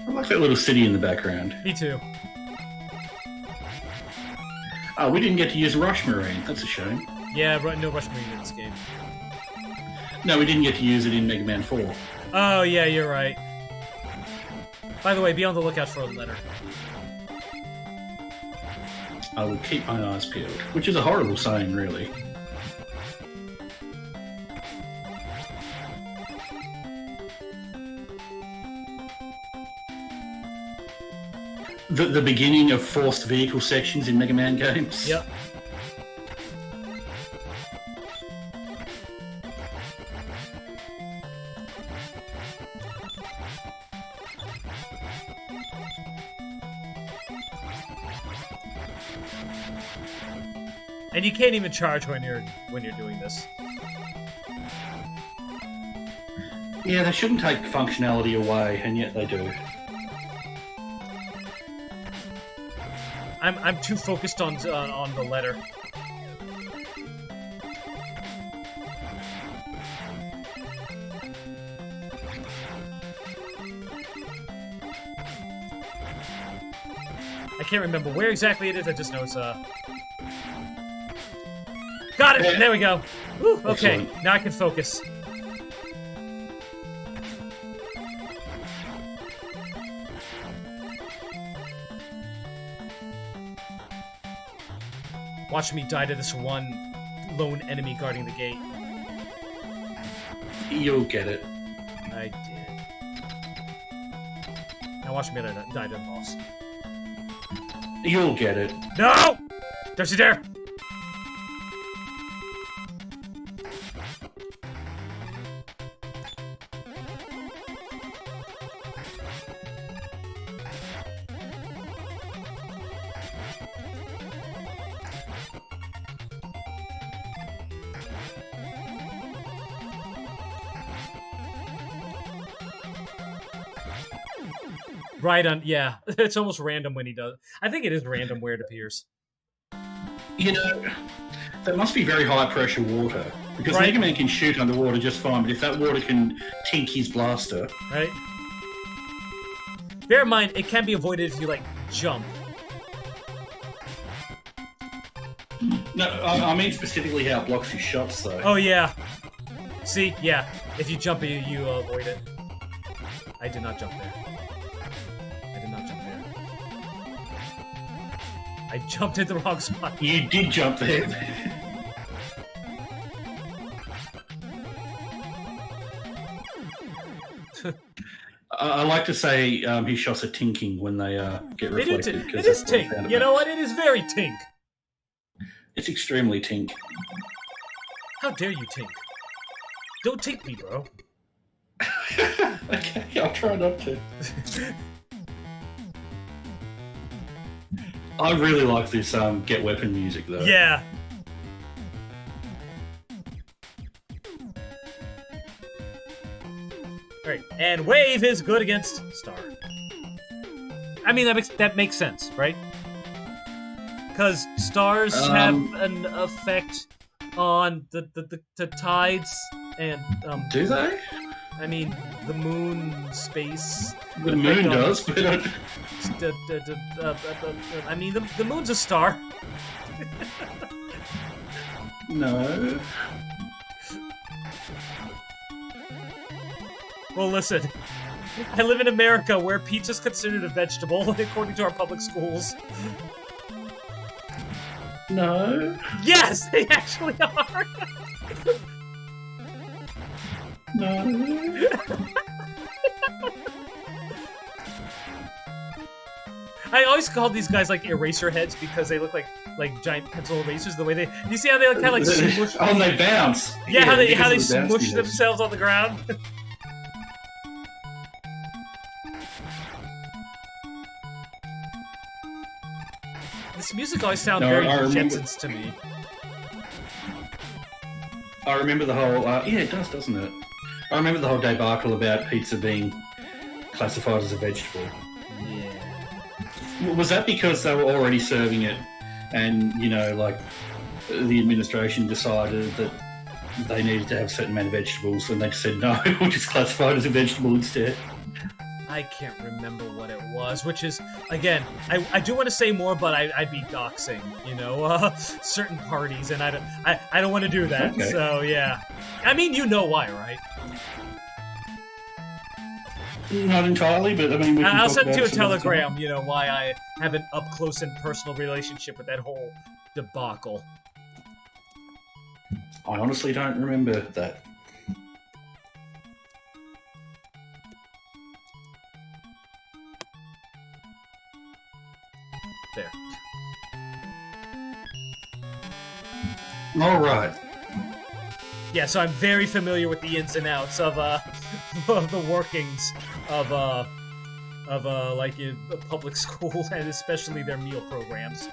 I like that little city in the background. Me too. Oh, we didn't get to use Rush Marine. That's a shame. Yeah, no Rush Marine in this game. No, we didn't get to use it in Mega Man 4. Oh, yeah, you're right. By the way, be on the lookout for a letter. I will keep my eyes peeled. Which is a horrible saying, really. The beginning of forced vehicle sections in Mega Man games. Yep. And you can't even charge when you're doing this. Yeah, they shouldn't take functionality away, and yet they do. I'm too focused on the letter. I can't remember where exactly it is. I just know it's Got it! Yeah. There we go. Whew, okay, Excellent. now I can focus. Watch me die to this one lone enemy guarding the gate. You'll get it. I did. Now watch me die to the boss. You'll get it. No! Don't you dare! Right on, yeah. It's almost random when he does. I think it is random where it appears. You know, that must be very high pressure water. Because Right. Mega Man can shoot underwater just fine, but if that water can tink his blaster... Right? Bear in mind, it can be avoided if you, like, jump. No, I mean specifically how it blocks his shots, though. Oh, yeah. See? Yeah. If you jump, you avoid it. I did not jump there. I did not jump there. I jumped in the wrong spot. You did jump there. I like to say his shots are tinking when they get reflected. It is tink. You know what? It is very tink. It's extremely tink. How dare you tink? Don't tink me, bro. Okay, I'll try not to. I really like this Get Weapon music, though. Yeah. Alright, and Wave is good against Star. I mean, that makes sense, right? Because stars have an effect on the tides and... Do they? I mean, the moon, space... The moon does, but... I mean, the moon's a star. No. Well, listen. I live in America where pizza's considered a vegetable, according to our public schools. No. Yes, they actually are! No. I always call these guys like eraser heads because they look like giant pencil erasers. The way they, you see how they kind of like smush. Oh, they bounce. Yeah, how they because of the smush bounciness. themselves on the ground. This music always sounds very I remember- Jetsons to me. I remember the whole... yeah, it does, doesn't it? I remember the whole debacle about pizza being classified as a vegetable. Yeah. Was that because they were already serving it and, you know, like, the administration decided that they needed to have a certain amount of vegetables and they just said, no, we'll just classify it as a vegetable instead? I can't remember what it was, which is, again, I do want to say more, but I'd be doxing, you know, certain parties, and I don't want to do that, Okay. so yeah. I mean, you know why, right? Not entirely, but I mean, we can I'll talk send about you a it some other time. telegram, you know, why I have an up-close and personal relationship with that whole debacle. I honestly don't remember that. There. All right. Yeah, so I'm very familiar with the ins and outs of of the workings of like a public school and especially their meal programs.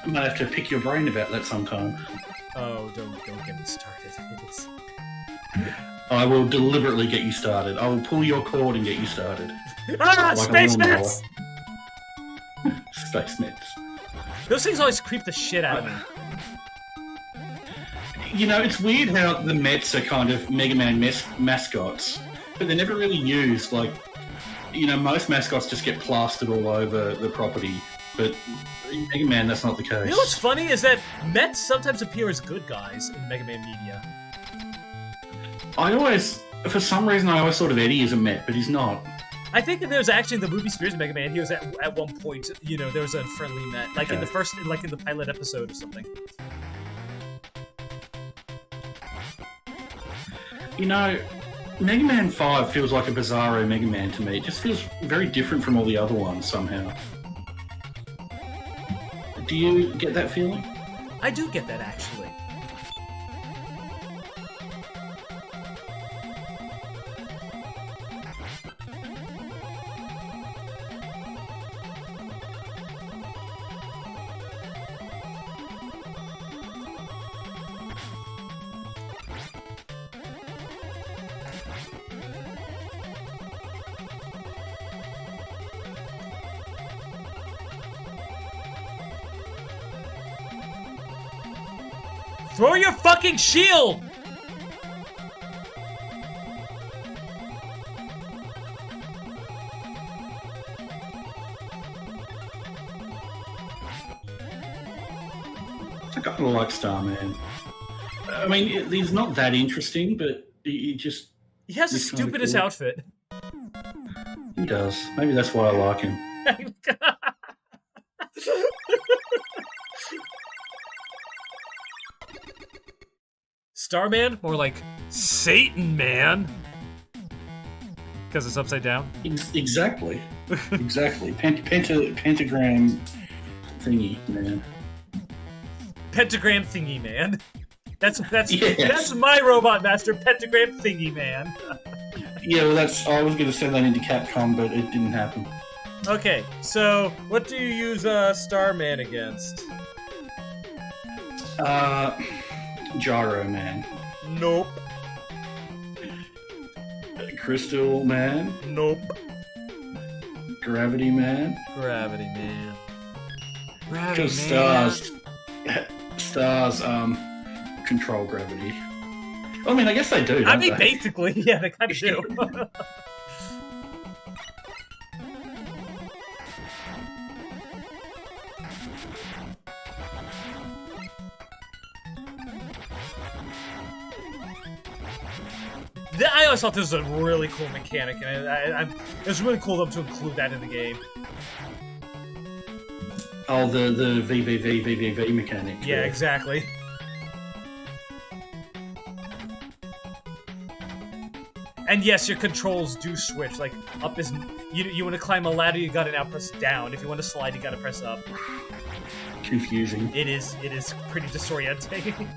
I might have to pick your brain about that sometime. Oh, don't get me started. It's... I will deliberately get you started. I will pull your cord and get you started. Ah, Like a Space lawnmower. Mets! Space Mets. Those things always creep the shit out of me. You know, it's weird how the Mets are kind of Mega Man mascots, but they're never really used. Like, you know, most mascots just get plastered all over the property, but in Mega Man, that's not the case. You know what's funny is that Mets sometimes appear as good guys in Mega Man media. I always, for some reason, I always thought of Eddie as a Met, but he's not. I think that there's actually in the movie Spears of Mega Man, he was at one point, you know, there was a friendly Met, like in the first, like in the pilot episode or something. You know, Mega Man 5 feels like a bizarro Mega Man to me. It just feels very different from all the other ones somehow. Do you get that feeling? I do get that, actually. Throw your fucking shield! I kind of like Starman. I mean, he's not that interesting, but he just... He has the stupidest outfit. He does. Maybe that's why I like him. Starman? More like Satan Man. Because it's upside down? Exactly. Exactly. Pentagram thingy, man. Pentagram thingy man. That's yes. That's my robot master, Pentagram thingy man. Yeah, well, I was going to send that into Capcom, but it didn't happen. Okay, so what do you use Starman against? Gyro Man. Nope. Crystal Man. Nope. Gravity Man. Gravity Man. Because stars control gravity. I mean, I guess they do. I mean, basically, yeah, they kind of do. I always thought this was a really cool mechanic, and it was really cool of them to include that in the game. Oh, the VVV mechanic. Yeah, exactly. And yes, your controls do switch. Like, up is... You want to climb a ladder, you gotta now press down. If you want to slide, you gotta press up. Confusing. It is pretty disorienting.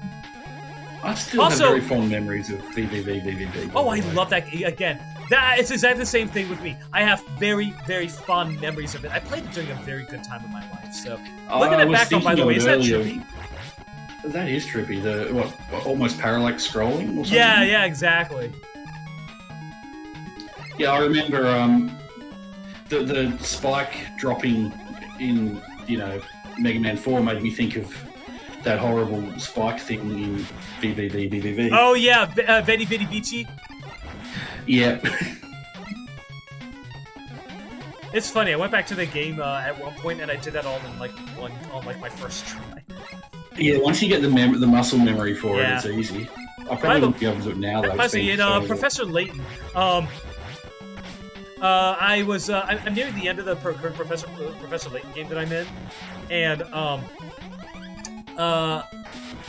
I still have very fond memories of VVV. Oh, I love that. Again, it's exactly the same thing with me. I have very, very fond memories of it. I played it during a very good time in my life. So, looking at back on, by the way, is that trippy? That is trippy. The almost parallax scrolling or something? Yeah, exactly. Yeah, I remember the spike dropping in, Mega Man 4 made me think of that horrible spike thing in VVV. Oh, yeah, Veni Vidi Vici? Yeah. It's funny, I went back to the game at one point, and I did that all in, on my first try. Yeah, once you get the muscle memory for it, it's easy. I probably wouldn't be able to do it now, though. In Professor Layton, I'm near the end of the current Professor Layton game that I'm in,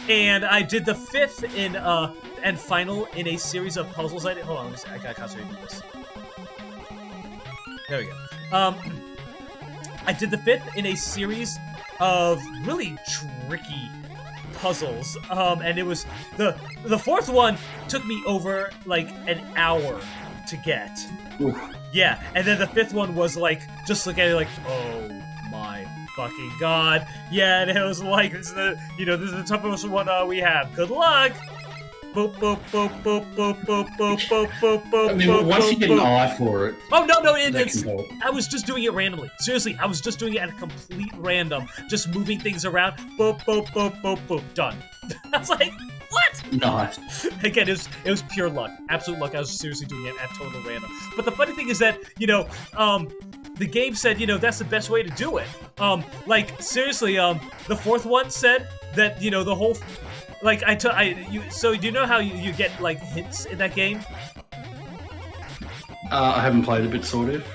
and I did the fifth and final in a series of puzzles. Hold on, I gotta concentrate on this. There we go. I did the fifth in a series of really tricky puzzles, and it was the fourth one took me over like an hour to get. Oof. Yeah, and then the fifth one was like, just look at it like, oh my fucking god. Yeah, and it was like, this is the toughest one we have. Good luck! Boop, boop, boop, boop, boop, boop, boop, boop, boop, boop, I mean, once you get an eye for it... Oh, no, I was just doing it randomly. Seriously, I was just doing it at a complete random. Just moving things around. Boop, boop, boop, boop, boop. Done. I was like, what? Nice. Again, it was pure luck. Absolute luck. I was seriously doing it at total random. But the funny thing is that, the game said, that's the best way to do it. Seriously, the fourth one said that, the whole... So do you know how you get, hints in that game? I haven't played a bit, sort of.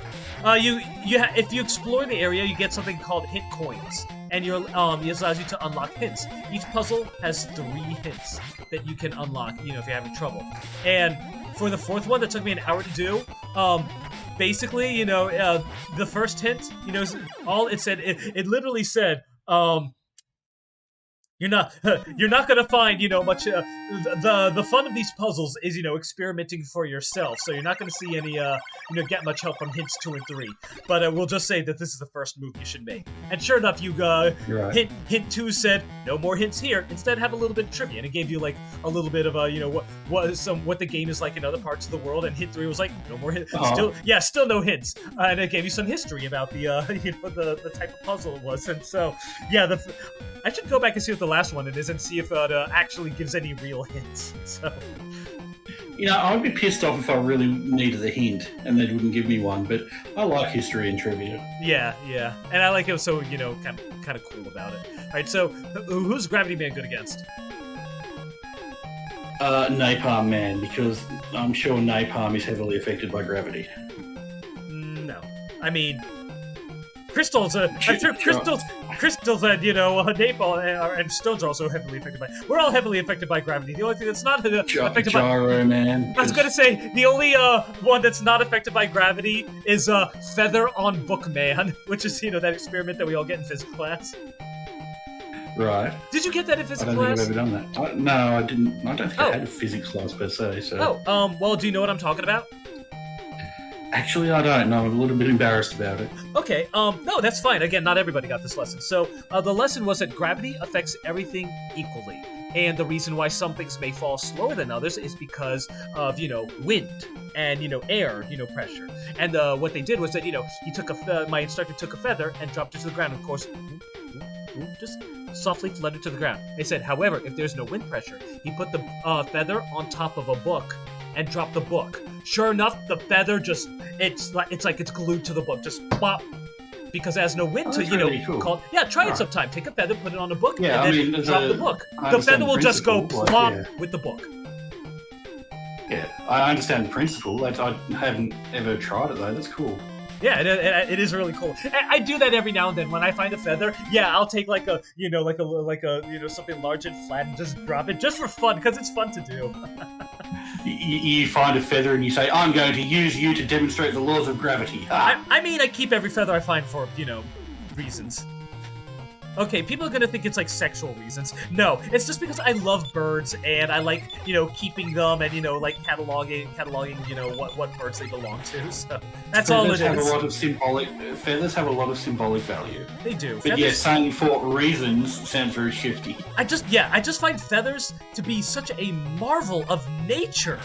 If you explore the area, you get something called hint coins. And it allows you to unlock hints. Each puzzle has 3 hints that you can unlock, if you're having trouble. And for the fourth one that took me an hour to do, basically, the first hint, all it said, it literally said, you're not gonna find much. The fun of these puzzles is experimenting for yourself. So you're not gonna see any get much help from hints 2 and 3. But we'll just say that this is the first move you should make. And sure enough, right. hint 2 said no more hints here. Instead, have a little bit of trivia, and it gave you like a little bit of what the game is like in other parts of the world. And hint 3 was like no more hints. Still no hints. And it gave you some history about the the type of puzzle it was. And so I should go back and see what the last one it is and see if it actually gives any real hints. So, I'd be pissed off if I really needed a hint and they wouldn't give me one. But I like history and trivia. Yeah, and I like it. So kind of cool about it. All right, so who's Gravity Man good against? Napalm Man, because I'm sure napalm is heavily affected by gravity. No, I mean. Crystals, I'm sure crystals and, napalm and stones are also heavily affected by. We're all heavily affected by gravity. The only thing that's not affected by. Gyro Man. I was gonna say the only one that's not affected by gravity is Feather on Bookman, which is that experiment that we all get in physics class. Right. Did you get that in physics class? I don't think I've ever done that. No, I didn't. I don't think I had a physics class per se. So. Well, do you know what I'm talking about? Actually, I don't know. I'm a little bit embarrassed about it. Okay, no, that's fine. Again, not everybody got this lesson. So, the lesson was that gravity affects everything equally. And the reason why some things may fall slower than others is because of, wind and, air, pressure. And what they did was that, he took my instructor took a feather and dropped it to the ground. Of course, just softly fluttered to the ground. They said, however, if there's no wind pressure, he put the feather on top of a book and dropped the book. Sure enough, the feather it's like it's glued to the book, just plop. Because there's no wind to, really cool. call. Yeah, try it sometime. Take a feather, put it on a book, yeah, and then drop the book. The feather will just go plop with the book. Yeah, I understand the principle. I haven't ever tried it though. That's cool. Yeah, it is really cool. I do that every now and then when I find a feather. Yeah, I'll take like a something large and flat and just drop it just for fun because it's fun to do. You find a feather and you say, "I'm going to use you to demonstrate the laws of gravity." I mean, I keep every feather I find for reasons. Okay, people are gonna think it's like sexual reasons. No, it's just because I love birds and I like, keeping them and like cataloging, what birds they belong to. So that's all it is. Feathers have a lot of symbolic value. They do. But feathers, yeah, saying for reasons sounds very shifty. I just find feathers to be such a marvel of nature.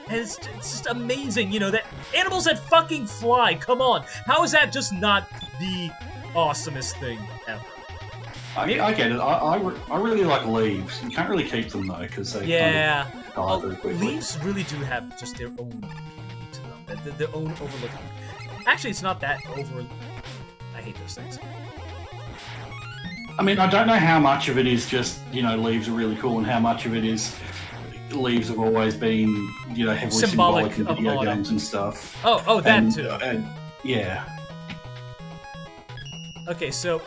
And it's just amazing, that animals that fucking fly. Come on, how is that just not the awesomest thing ever? I get it. I really like leaves. You can't really keep them though because they kind of die very quickly. Leaves really do have just their own beauty to them, their own overlooking. Actually, it's not that over. I hate those things. I mean, I don't know how much of it is just leaves are really cool, and how much of it is leaves have always been heavily symbolic in video games and stuff. Oh, that too. Yeah. Okay, so.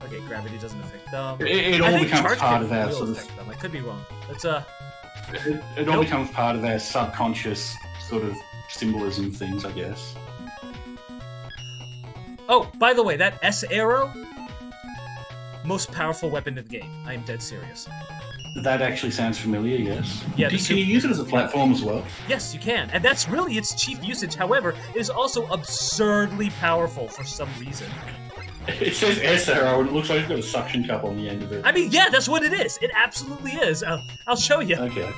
Okay, gravity doesn't affect them. It all becomes part of our sort of. I could be wrong. Let's It all becomes part of our subconscious sort of symbolism things, I guess. Oh, by the way, that S arrow, most powerful weapon in the game. I am dead serious. That actually sounds familiar, yes. Yeah, can you use it as a platform as well? Yes, you can. And that's really its chief usage. However, it is also absurdly powerful for some reason. It says S arrow, and it looks like it's got a suction cup on the end of it. I mean, yeah, that's what it is. It absolutely is. I'll show you. Okay.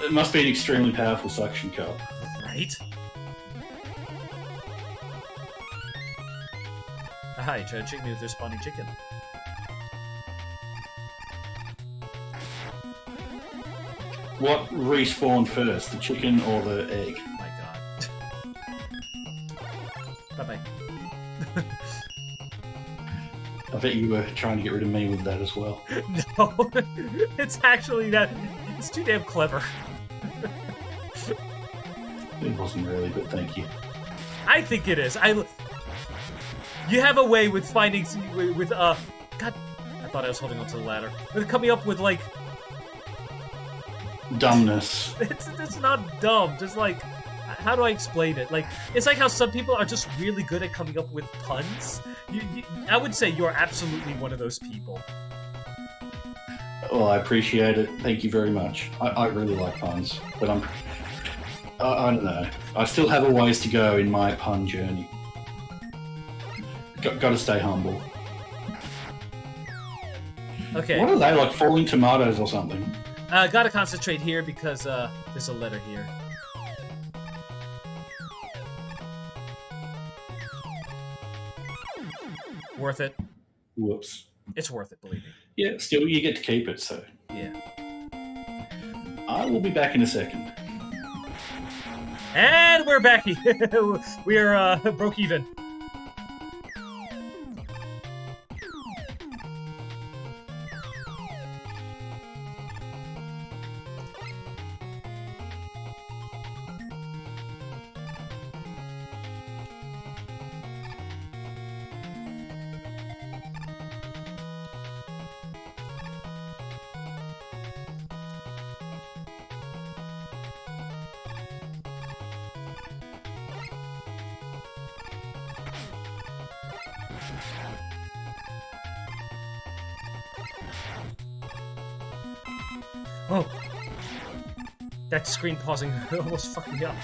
It must be an extremely powerful suction cup. Right? Aha, you try to trick me with their spawning chicken. What respawned first, the chicken or the egg? My god. Bye-bye. I bet you were trying to get rid of me with that as well. No, it's actually that. It's too damn clever. It wasn't really, but thank you. I think it is. You have a way with finding God. I thought I was holding onto the ladder. With coming up with like. dumbness. It's not dumb. Just like, how do I explain it? Like, it's like how some people are just really good at coming up with puns. I would say you're absolutely one of those people. Well, I appreciate it. Thank you very much. I really like puns, but I don't know. I still have a ways to go in my pun journey. Got to stay humble. Okay. What are they, like falling tomatoes or something? Gotta concentrate here because there's a letter here. Worth it. Whoops. It's worth it, believe me. Yeah, still, you get to keep it, so. Yeah. I will be back in a second. And we're back. We're broke even. Oh, that screen pausing almost fucked me up.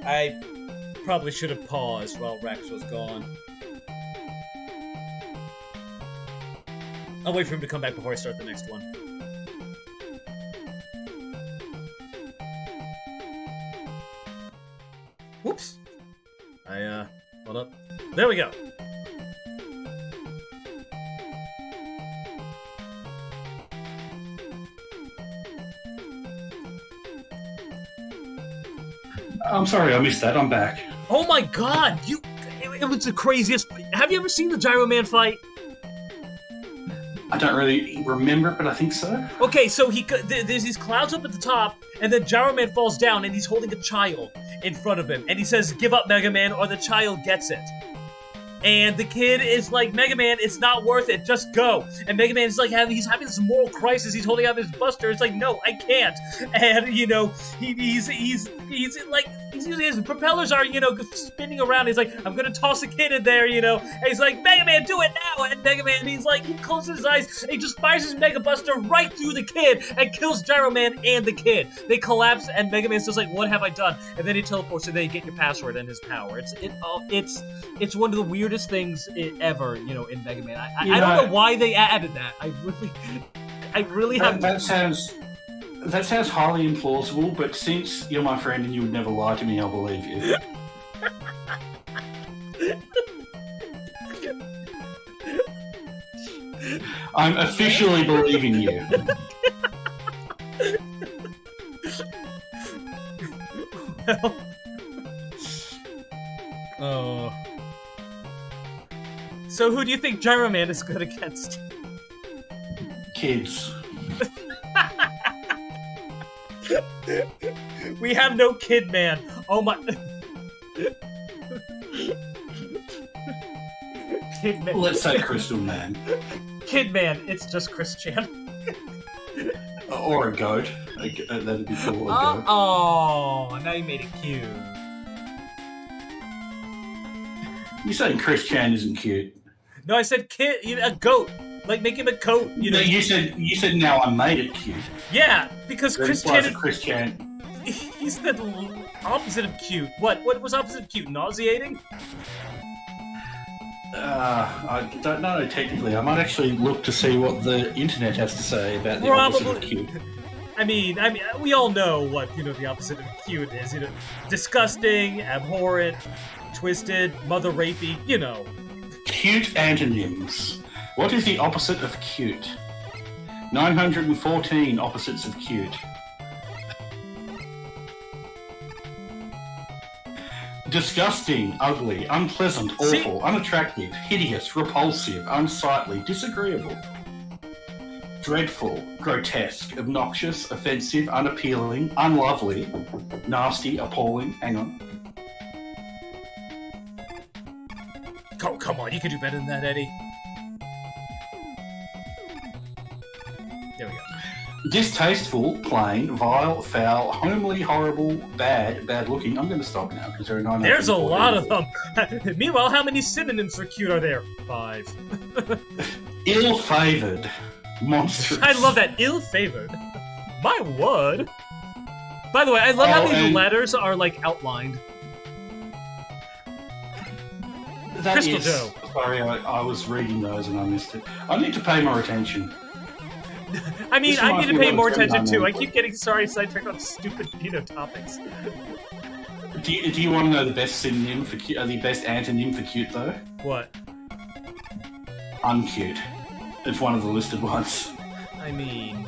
I probably should have paused while Rex was gone. I'll wait for him to come back before I start the next one. Whoops. Hold up. There we go. I'm sorry, I missed that. I'm back. Oh my god! It was the craziest. Have you ever seen the Gyro Man fight? I don't really remember it, but I think so. Okay, so there's these clouds up at the top, and then Gyro Man falls down, and he's holding a child in front of him, and he says, "Give up, Mega Man, or the child gets it." And the kid is like, "Mega Man, it's not worth it. Just go." And Mega Man is like, he's having this moral crisis. He's holding out his Buster. It's like, "No, I can't." And he's like, his propellers are spinning around. He's like, "I'm gonna toss a kid in there," And he's like, "Mega Man, do it now!" And Mega Man, he closes his eyes and he just fires his Mega Buster right through the kid and kills Gyro Man and the kid. They collapse, and Mega Man's just like, "What have I done?" And then he teleports, and then you get your password and his power. It's one of the weirdest things ever, in Mega Man. I don't know why they added that. I really have. That sounds highly implausible, but since you're my friend and you would never lie to me, I'll believe you. I'm officially believing you. Well, oh. So who do you think Gyro Man is good against? Kids. We have no Kid Man. Oh my. Kidman. Let's say Crystal Man. Kidman, it's just Chris Chan. Or a goat. That'd be cool. A goat. Oh, now you made it cute. You're saying Chris Chan isn't cute? No, I said a goat. Like, make him a coat. No, you said now I made it cute. Yeah, because Chris Chan. Chris Chan. He's the opposite of cute. What was opposite of cute? Nauseating? I don't know technically. I might actually look to see what the internet has to say about the opposite of cute. I mean, we all know what the opposite of cute is. Disgusting, abhorrent, twisted, mother rapey. Cute antonyms. What is the opposite of cute? 914 opposites of cute. Disgusting, ugly, unpleasant, awful, unattractive, hideous, repulsive, unsightly, disagreeable. Dreadful, grotesque, obnoxious, offensive, unappealing, unlovely, nasty, appalling. Hang on. Oh, come on, you can do better than that, Eddie. There we go. Distasteful, plain, vile, foul, homely, horrible, bad looking. I'm going to stop now because there are 9. There's a lot of them. Meanwhile, how many synonyms for cute are there? 5. Ill-favored, monstrous. I love that. Ill-favored. My word. By the way, I love how these letters are like outlined. Crystal Joe. Sorry, I was reading those and I missed it. I need to pay more attention. I mean, I need to pay more attention too. I keep getting sidetracked on stupid, topics. Do you want to know the best synonym for cute, the best antonym for cute though? What? Uncute. It's one of the listed ones. I mean,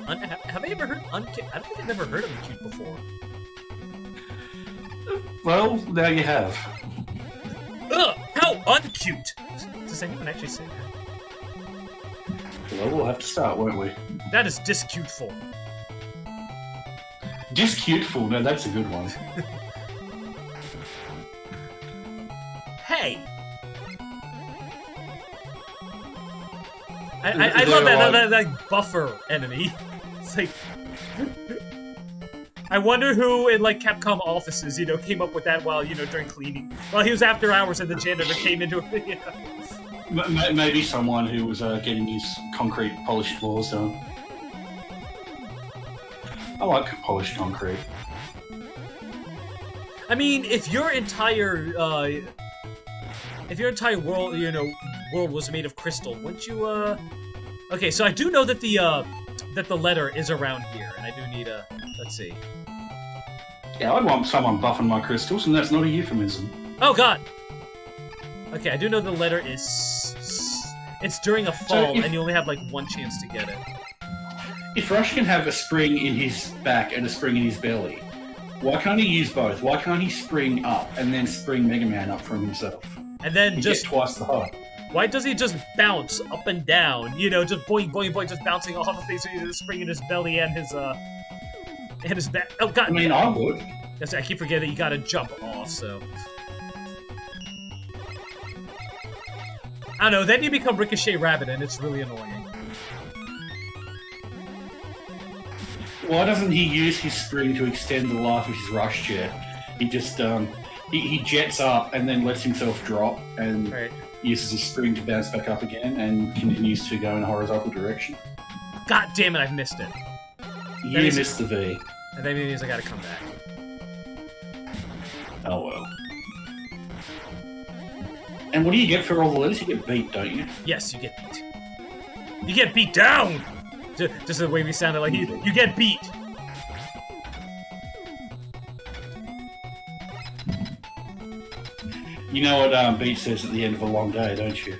have I ever heard uncute? I don't think I've ever heard of uncute before. Well, now you have. Ugh! How uncute! Does anyone actually say that? Well, we'll have to start, won't we? That is discuteful. Discuteful? No, that's a good one. Hey! I love that buffer enemy. It's like... I wonder who in, Capcom offices, came up with that while, during cleaning. While he was after hours and the janitor came into it. Maybe someone who was getting his concrete polished floors done. I like polished concrete. I mean, if your entire world, world was made of crystal, wouldn't you, Okay, so I do know that the letter is around here, and I do need a... Let's see. Yeah, I'd want someone buffing my crystals, and that's not a euphemism. Oh, God! Okay, I do know the letter is... It's during a fall, and you only have, one chance to get it. If Rush can have a spring in his back and a spring in his belly, why can't he use both? Why can't he spring up and then spring Mega Man up from himself? And then just get twice the height. Why does he just bounce up and down? Just boing, boing, boing, just bouncing off of things, so he's spring in his belly and his back. Oh, God. I mean, I would. I keep forgetting that you gotta jump off, so... I don't know, then you become Ricochet Rabbit, and it's really annoying. Why doesn't he use his spring to extend the life of his rush jet? He just, he jets up and then lets himself drop and uses his spring to bounce back up again and continues to go in a horizontal direction. God damn it, I've missed it. You missed the V. And that means I gotta come back. Oh well. And what do you get for all the letters? You get beat, don't you? Yes, you get beat. You get beat down! Just the way we sounded like you get beat! You know what beat says at the end of a long day, don't you?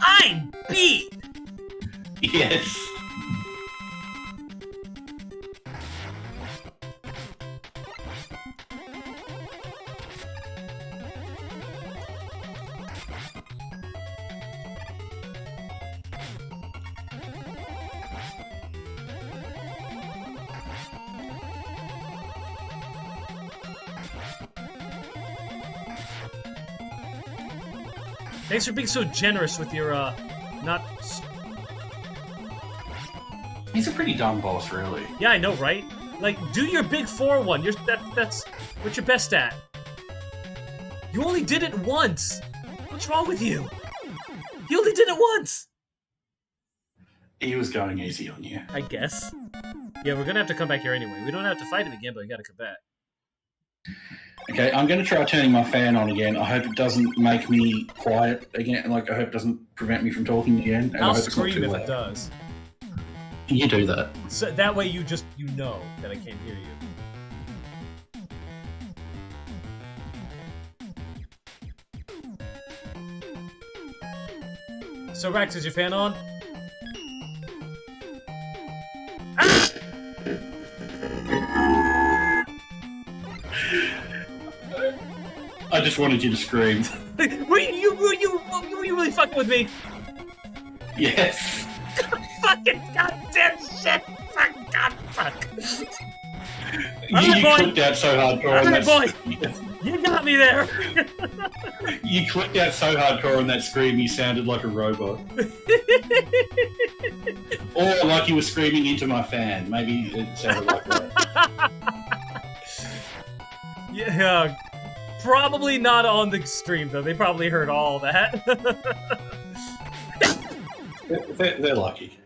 I'm beat! Yes. Thanks for being so generous with your, not... He's a pretty dumb boss, really. Yeah, I know, right? Like, do your big 4 one. That's what you're best at. You only did it once. What's wrong with you? You only did it once. He was going easy on you. I guess. Yeah, we're gonna have to come back here anyway. We don't have to fight him again, but we gotta come back. Okay, I'm going to try turning my fan on again. I hope it doesn't make me quiet again. Like, I hope it doesn't prevent me from talking again. And I'll I hope it's not scream too if loud. it does. You do that. So that way you know that I can't hear you. So Rex, is your fan on? Ah! I just wanted you to scream. were you really fucking with me? Yes. Fucking goddamn shit! Fuck! You clicked out so hardcore on that. Boy, you got me there. You clicked out so hardcore on that scream, you sounded like a robot, or like you were screaming into my fan. Maybe it sounded like that. Yeah, probably not on the stream though. They probably heard all that. They're lucky.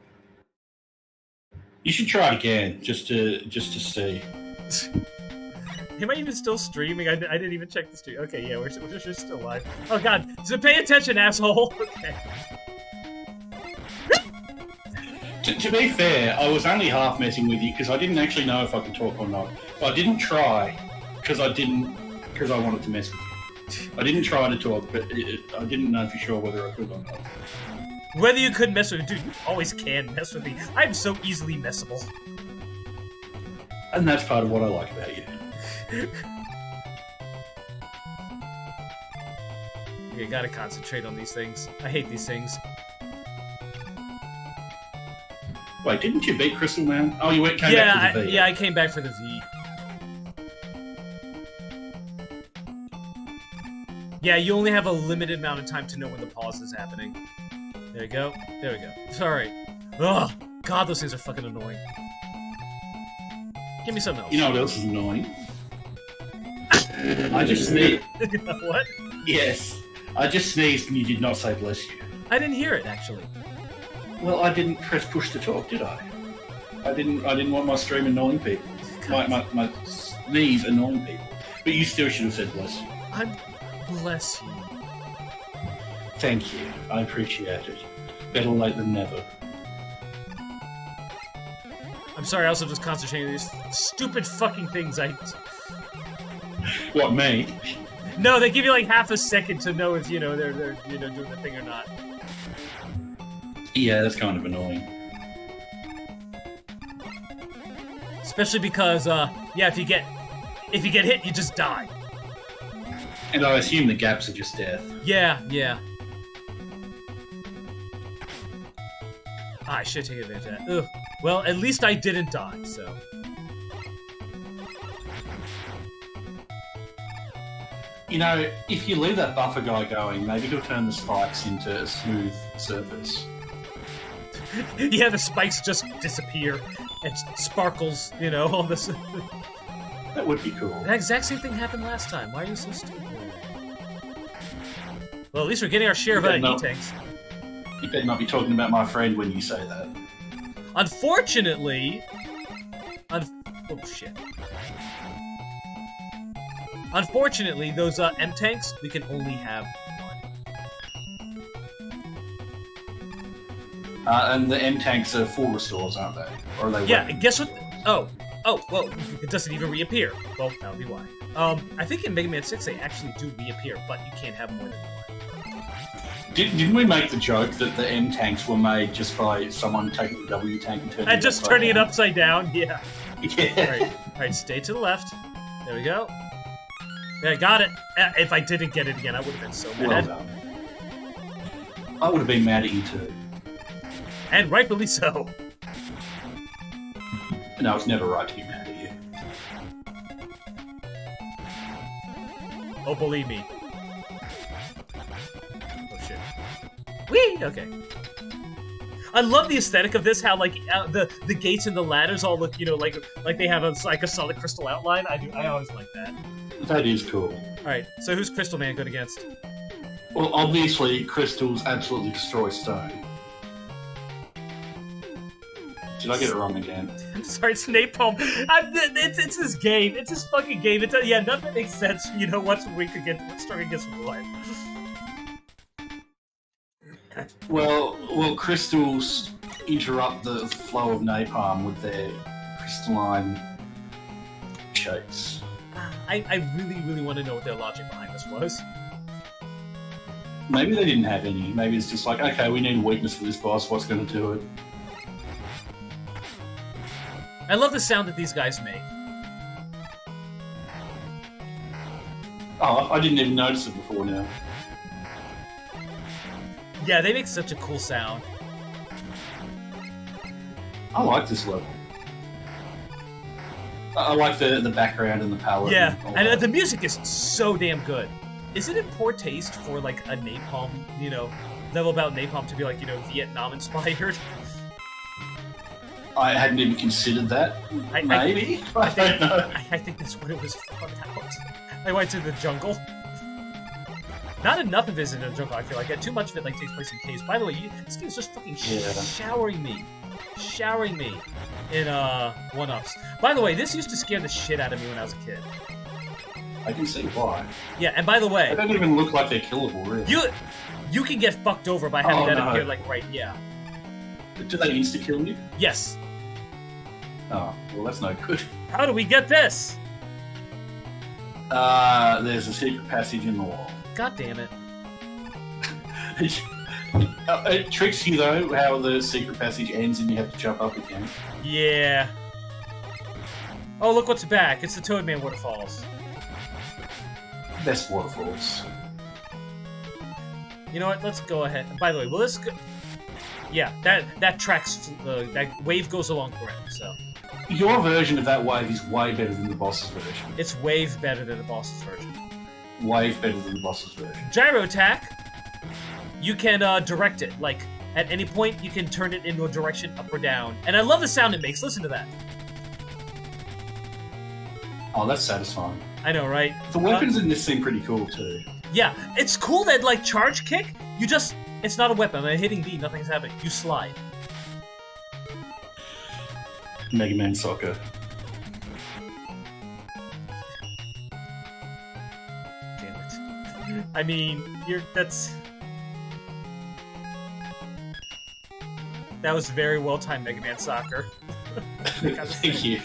You should try it again, just to see. Am I even still streaming? I didn't even check the stream. Okay, yeah, we're still live. Oh god, so pay attention, asshole. Okay. To be fair, I was only half messing with you because I didn't actually know if I could talk or not. But I didn't try because I wanted to mess with you. I didn't try to talk, but I didn't know for sure whether I could or not. Whether you could mess with me, dude, you always can mess with me. I'm so easily messable. And that's part of what I like about you. You gotta concentrate on these things. I hate these things. Wait, didn't you beat Crystal Man? Oh, you came back for the V. Yeah, I came back for the V. Yeah, you only have a limited amount of time to know when the pause is happening. There we go. There we go. Sorry. Ugh. God, those things are fucking annoying. Give me something else. You know what else is annoying? I just sneezed. What? Yes. I just sneezed and you did not say bless you. I didn't hear it, actually. Well, I didn't press push to talk, did I? I didn't want my stream annoying people. My sneeze annoying people. But you still should have said bless you. Bless you. Thank you. I appreciate it. Better late than never. I'm sorry, I also just concentrating on these stupid fucking things What, me? No, they give you like half a second to know if, they're doing the thing or not. Yeah, that's kind of annoying. Especially because, if you get hit, you just die. And I assume the gaps are just death. Yeah. I should take advantage of that. Ugh. Well, at least I didn't die, so... You know, if you leave that buffer guy going, maybe he'll turn the spikes into a smooth surface. Yeah, the spikes just disappear. It sparkles, on this... That would be cool. That exact same thing happened last time. Why are you so stupid? Well, at least we're getting our share of E-tanks. You better not be talking about my friend when you say that. Unfortunately... oh, shit. Unfortunately, those M-tanks, we can only have one. And the M-tanks are full restores, aren't they? Or are they Yeah, weapons? guess what? Well, it doesn't even reappear. Well, that'll be why. I think in Mega Man 6 they actually do reappear, but you can't have more than one. Didn't we make the joke that the M-tanks were made just by someone taking the W-tank and turning it just upside turning it down? upside down? Yeah. Yeah. Alright, stay to the left. There we go. Yeah, got it. If I didn't get it again, I would have been so mad. Well done. I would have been mad at you too. And rightfully so. No, it's never right to be mad at you. Oh, believe me. Oh, shit. Whee! Okay. I love the aesthetic of this. How like the gates and the ladders all look, like they have like a solid crystal outline. I always like that. That is cool. All right. So who's Crystal Man good against? Well, obviously, crystals absolutely destroy stone. Did I get it wrong again? I'm sorry, it's napalm. It's this game. It's this fucking game. Nothing makes sense. What's weak against, what's strong against what. Well, crystals interrupt the flow of napalm with their crystalline shapes. I really, really want to know what their logic behind this was. Maybe they didn't have any. Maybe it's just like, okay, we need a weakness for this boss. What's going to do it? I love the sound that these guys make. Oh, I didn't even notice it before now. Yeah, they make such a cool sound. I like this level. I like the background and the palette. Yeah, and the music is so damn good. Is it in poor taste for like a napalm, level about napalm to be like, Vietnam inspired? I hadn't even considered that. Maybe? I don't know. I think that's what it was about. I went to the jungle. Not enough of it is in the jungle, I feel like. Too much of it takes place in caves. By the way, this game's just fucking showering me in one-ups. By the way, this used to scare the shit out of me when I was a kid. I can see why. Yeah, and by the way, they don't even look like they're killable, really. You can get fucked over by having that appear yeah. Do they insta-kill you? Yes. Oh, well, that's no good. How do we get this? There's a secret passage in the wall. God damn it. It tricks you, though, how the secret passage ends and you have to jump up again. Yeah. Oh, look what's back. It's the Toadman Waterfalls. Best waterfalls. You know what? Let's go ahead. By the way, will this go... Yeah, that tracks... that wave goes along correct, so... Your version of that wave is way better than the boss's version. It's wave better than the boss's version. Wave better than the boss's version. Gyro attack, you can direct it. Like, at any point, you can turn it into a direction up or down. And I love the sound it makes. Listen to that. Oh, that's satisfying. I know, right? The weapons in this seem pretty cool, too. Yeah, it's cool that, charge kick, it's not a weapon. I'm hitting B, nothing's happening. You slide. Mega Man Soccer. Damn it. I mean, that was very well-timed, Mega Man Soccer. Thank you.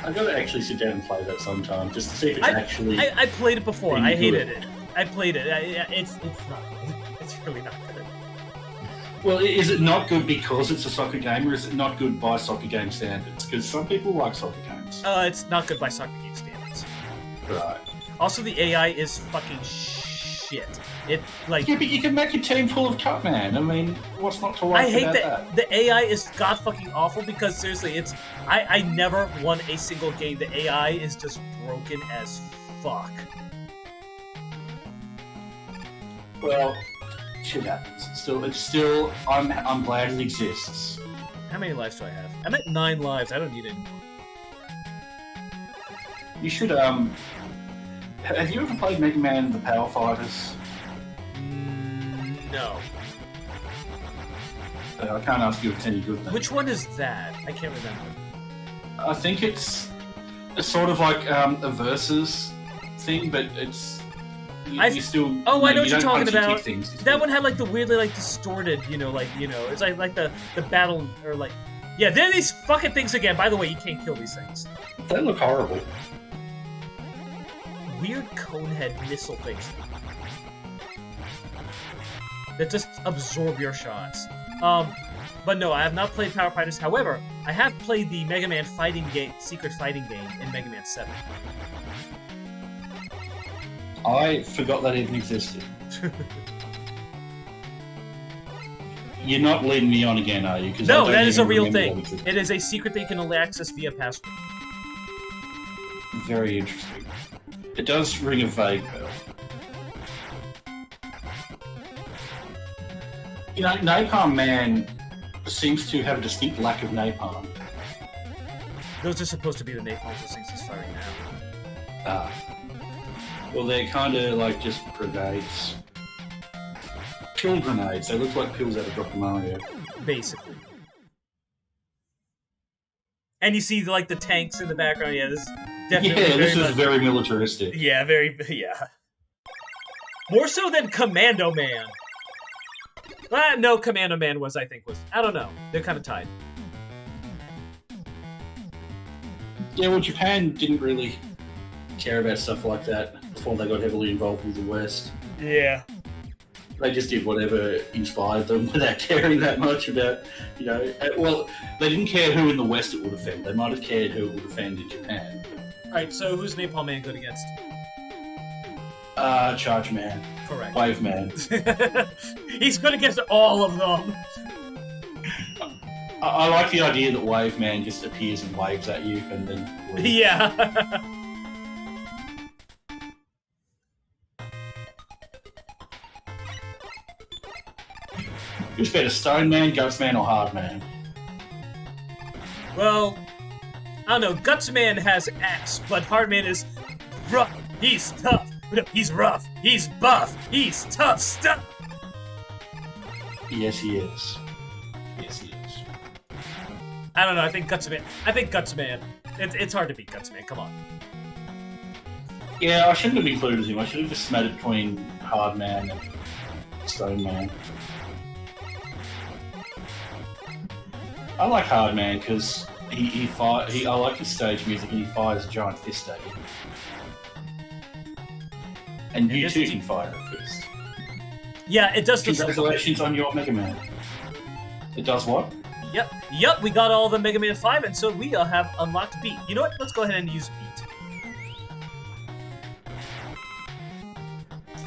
I've got to actually sit down and play that sometime, just to see if it's actually... I played it before. I hated it. I played it. It's not. It's really not good. Well, is it not good because it's a soccer game, or is it not good by soccer game standards? Because some people like soccer games. It's not good by soccer game standards. Right. Also, the AI is fucking shit. Yeah, but you can make a team full of Cutman. I mean, what's not to like I hate about that the AI is god fucking awful because seriously, I never won a single game. The AI is just broken as fuck. Well, shit happens. It's still. I'm glad it exists. How many lives do I have? I'm at 9 lives. I don't need it anymore. You should Have you ever played Mega Man: The Power Fighters? No. I can't ask you if it's any good. Then. Which one is that? I can't remember. I think it's sort of like a versus thing, but it's. You still. Oh, I know what you're talking punch about. things, That one had the weirdly distorted, it's like the battle or yeah, they're these fucking things again. By the way, you can't kill these things. They look horrible. Weird conehead missile things that just absorb your shots. But no, I have not played Power Fighters. However, I have played the Mega Man fighting game, secret fighting game in Mega Man 7. I forgot that even existed. You're not leading me on again, are you? No, that is a real thing. It is a secret that you can only access via password. Very interesting. It does ring a vague bell. You know, Napalm Man seems to have a distinct lack of napalm. Those are supposed to be the napalm things he's firing now. Ah. Well, they're kind of like just grenades. Pill grenades. They look like pills out of Dr. Mario. Basically. And you see, like, the tanks in the background. Yeah, this is definitely this is very militaristic. Yeah, yeah. More so than Commando Man. No, Commando Man was, I don't know. They're kind of tied. Yeah, well, Japan didn't really care about stuff like that before they got heavily involved with the West. Yeah. They just did whatever inspired them without caring that much about, well, they didn't care who in the West it would offend. They might have cared who it would offend in Japan. Alright, so who's Napalm Man good against? Charge Man. Correct. Wave Man. He's good against all of them. I like the idea that Wave Man just appears and waves at you and then leaves. Yeah. Who's better, Stone Man, Guts Man, or Hard Man? Well, I don't know. Guts Man has X, but Hard Man is rough. He's tough. He's rough. He's buff. He's tough stuff. Yes, he is. Yes, he is. I don't know. I think Guts Man. It's hard to beat Guts Man. Come on. Yeah, I shouldn't have included him. I should have just made it between Hard Man and Stone Man. I like Hard Man because I like his stage music and he fires a giant fist at you. And you too can fire a fist. Yeah, it does. Congratulations on your Mega Man. It does what? Yep, we got all the Mega Man 5, and so we have unlocked Beat. You know what? Let's go ahead and use Beat.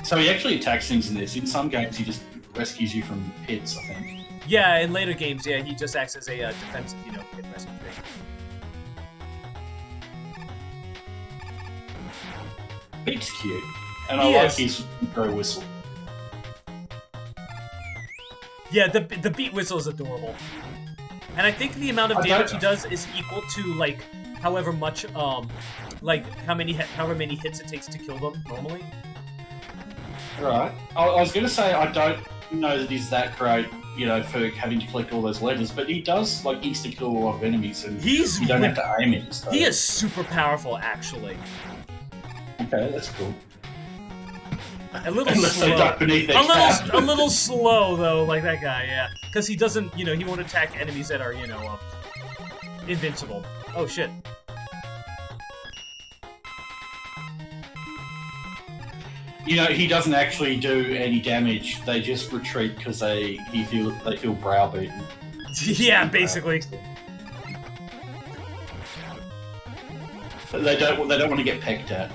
So he actually attacks things in this. In some games, he just rescues you from pits, I think. Yeah, in later games, yeah, he just acts as a defensive, pit rescue thing. Beat's cute. And I like his intro whistle. Yeah, the Beat whistle is adorable. And I think the amount of damage he does is equal to, like, however much, like, however many hits it takes to kill them normally. Right. I was going to say, I don't know that he's that great, for having to collect all those letters, but he does, like, insta-kill a lot of enemies, and you don't have to aim it. So. He is super powerful, actually. Okay, that's cool. A little slow. A little slow though, like that guy, yeah. Because he doesn't, he won't attack enemies that are, invincible. Oh shit. He doesn't actually do any damage. They just retreat because they feel browbeaten. Yeah, basically. They don't want to get pecked at.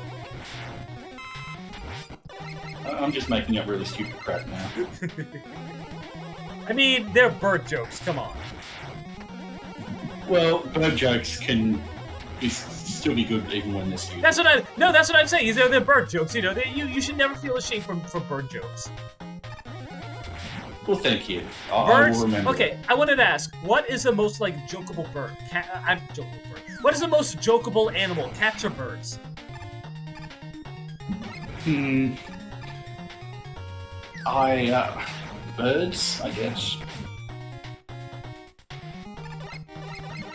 I'm just making up really stupid crap now. I mean, they're bird jokes. Come on. Well, bird jokes can still be good even when they're stupid. That's what I'm saying. They're bird jokes. You should never feel ashamed for bird jokes. Well, thank you. Birds. I will remember. Okay, I wanted to ask, what is the most jokeable bird? I'm jokeable bird. What is the most jokeable animal? Cats or birds? Birds, I guess.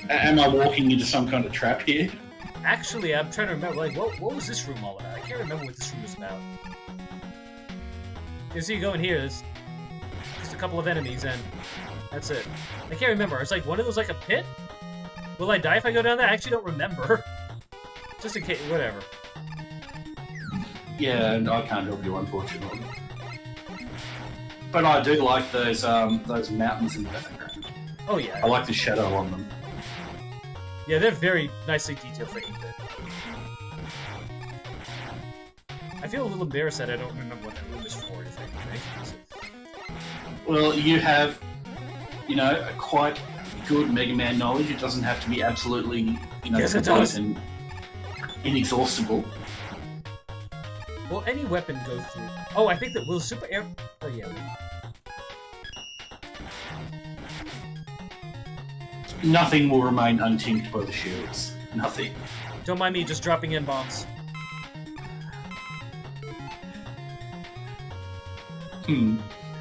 Am I walking into some kind of trap here? Actually, I'm trying to remember, what was this room all about? I can't remember what this room was about. You see, you go in here, there's just a couple of enemies, and that's it. I can't remember. It's like one of those, a pit? Will I die if I go down there? I actually don't remember. Just in case, whatever. Yeah, and I can't help you, unfortunately. But I do like those mountains in the background. Oh yeah. I like the shadow on them. Yeah, they're very nicely detailed for 8-bit. I feel a little embarrassed that I don't remember what that room is for, if anything. Well, you have, a quite good Mega Man knowledge. It doesn't have to be absolutely, yes, it does. And inexhaustible. Will any weapon go through? Oh, I think that will super air. Oh yeah. Nothing will remain untinged by the shields. Nothing. Don't mind me just dropping in bombs.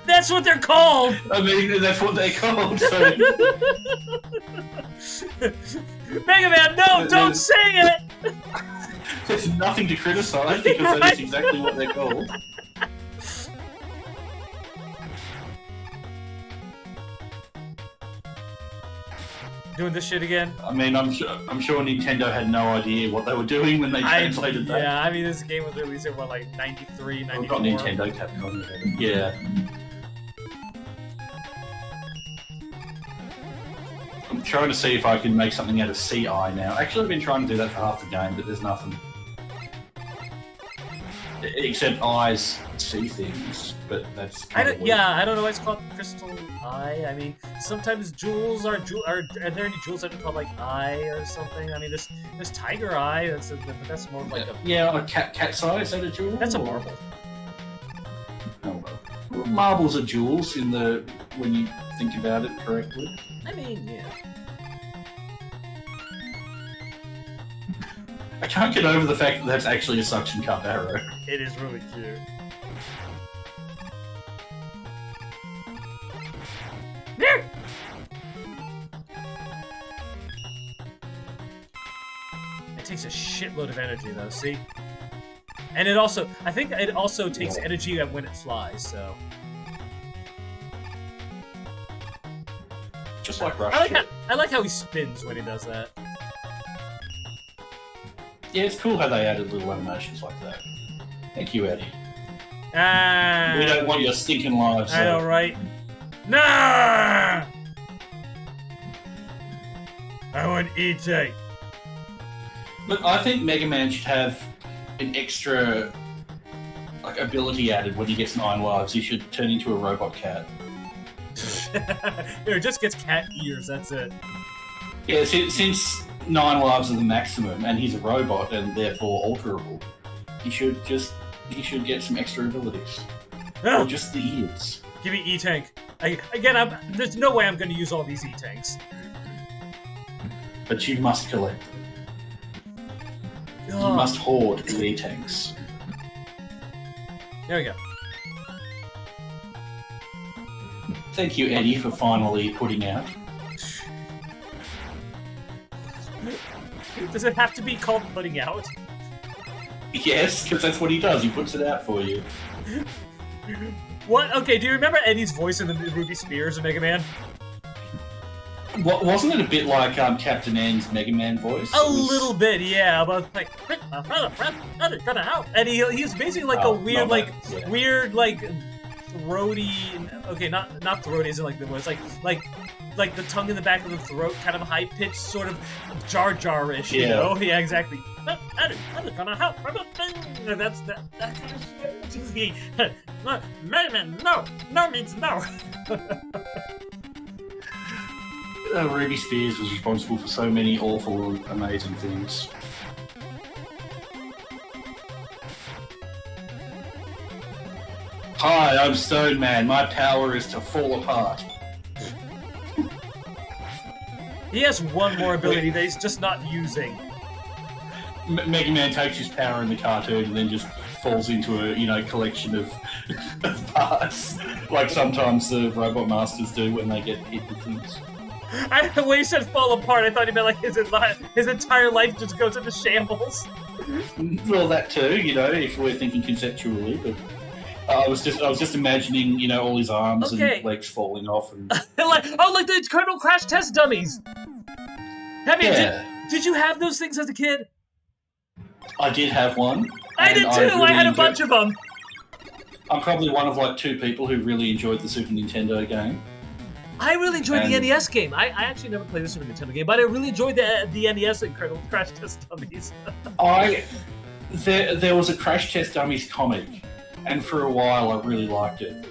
That's what they're called! I mean, that's what they're called, so... Mega Man, no! Don't sing it! There's nothing to criticize, because that is exactly what they're called. Doing this shit again? I mean, I'm sure Nintendo had no idea what they were doing when they translated that. Yeah, I mean, this game was released in, what, like, 93, 94? We've got Nintendo, Capcom. Yeah. I'm trying to see if I can make something out of CI now. Actually, I've been trying to do that for half the game, but there's nothing. Except eyes see things, but that's... I don't know why it's called Crystal Eye. I mean, sometimes jewels are are there any jewels that are called, like, Eye or something? I mean, there's Tiger Eye, but that's more like a... Yeah, like cat's eye, is that a jewel? That's a marble. Oh, well. Marbles are jewels when you think about it correctly. I mean, yeah. I can't get over the fact that that's actually a suction cup arrow. It is really cute. It takes a shitload of energy, though, see? And I think it also takes energy when it flies, so... Just like Rush. I like how he spins when he does that. Yeah, it's cool how they added little animations like that. Thank you, Eddie. Ah! We don't want your stinking lives. I know, right? Nah! I want E.T. Look, I think Mega Man should have an extra ability added when he gets 9 lives. He should turn into a robot cat. It just gets cat ears, that's it. Yeah, since 9 lives are the maximum, and he's a robot and therefore alterable, he should get some extra abilities. Or just the ears. Give me E-Tank. There's no way I'm going to use all these E-Tanks. But you must collect them. You must hoard the E-Tanks. There we go. Thank you, Eddie, for finally putting out. Does it have to be called putting out? Yes, because that's what he does. He puts it out for you. What? Okay, do you remember Eddie's voice in the Ruby Spears of Mega Man? Wasn't it a bit like Captain N's Mega Man voice? A little bit, yeah. But like, gonna help. And he's basically like a weird, throaty. Okay, not throaty, isn't like the voice. Like the tongue in the back of the throat, kind of high pitched, sort of Jar Jar-ish. You know? Yeah, exactly. I'm gonna help. That's that kind of shit. Mega Man, no means no. Ruby Spears was responsible for so many awful, amazing things. Hi, I'm Stone Man. My power is to fall apart. He has one more ability that he's just not using. Mega Man takes his power in the cartoon and then just falls into a collection of parts, like sometimes the Robot Masters do when they get hit with things. When you said fall apart, I thought he meant like his entire life just goes into shambles. Well, that too, if we're thinking conceptually, but I was just imagining, all his arms and legs falling off and like the Colonel Crash Test dummies. Did you have those things as a kid? I did have one. I did too. I had a bunch of them. I'm probably one of 2 people who really enjoyed the Super Nintendo game. I really enjoyed the NES game. I actually never played the Super Nintendo game, but I really enjoyed the NES and Colonel Crash Test Dummies. There was a Crash Test Dummies comic, and for a while I really liked it.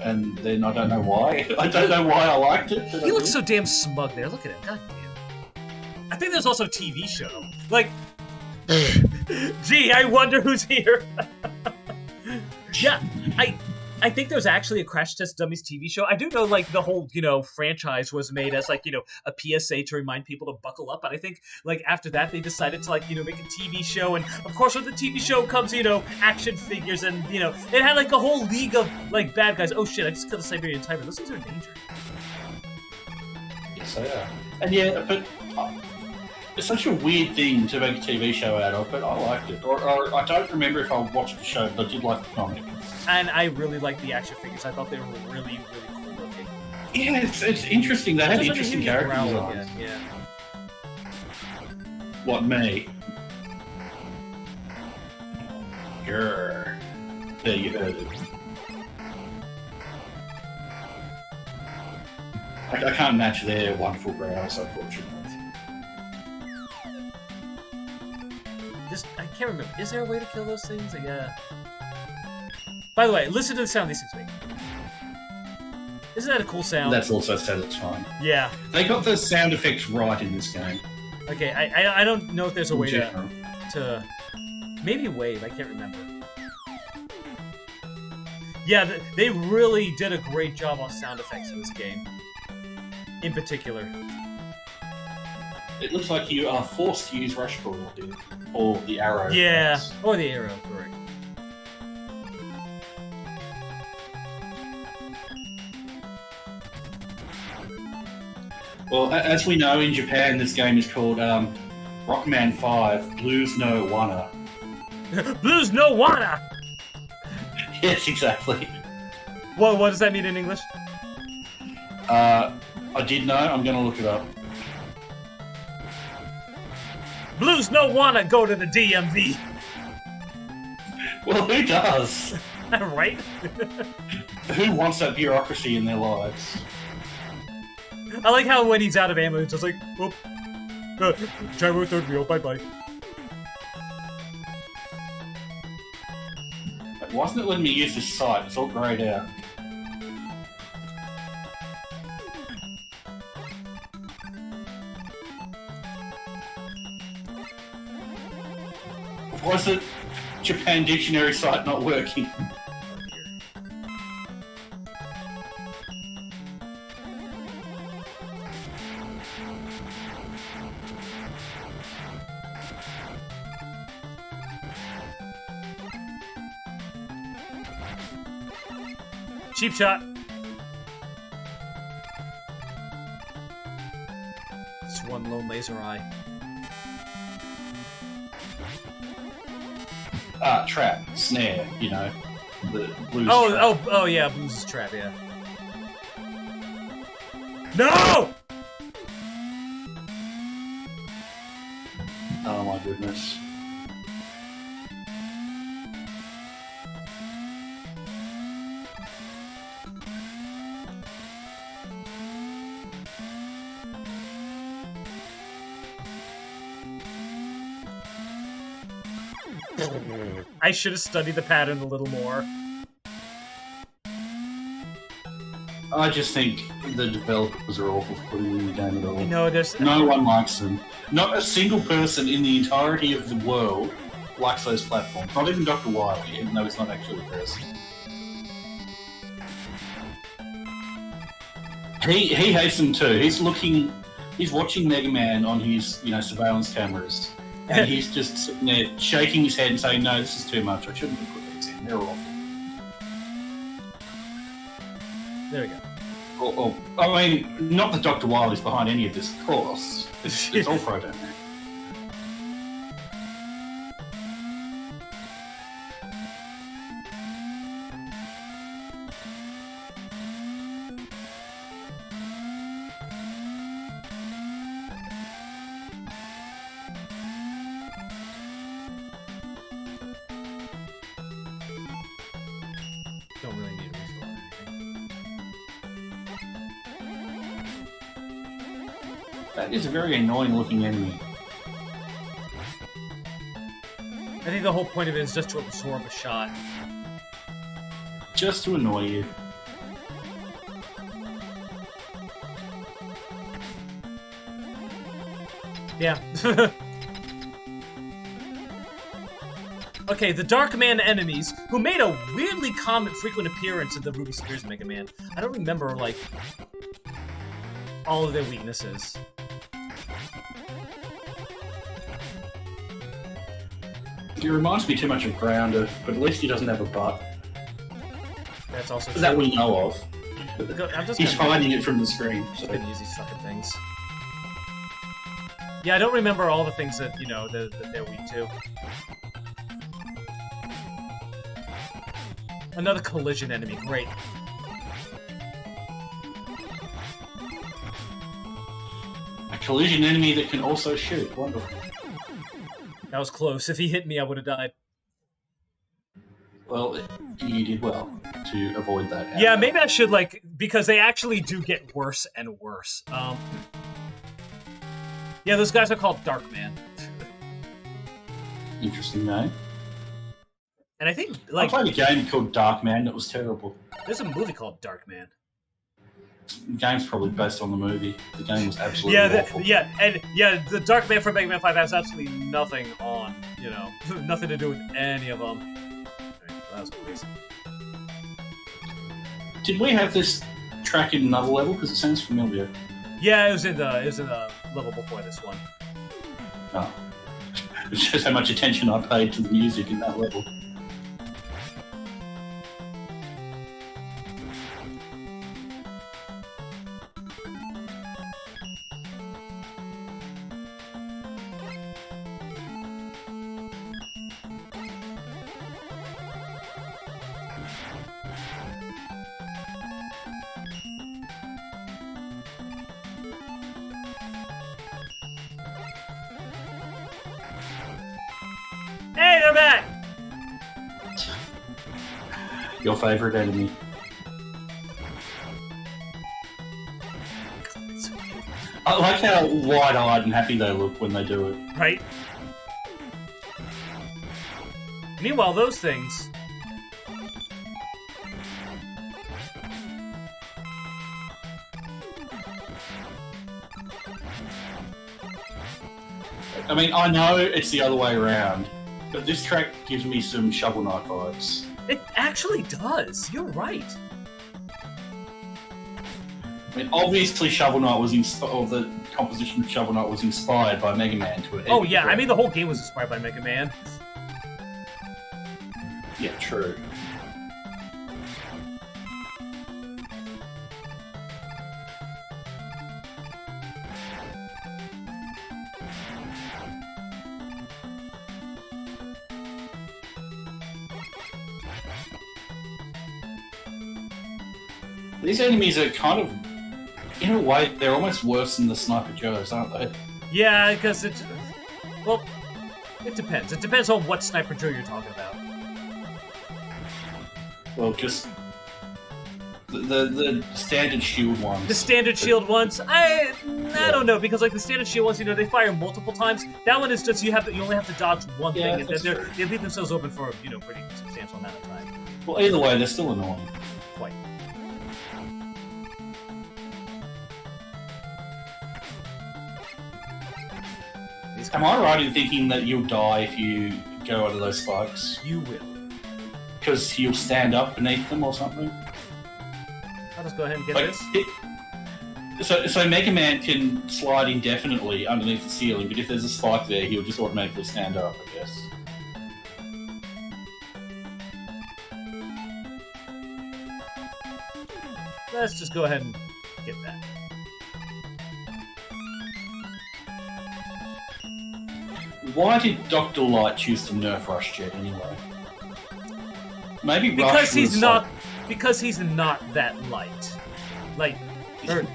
And then I don't know why. I don't know why I liked it. He looks so damn smug there. Look at him. God damn. I think there's also a TV show. Gee, I wonder who's here. much. Yeah, I think there's actually a Crash Test Dummies TV show. I do know, like, the whole, franchise was made as, like, a PSA to remind people to buckle up. But I think, like, after that, they decided to, like, make a TV show. And, of course, with the TV show comes, action figures. And, it had, like, a whole league of, like, bad guys. Oh, shit, I just killed a Siberian Tiger. Those things are endangered. Yes, they are. And, yeah, but it's such a weird thing to make a TV show out of, but I liked it. Or I don't remember if I watched the show, but I did like the comic. And I really liked the action figures. I thought they were really, really cool looking. Yeah, it's interesting. They had interesting character designs. Yeah. What, me? Grrr. There, you heard it. I can't match their wonderful growls, unfortunately. I can't remember. Is there a way to kill those things? By the way, listen to the sound these things make. Isn't that a cool sound? That's also satisfying. Yeah. They got the sound effects right in this game. Okay, I don't know if there's a way to maybe wave. I can't remember. Yeah, they really did a great job on sound effects in this game. In particular. It looks like you are forced to use rush coil here. Or the arrow. Yeah, or the arrow, correct. Well, as we know, in Japan, this game is called Rockman 5 Blues No Wanna. Blues No Wanna! Yes, exactly. What does that mean in English? I did know. I'm going to look it up. Blues no wanna go to the DMV. Well, who does? Right? Who wants that bureaucracy in their lives? I like how when he's out of ammo, it's just like, whoop. Gyro third wheel, bye-bye. Why isn't it letting me use this sight? It's all greyed out. Why is the Japan Dictionary site not working? Cheap shot. It's one lone laser eye. Trap, snare, the blues trap. Oh, yeah, blues trap, yeah. No! Oh my goodness. I should have studied the pattern a little more. I just think the developers are awful for putting in the game at all. No, no one likes them. Not a single person in the entirety of the world likes those platforms. Not even Dr. Wily, even though he's not actually a person. He hates them too. He's watching Mega Man on his, surveillance cameras. And he's just sitting there shaking his head and saying, no, this is too much. I shouldn't have put these in. They're awful. There we go. I mean, not that Dr. Wily's behind any of this, of course. It's all programmed. Don't really need a refill or anything. That is a very annoying looking enemy. I think the whole point of it is just to absorb a shot. Just to annoy you. Yeah. Okay, the Dark Man enemies, who made a weirdly frequent appearance in the Ruby Spears Mega Man. I don't remember, like, all of their weaknesses. He reminds me too much of Grounder, but at least he doesn't have a butt. That's also true. That we know of. He's hiding it from the screen. So. Just gonna use these fucking things. Yeah, I don't remember all the things that, you know, that they're weak to. Another collision enemy, great. A collision enemy that can also shoot, wonderful. That was close. If he hit me, I would have died. Well, you did well to avoid that. Yeah, maybe I should, like, because they actually do get worse and worse. Yeah, those guys are called Dark Man. Interesting name. And I think, like... I played a game called Dark Man that was terrible. There's a movie called Dark Man. The game's probably based on the movie. The game was absolutely awful. The Dark Man from Mega Man 5 has absolutely nothing on, you know, nothing to do with any of them. Right, that was crazy. Did we have this track in another level? Because it sounds familiar. Yeah, it was in the level before this one. Oh. It shows how much attention I paid to the music in that level. Hey, they're back! Your favorite enemy. I like how wide-eyed and happy they look when they do it. Right? Meanwhile, those things... I mean, I know it's the other way around, but this track gives me some Shovel Knight vibes. It actually does. You're right. I mean, obviously Shovel Knight was the composition of Shovel Knight was inspired by Mega Man to it. Oh yeah, I mean the whole game was inspired by Mega Man. Yeah, true. These enemies are kind of, in a way, they're almost worse than the Sniper Joes, aren't they? Yeah, because it depends. It depends on what Sniper Joe you're talking about. Well, just the standard shield ones. The standard shield ones, I don't know, because like the standard shield ones, you know, they fire multiple times. That one is just you only have to dodge one thing, and then they leave themselves open for, you know, pretty substantial amount of time. Well, either way, they're still annoying. Quite. Am I right in thinking that you'll die if you go under those spikes? You will. Because you'll stand up beneath them or something? I'll just go ahead and get this. So Mega Man can slide indefinitely underneath the ceiling, but if there's a spike there, he'll just automatically stand up, I guess. Let's just go ahead and get that. Why did Dr. Light choose to nerf Rush Jet anyway? Maybe because Rush he's was not because he's not that light. Like, or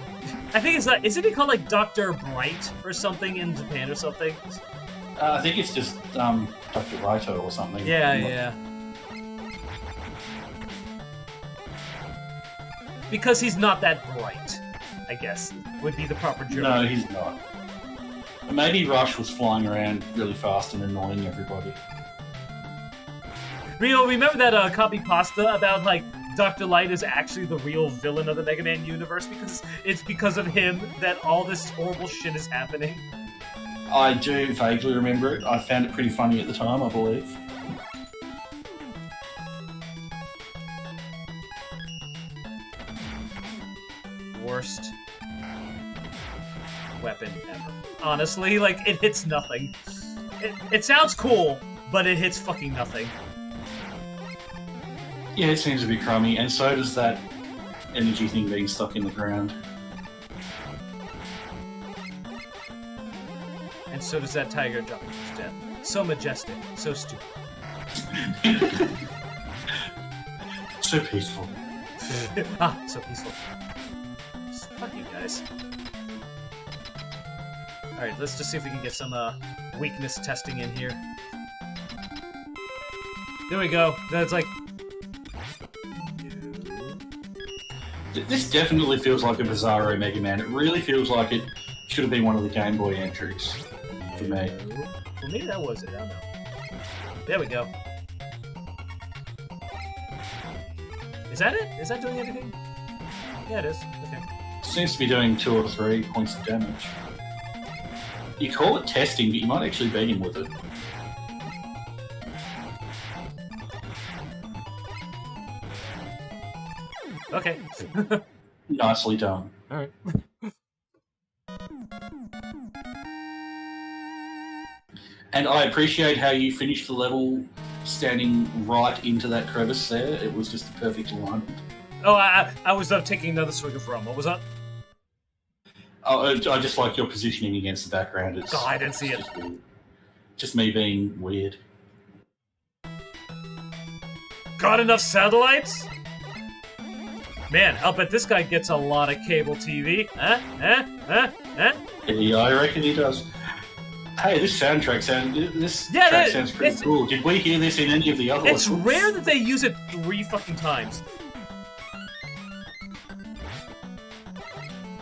I think it's like, isn't he called like Dr. Bright or something in Japan or something? I think it's just Dr. Raito or something. Yeah. Because he's not that bright, I guess, would be the proper joke. No, he's not. Maybe Rush was flying around really fast and annoying everybody. Rio, remember that copy pasta about, like, Dr. Light is actually the real villain of the Mega Man universe? Because it's because of him that all this horrible shit is happening? I do vaguely remember it. I found it pretty funny at the time, I believe. weapon ever. Honestly, like, it hits nothing. It sounds cool, but it hits fucking nothing. Yeah, it seems a bit crummy, and so does that energy thing being stuck in the ground. And so does that tiger jumping to his death. So majestic, so stupid. So peaceful. So peaceful. Fuck you guys. Alright, let's just see if we can get some weakness testing in here. There we go. That's like... This definitely feels like a Bizarro Mega Man. It really feels like it should have been one of the Game Boy entries for me. Well, maybe that was it. I don't know. There we go. Is that it? Is that doing anything? Yeah, it is. Okay. Seems to be doing 2 or 3 points of damage. You call it testing, but you might actually beat him with it. Okay. Nicely done. Alright. And I appreciate how you finished the level standing right into that crevice there. It was just a perfect alignment. Oh, I was taking another swig of rum. What was that? Oh, I just like your positioning against the background. It's, I didn't see it. Just me being weird. Got enough satellites? Man, I'll bet this guy gets a lot of cable TV. Huh? Yeah, I reckon he does. Hey, this soundtrack sounds pretty cool. Did we hear this in any of the other ones? It's rare that they use it 3 fucking times.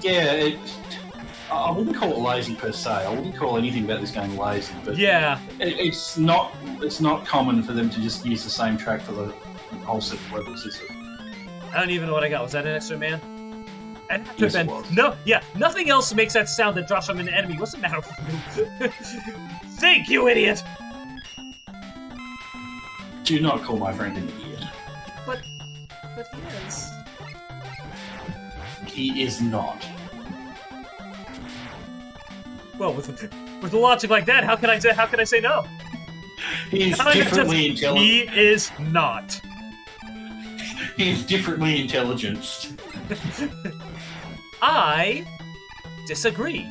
Yeah, I wouldn't call it lazy per se. I wouldn't call anything about this game lazy, but yeah, it's not common for them to just use the same track for the whole set of levels, is it? I don't even know what I got. Was that an extra man? Yes, it was. No, yeah, nothing else makes that sound that drops from an enemy. What's the matter with you? Think, you idiot! Do not call my friend an idiot. But he is. He is not. Well, with a logic like that, how can I say no? He is differently intelligent. He is not. He is differently intelligenced. I disagree.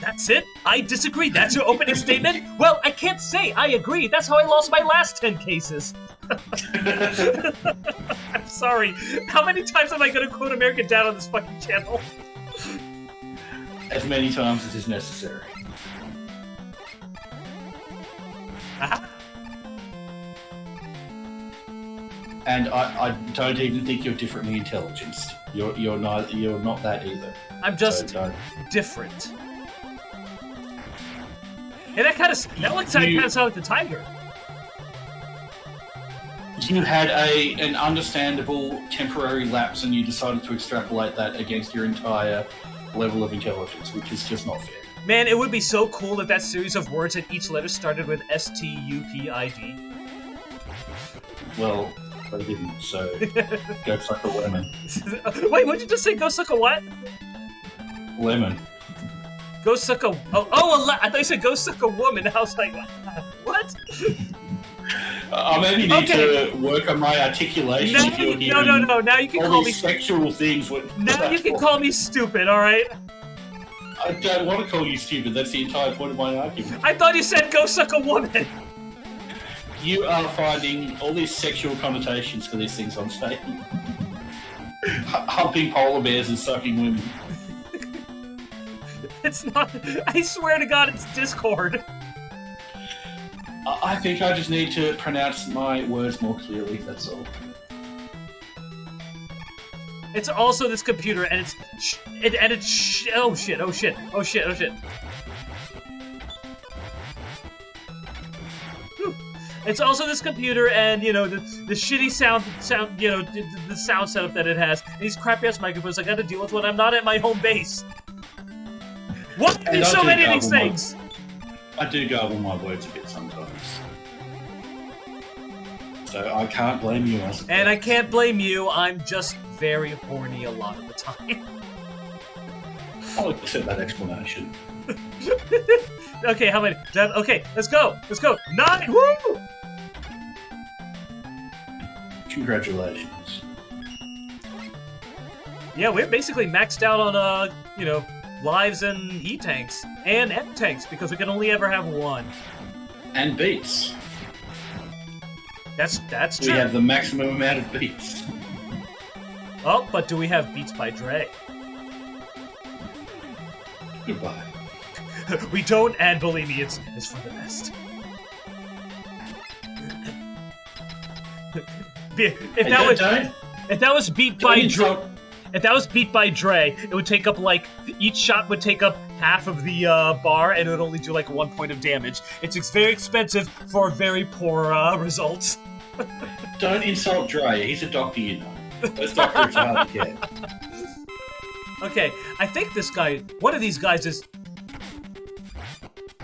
That's it? I disagree. That's your opening statement? Well, I can't say I agree. That's how I lost my last 10 cases. I'm sorry. How many times am I going to quote American Dad on this fucking channel? As many times as is necessary. Aha. And I don't even think you're differently intelligenced. You're not that either. I'm just different. And that kind of sounds like the tiger. You had an understandable temporary lapse, and you decided to extrapolate that against your entire level of intelligence, which is just not fair. Man, it would be so cool if that series of words at each letter started with S-T-U-P-I-D. Well, they didn't, so go suck a lemon. Wait, what'd you just say? Go suck a what? Lemon. Go suck a... I thought you said go suck a woman. I was like, what? I maybe need to work on my articulation. No. Now you can call me... sexual things. Now you can call me stupid, alright? I don't want to call you stupid. That's the entire point of my argument. I thought you said go suck a woman. You are finding all these sexual connotations for these things I'm saying. Humping polar bears and sucking women. It's not... I swear to God, it's Discord. I think I just need to pronounce my words more clearly, that's all. It's also this computer, and it's... Oh shit. Whew. It's also this computer, and, you know, the shitty sound, you know, the sound setup that it has. And these crappy-ass microphones I gotta deal with when I'm not at my home base. What are so many of these things? I do garble my words a bit sometimes. So I can't blame you. And I can't blame you, I'm just very horny a lot of the time. I'll accept that explanation. Okay, how many? Okay, let's go. Let's go. 9. Woo! Congratulations. Yeah, we're basically maxed out on lives and E tanks and M tanks because we can only ever have one. And beats. That's We true. have the maximum amount of beats. Oh, but do we have Beats by Dre? Goodbye. We don't, and believe me, it's for the best. If that was Beat by Dre, if that was Beat by Dre, it would take up each shot would take up half of the bar, and it would only do 1 point of damage. It's very expensive for very poor results. Don't insult Dre. He's a doctor, you know. Those doctors are hard to get. Okay, I think this guy, one of these guys is.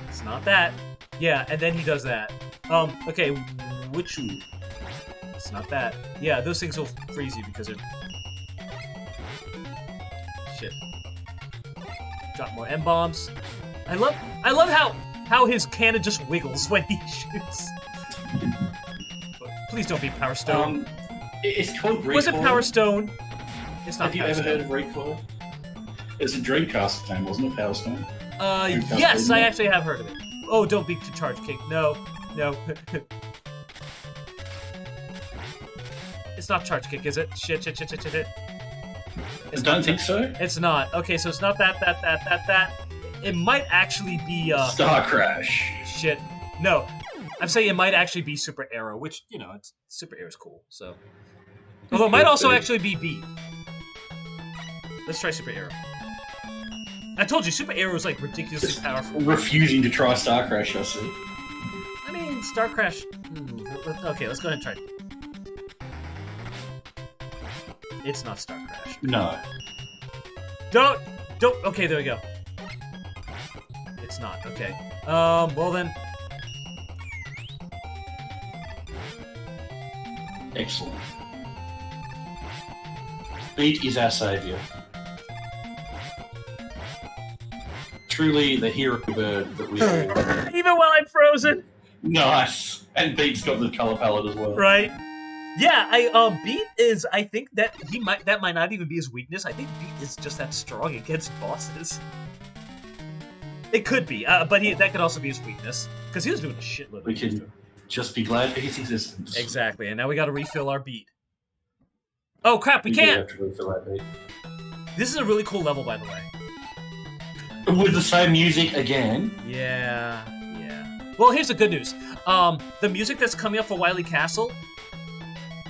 It's not that. Yeah, and then he does that. Okay, which? It's not that. Yeah, those things will freeze you because they're. Shit. Drop more M-bombs. I love how his cannon just wiggles when he shoots. Please don't be Power Stone. It's called Recoil. Was it Power Stone? It's not. Have you ever heard of Recoil? It's a Dreamcast game, wasn't it, Power Stone? Yes, I actually have heard of it. Oh, don't be Charge Kick. No. It's not Charge Kick, is it? Shit. I don't think so. It's not. Okay, so it's not that. It might actually be, Star Crash. Shit. No. I'm saying it might actually be Super Arrow, which, Super Arrow's cool, so. Although it might also actually be B. Let's try Super Arrow. I told you, Super Arrow is ridiculously powerful. Refusing to try Star Crash, I see. I mean, Star Crash. Okay, let's go ahead and try it. It's not Star Crash. No. Don't. Okay, there we go. It's not. Okay. Well then. Excellent. Beat is our savior. Truly the hero bird that we are. Even while I'm frozen. Nice. And Beat's got the color palette as well. Right. Yeah, Beat is. I think that that might not even be his weakness. I think Beat is just that strong against bosses. It could be, but that could also be his weakness because he was doing a shitload. We can just be glad for his existence. Exactly, and now we got to refill our Beat. Oh crap, we can't. Do have to refill that Beat. This is a really cool level, by the way. With the same music again. Yeah. Well, here's the good news. The music that's coming up for Wily Castle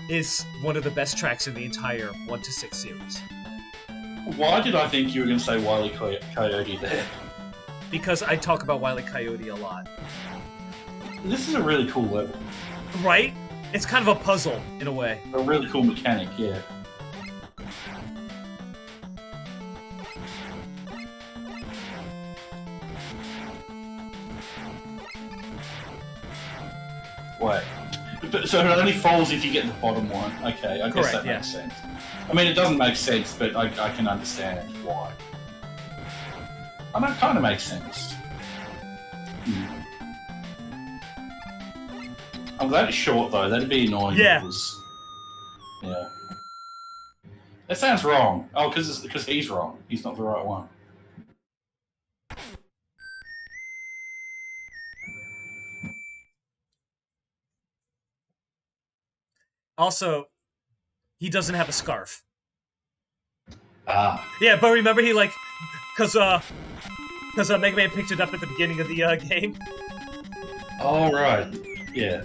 is one of the best tracks in the entire 1 to 6 series. Why did I think you were going to say Wile E. Coyote there? Because I talk about Wile E. Coyote a lot. This is a really cool level. Right? It's kind of a puzzle, in a way. A really cool mechanic, yeah. Wait. So it only falls if you get the bottom one. Okay, I guess that makes sense. I mean, it doesn't make sense, but I can understand why. I mean, it kind of makes sense. I'm glad it's short, though. That'd be annoying. Yeah. Yeah. That sounds wrong. Oh, because he's wrong. He's not the right one. Also, he doesn't have a scarf. Ah. Yeah, but remember he because Mega Man picked it up at the beginning of the game. Oh, right. Yeah.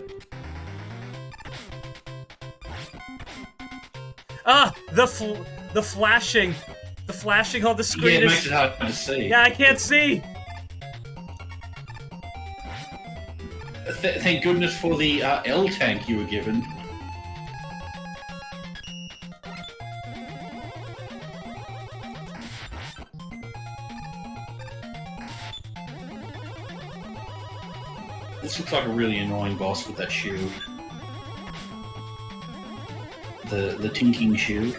Ah, the flashing on the screen. Yeah, it makes it hard to see. Yeah, I can't see. Thank goodness for the L tank you were given. This looks like a really annoying boss with that shield. The tinking shield.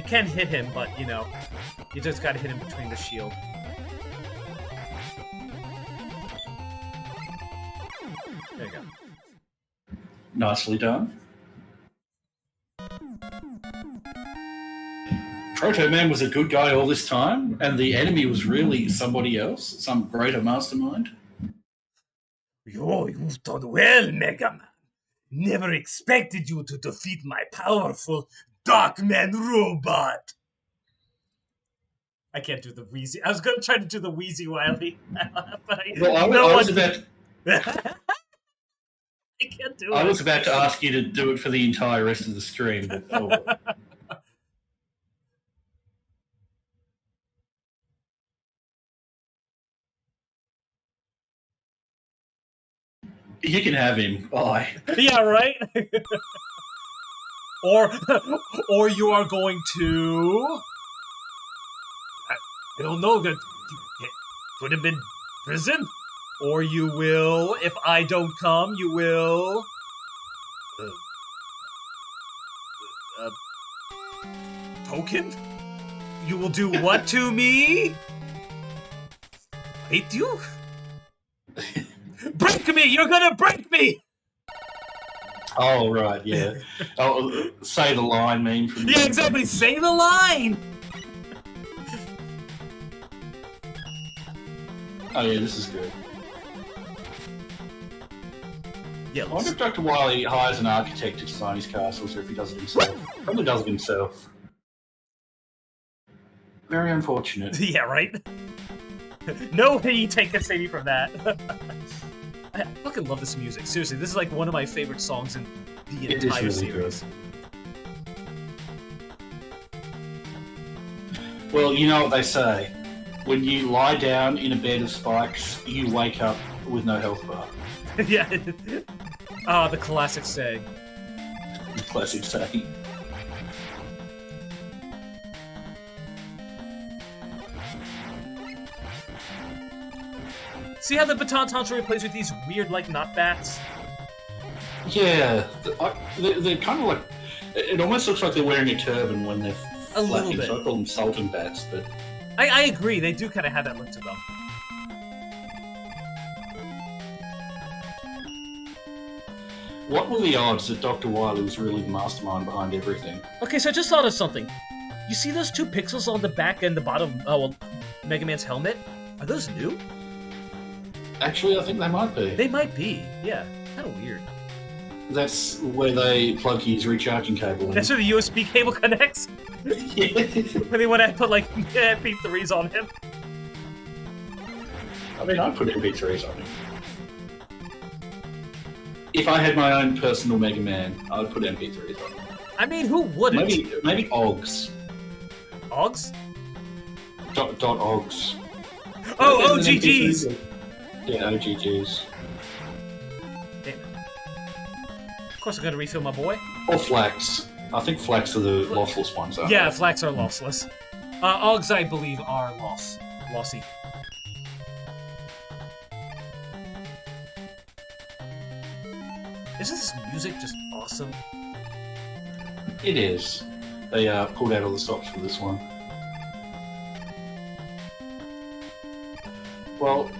can hit him, but, you know, you just gotta hit him between the shield. There you go. Nicely done. Proto Man was a good guy all this time, and the enemy was really somebody else, some greater mastermind. You've done well, Mega Man. Never expected you to defeat my powerful Darkman robot. I can't do the Wheezy. I was going to try to do the Wheezy Wiley. But I was about... I can't do it. I was about to ask you to do it for the entire rest of the stream, but you can have him. Bye. Yeah, right? or you are going to... I don't know, put him in prison? Or you will, if I don't come, you will... token? You will do what to me? Hate you? Break me! You're gonna break me! Oh, right, yeah. Oh, say the line meme from... Yeah, exactly, say the line! Oh, yeah, this is good. Yeah, I wonder if Dr. Wily hires an architect to design his castles, or if he does it himself. Probably does it himself. Very unfortunate. Yeah, right? No take a city from that. I fucking love this music. Seriously, this is like one of my favorite songs in the entire really series. Good. Well, you know what they say. When you lie down in a bed of spikes, you wake up with no health bar. Yeah. Ah, the classic saying. The classic saying. See how the baton tantrum plays with these weird, like, not bats? Yeah, they're kind of like... It almost looks like they're wearing a turban when they're A little flapping, bit. so I call them sultan bats, but... I agree, they do kind of have that look to them. What were the odds that Dr. Wily was really the mastermind behind everything? Okay, so I just thought of something. You see those two pixels on the back and the bottom, Mega Man's helmet? Are those new? Actually, I think they might be. They might be, yeah. Kind of weird. That's where they plug his recharging cable in. That's where the USB cable connects? Yeah. When they want to put, like, MP3s on him. I mean, I'd put MP3s on him. If I had my own personal Mega Man, I would put MP3s on him. I mean, who wouldn't? Maybe OGs. OGs? Dot OGs. Oh, OGGs! Yeah, OGGs. Damn. Of course I'm gonna refill my boy. Or Flax. I think Flax are the lossless ones, aren't Yeah, they? Flax are lossless. OGs, I believe, are lossy. Isn't this music just awesome? It is. They pulled out all the stops for this one. Well,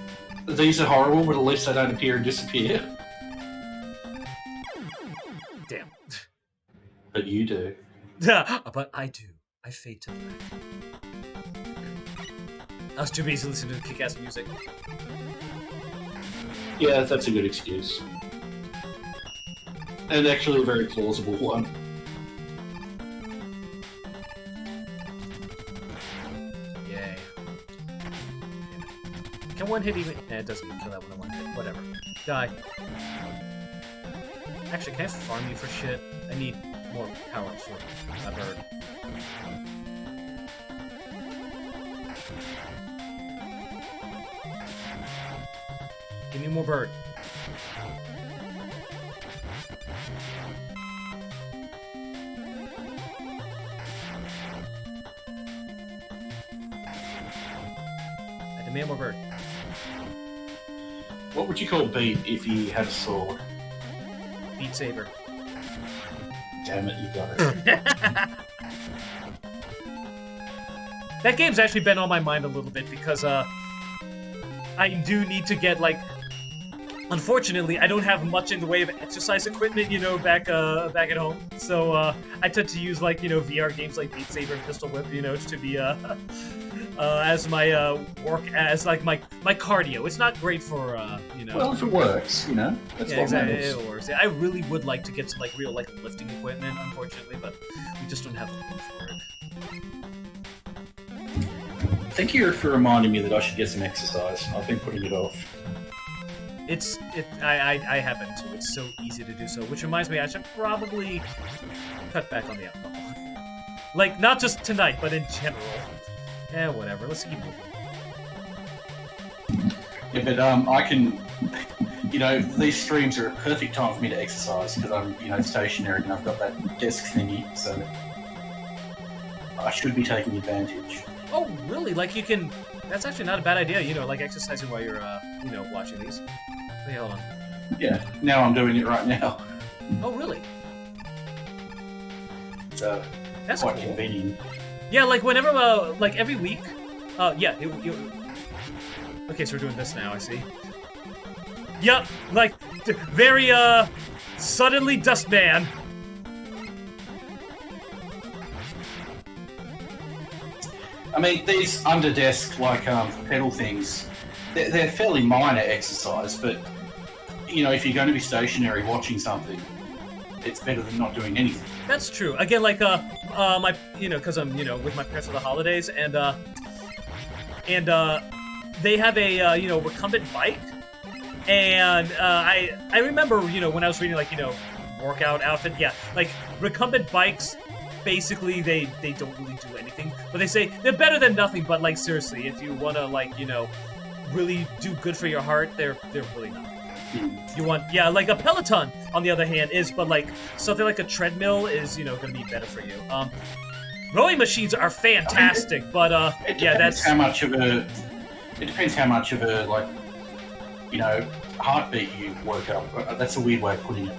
these are horrible, but at least they don't appear and disappear. Damn. But you do. But I do. I fade to black. I was too busy listening to kick-ass music. Yeah, that's a good excuse. And actually a very plausible one. Yay. Can one hit even... it doesn't even kill that one in one hit. Whatever. Die. Actually, can I farm you for shit? I need more power for a bird. Give me more bird. I demand more bird. What would you call Beat if he had a sword? Beat Saber. Damn it, you got it. That game's actually been on my mind a little bit because I do need to get like. Unfortunately, I don't have much in the way of exercise equipment, back at home. So I tend to use like VR games like Beat Saber and Pistol Whip, to be as my as like my cardio. It's not great for Well, if it works, that's yeah, what exactly. matters. It works. Yeah, I really would like to get some like real like lifting equipment, unfortunately, but we just don't have the room for it. Thank you for reminding me that I should get some exercise. I've been putting it off. I haven't too. It's so easy to do so. Which reminds me, I should probably cut back on the alcohol. Like, not just tonight, but in general. Whatever. Let's keep moving. Yeah, but I can, these streams are a perfect time for me to exercise because I'm, stationary and I've got that desk thingy, so I should be taking advantage. Oh, really? Like, you can... That's actually not a bad idea, like exercising while you're, watching these. Hey, hold on. Yeah, now I'm doing it right now. Oh, really? So, that's quite cool. Convenient. Yeah, like whenever, like every week. Yeah. Okay, so we're doing this now. I see. Yep, like very suddenly Dustman. I mean, these under desk like pedal things, they're fairly minor exercise, but if you're going to be stationary watching something, it's better than not doing anything. That's true. Again, like my because I'm with my parents for the holidays, and they have a recumbent bike, and I remember when I was reading like workout outfit, yeah, like recumbent bikes. Basically, they don't really do anything, but they say they're better than nothing. But like seriously, if you want to like really do good for your heart, they're really not. You want like a Peloton on the other hand is, but like something like a treadmill is going to be better for you. Rowing machines are fantastic, but that's how much of a. It depends how much of a like heartbeat you work up. That's a weird way of putting it.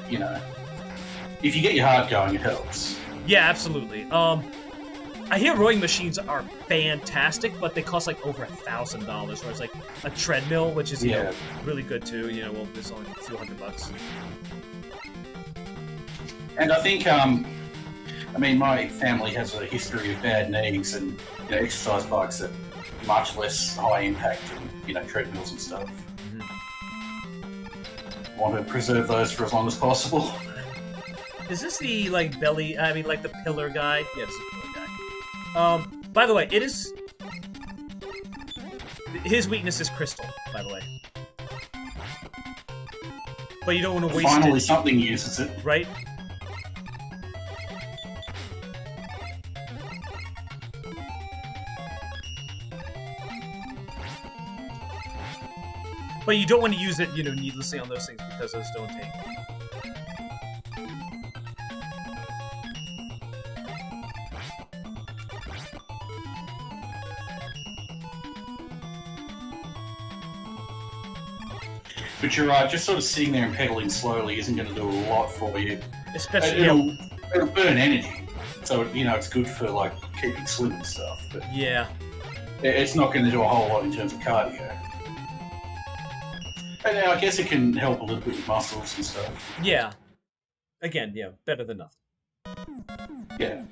If you get your heart going, it helps. Yeah, absolutely. I hear rowing machines are fantastic, but they cost like over $1,000. Whereas like a treadmill, which is really good too. Well, there's only a few $100. And I think my family has a history of bad knees, and exercise bikes are much less high impact than treadmills and stuff. Mm-hmm. Want to preserve those for as long as possible. Is this the like belly? I mean, like the pillar guy? Yeah, this is the pillar guy. By the way, it is. His weakness is crystal. By the way, but you don't want to waste it. Finally, something uses it, right? But you don't want to use it, needlessly on those things because those don't take. But you're right, just sort of sitting there and pedaling slowly isn't going to do a lot for you. Especially, it'll burn energy, so it's good for like keeping slim and stuff. But yeah, it's not going to do a whole lot in terms of cardio. And I guess it can help a little bit with muscles and stuff. Yeah. Again, yeah, better than nothing. Yeah.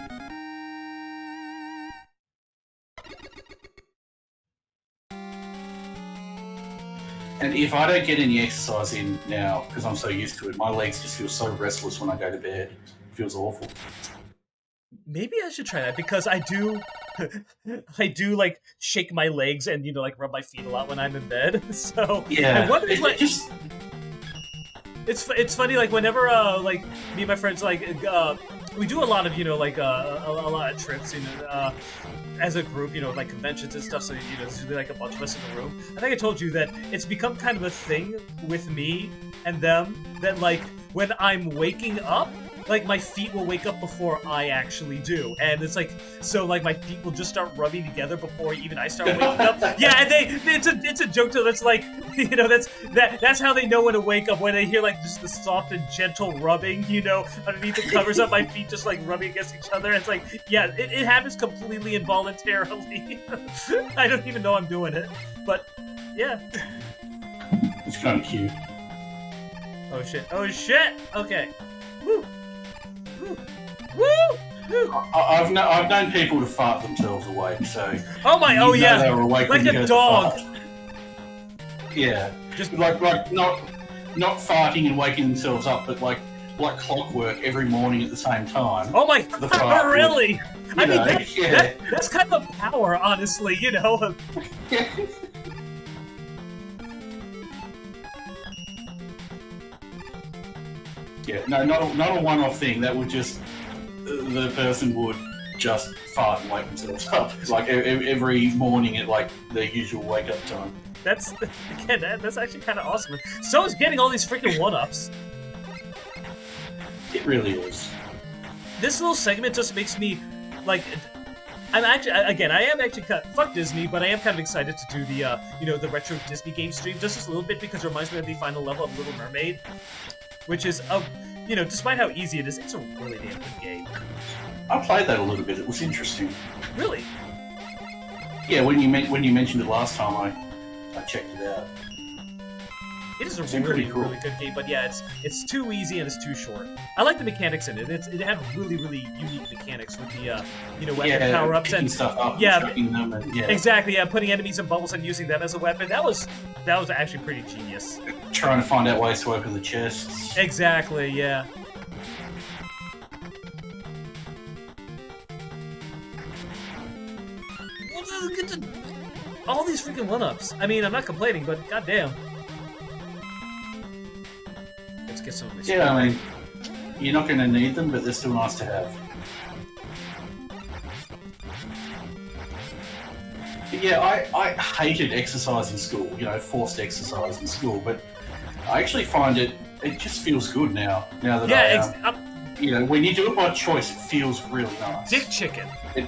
And if I don't get any exercise in now, because I'm so used to it, my legs just feel so restless when I go to bed. It feels awful. Maybe I should try that because I do, like shake my legs and like rub my feet a lot when I'm in bed. So yeah, I wonder if, like, it's funny like whenever like me and my friends like we do a lot of like a lot of trips as a group, like conventions and stuff. So there's usually like a bunch of us in the room. I think I told you that it's become kind of a thing with me and them that like when I'm waking up, like my feet will wake up before I actually do, and it's like so like my feet will just start rubbing together before even I start waking up. Yeah, and it's a joke to them. It's like that's how they know when to wake up, when they hear like just the soft and gentle rubbing, underneath the covers of my feet, just like rubbing against each other. It's like it happens completely involuntarily. I don't even know I'm doing it, but yeah. It's kind of cute. Oh shit! Oh shit! Okay. Woo! Woo! Woo! I've known people to fart themselves awake, so. Oh my! Oh yeah! They were awake like a dog. Yeah, just like not farting and waking themselves up, but like clockwork every morning at the same time. Oh my! Really? I mean, that's kind of power, honestly. Yeah, no, not a one-off thing. That would just the person would just fart and wake themselves up like every morning at like their usual wake-up time. That's actually kind of awesome. So is getting all these freaking one-ups. It really is. This little segment just makes me like. I am actually fuck Disney, but I am kind of excited to do the the retro Disney game stream just a little bit because it reminds me of the final level of Little Mermaid. Which is, despite how easy it is, it's a really damn good game. I played that a little bit. It was interesting. Really? Yeah, when you mentioned it last time, I checked it out. It is a really good game, but yeah, it's too easy and it's too short. I like the mechanics in it. It had really unique mechanics with the weapon power-ups and stuff up, and them, and, exactly, putting enemies in bubbles and using them as a weapon. That was actually pretty genius. Trying to find out ways to open the chests. Exactly, yeah. Look at all these freaking one-ups. I mean, I'm not complaining, but goddamn. Let's get some of this. Yeah, I mean, you're not going to need them, but they're still nice to have. But yeah, I hated exercise in school, forced exercise in school, but I actually find it just feels good now that when you do it by choice, it feels really nice. Dick chicken. It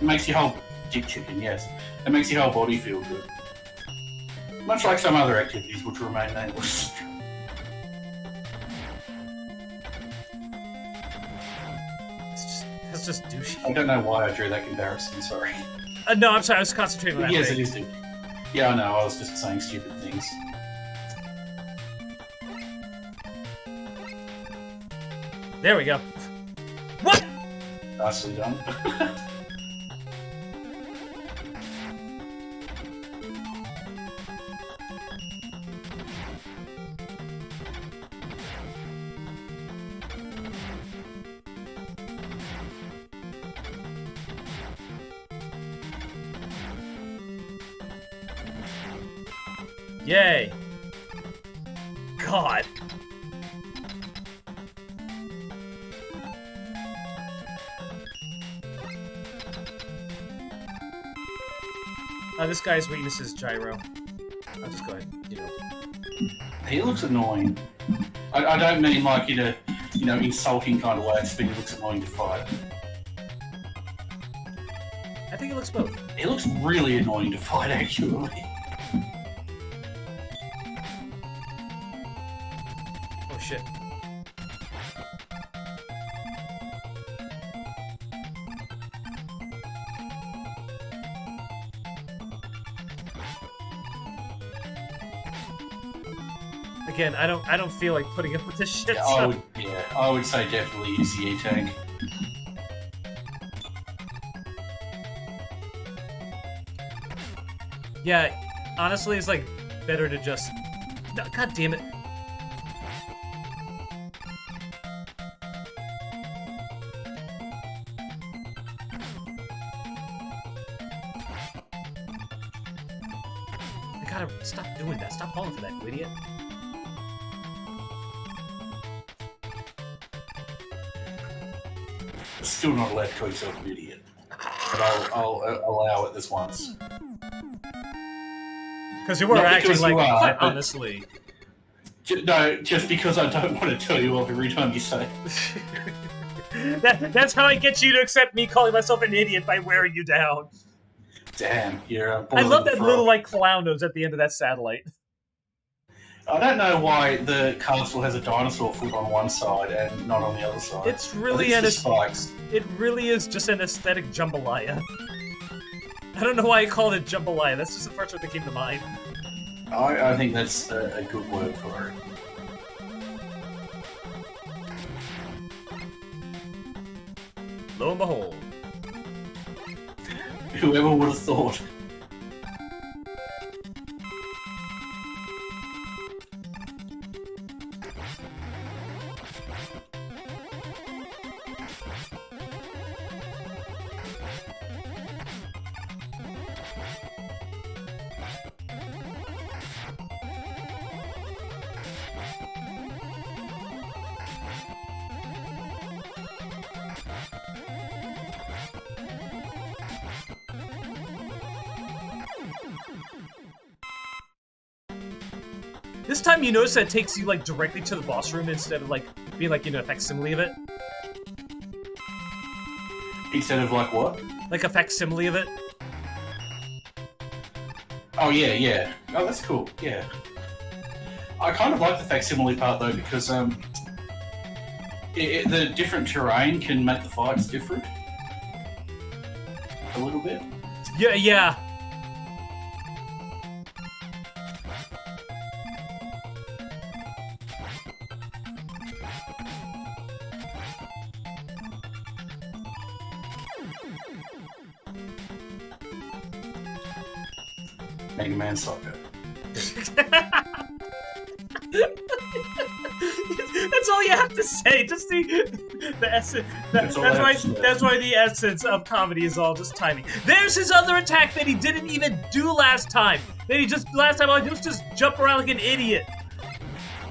makes your whole dick chicken, yes. It makes your whole body feel good. Much like some other activities which remain nameless. That's just douchey. I don't know why I drew that comparison, sorry. No, I'm sorry, I was concentrating on that. Yes, it is. Yeah, I know, I was just saying stupid things. There we go. What? Nicely done. Yay! God. This guy's weakness is gyro. I'll just go ahead, He looks annoying. I don't mean like in a, insulting kind of way, but he looks annoying to fight. I think it looks both. He looks really annoying to fight, actually. Oh shit. Again, I don't feel like putting up with this shit. Yeah, I would say definitely use the E-Tank. Yeah, honestly, it's like better to just. No, God damn it! I gotta stop doing that. Stop falling for that, you idiot. Still not allowed to call yourself an idiot, but I'll allow it this once. Because you were acting like, honestly. No, just because I don't want to tell you off every time you say it. That's how I get you to accept me calling myself an idiot by wearing you down. Damn, you're a I love boiling that frog. little like clown nose at the end of that satellite. I don't know why the castle has a dinosaur foot on one side and not on the other side. It's really the spikes. It really is just an aesthetic jambalaya. I don't know why I called it jambalaya. That's just the first word that came to mind. I think that's a good word for it. Lo and behold. Whoever would have thought. This time you notice that it takes you like directly to the boss room instead of like being like, you know, a facsimile of it. Instead of like what? Like a facsimile of it. Oh yeah, yeah. Oh, that's cool. Yeah. I kind of like the facsimile part though because the different terrain can make the fights different. A little bit. Yeah, yeah. Mega Man Soccer. That's all you have to say. Just the essence. That's why the essence of comedy is all just timing. There's his other attack that he didn't even do last time. That he just last time all he did was just jump around like an idiot.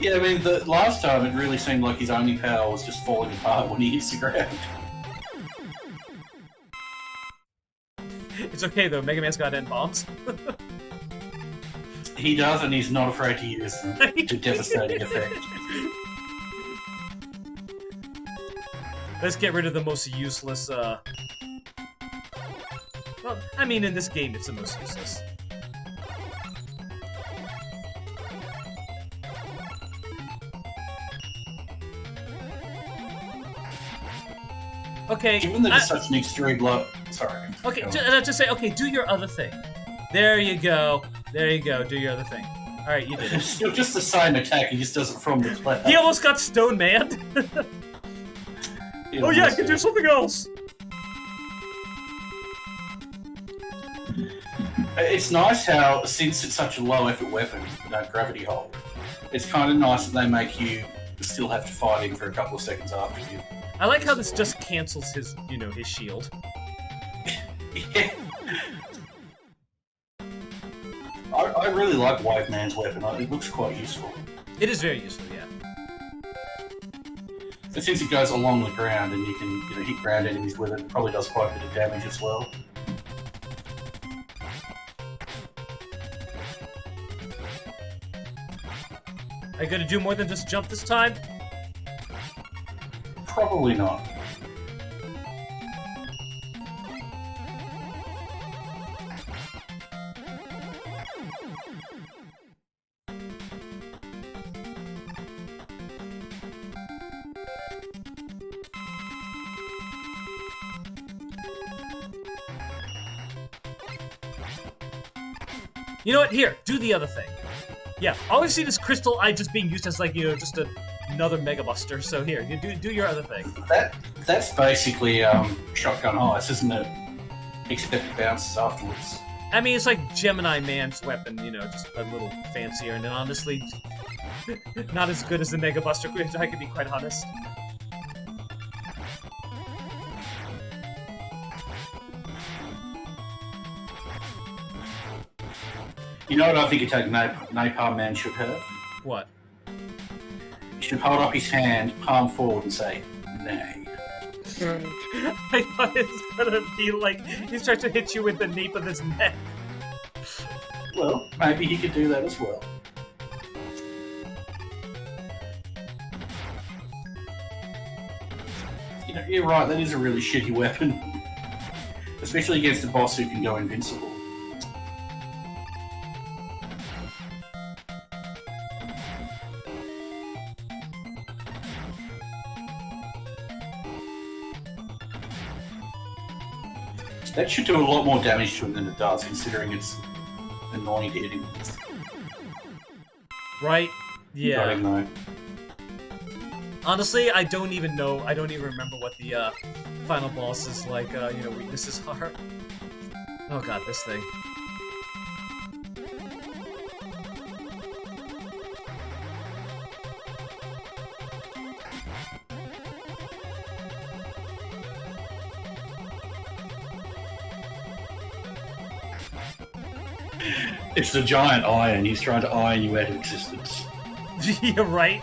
Yeah, I mean, the last time it really seemed like his only power was just falling apart when he hits the ground. It's okay though. Mega Man's got end bombs. He does, and he's not afraid to use them to devastating effect. Let's get rid of the most useless, well, I mean, in this game, it's the most useless. Okay. Given that it's such an extreme blow. Sorry. Okay, just say, okay, do your other thing. There you go. There you go. Do your other thing. All right, you did it. It's still just the same attack. He just does it from the cloud. He almost got stone man. Oh yeah, I can do something else. It's nice how, since it's such a low effort weapon, gravity hold, it's kind of nice that they make you still have to fight him for a couple of seconds after you. I like how this just cancels his, you know, his shield. Yeah. I really like Wave Man's weapon. It looks quite useful. It is very useful, yeah. And since it goes along the ground and you can hit ground enemies with it probably does quite a bit of damage as well. Are you gonna do more than just jump this time? Probably not. You know what? Here, do the other thing. Yeah, all we've seen is Crystal Eye just being used as like, you know, just another Mega Buster. So here, you do your other thing. That's basically shotgun ice, isn't it? Except it bounces afterwards. I mean, it's like Gemini Man's weapon, you know, just a little fancier, and then honestly, not as good as the Mega Buster. I could be quite honest. You know what I think attack Napalm Man should have? What? He should hold up his hand, palm forward, and say, nay. I thought it's gonna be like he starts to hit you with the nape of his neck. Well, maybe he could do that as well. You're right, that is a really shitty weapon. Especially against a boss who can go invincible. That should do a lot more damage to him than it does, considering it's annoying to hit him with. Right? Yeah. I don't know. Honestly, I don't even know. I don't even remember what the final boss is like. Weaknesses are. Oh god, this thing. It's the giant iron. He's trying to iron you out of existence. Yeah, right.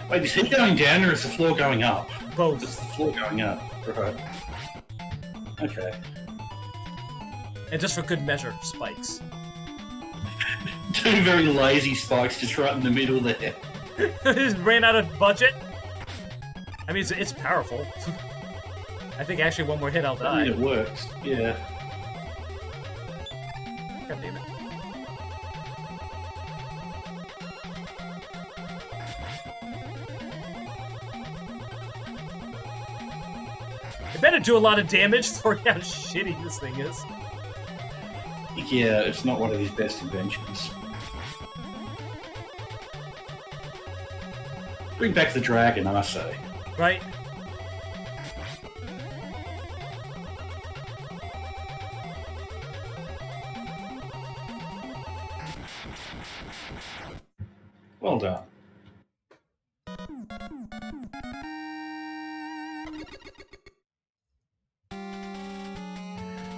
Wait, is he going down or is the floor going up? Both. It's the floor going up. Right. Okay. And just for good measure, spikes. Two very lazy spikes just right in the middle there. Just ran out of budget. I mean, it's powerful. I think actually one more hit I'll die. I mean, it works. Yeah. God damn it. It better do a lot of damage for how shitty this thing is. Yeah, it's not one of his best inventions. Bring back the dragon, I say. Right? Well done.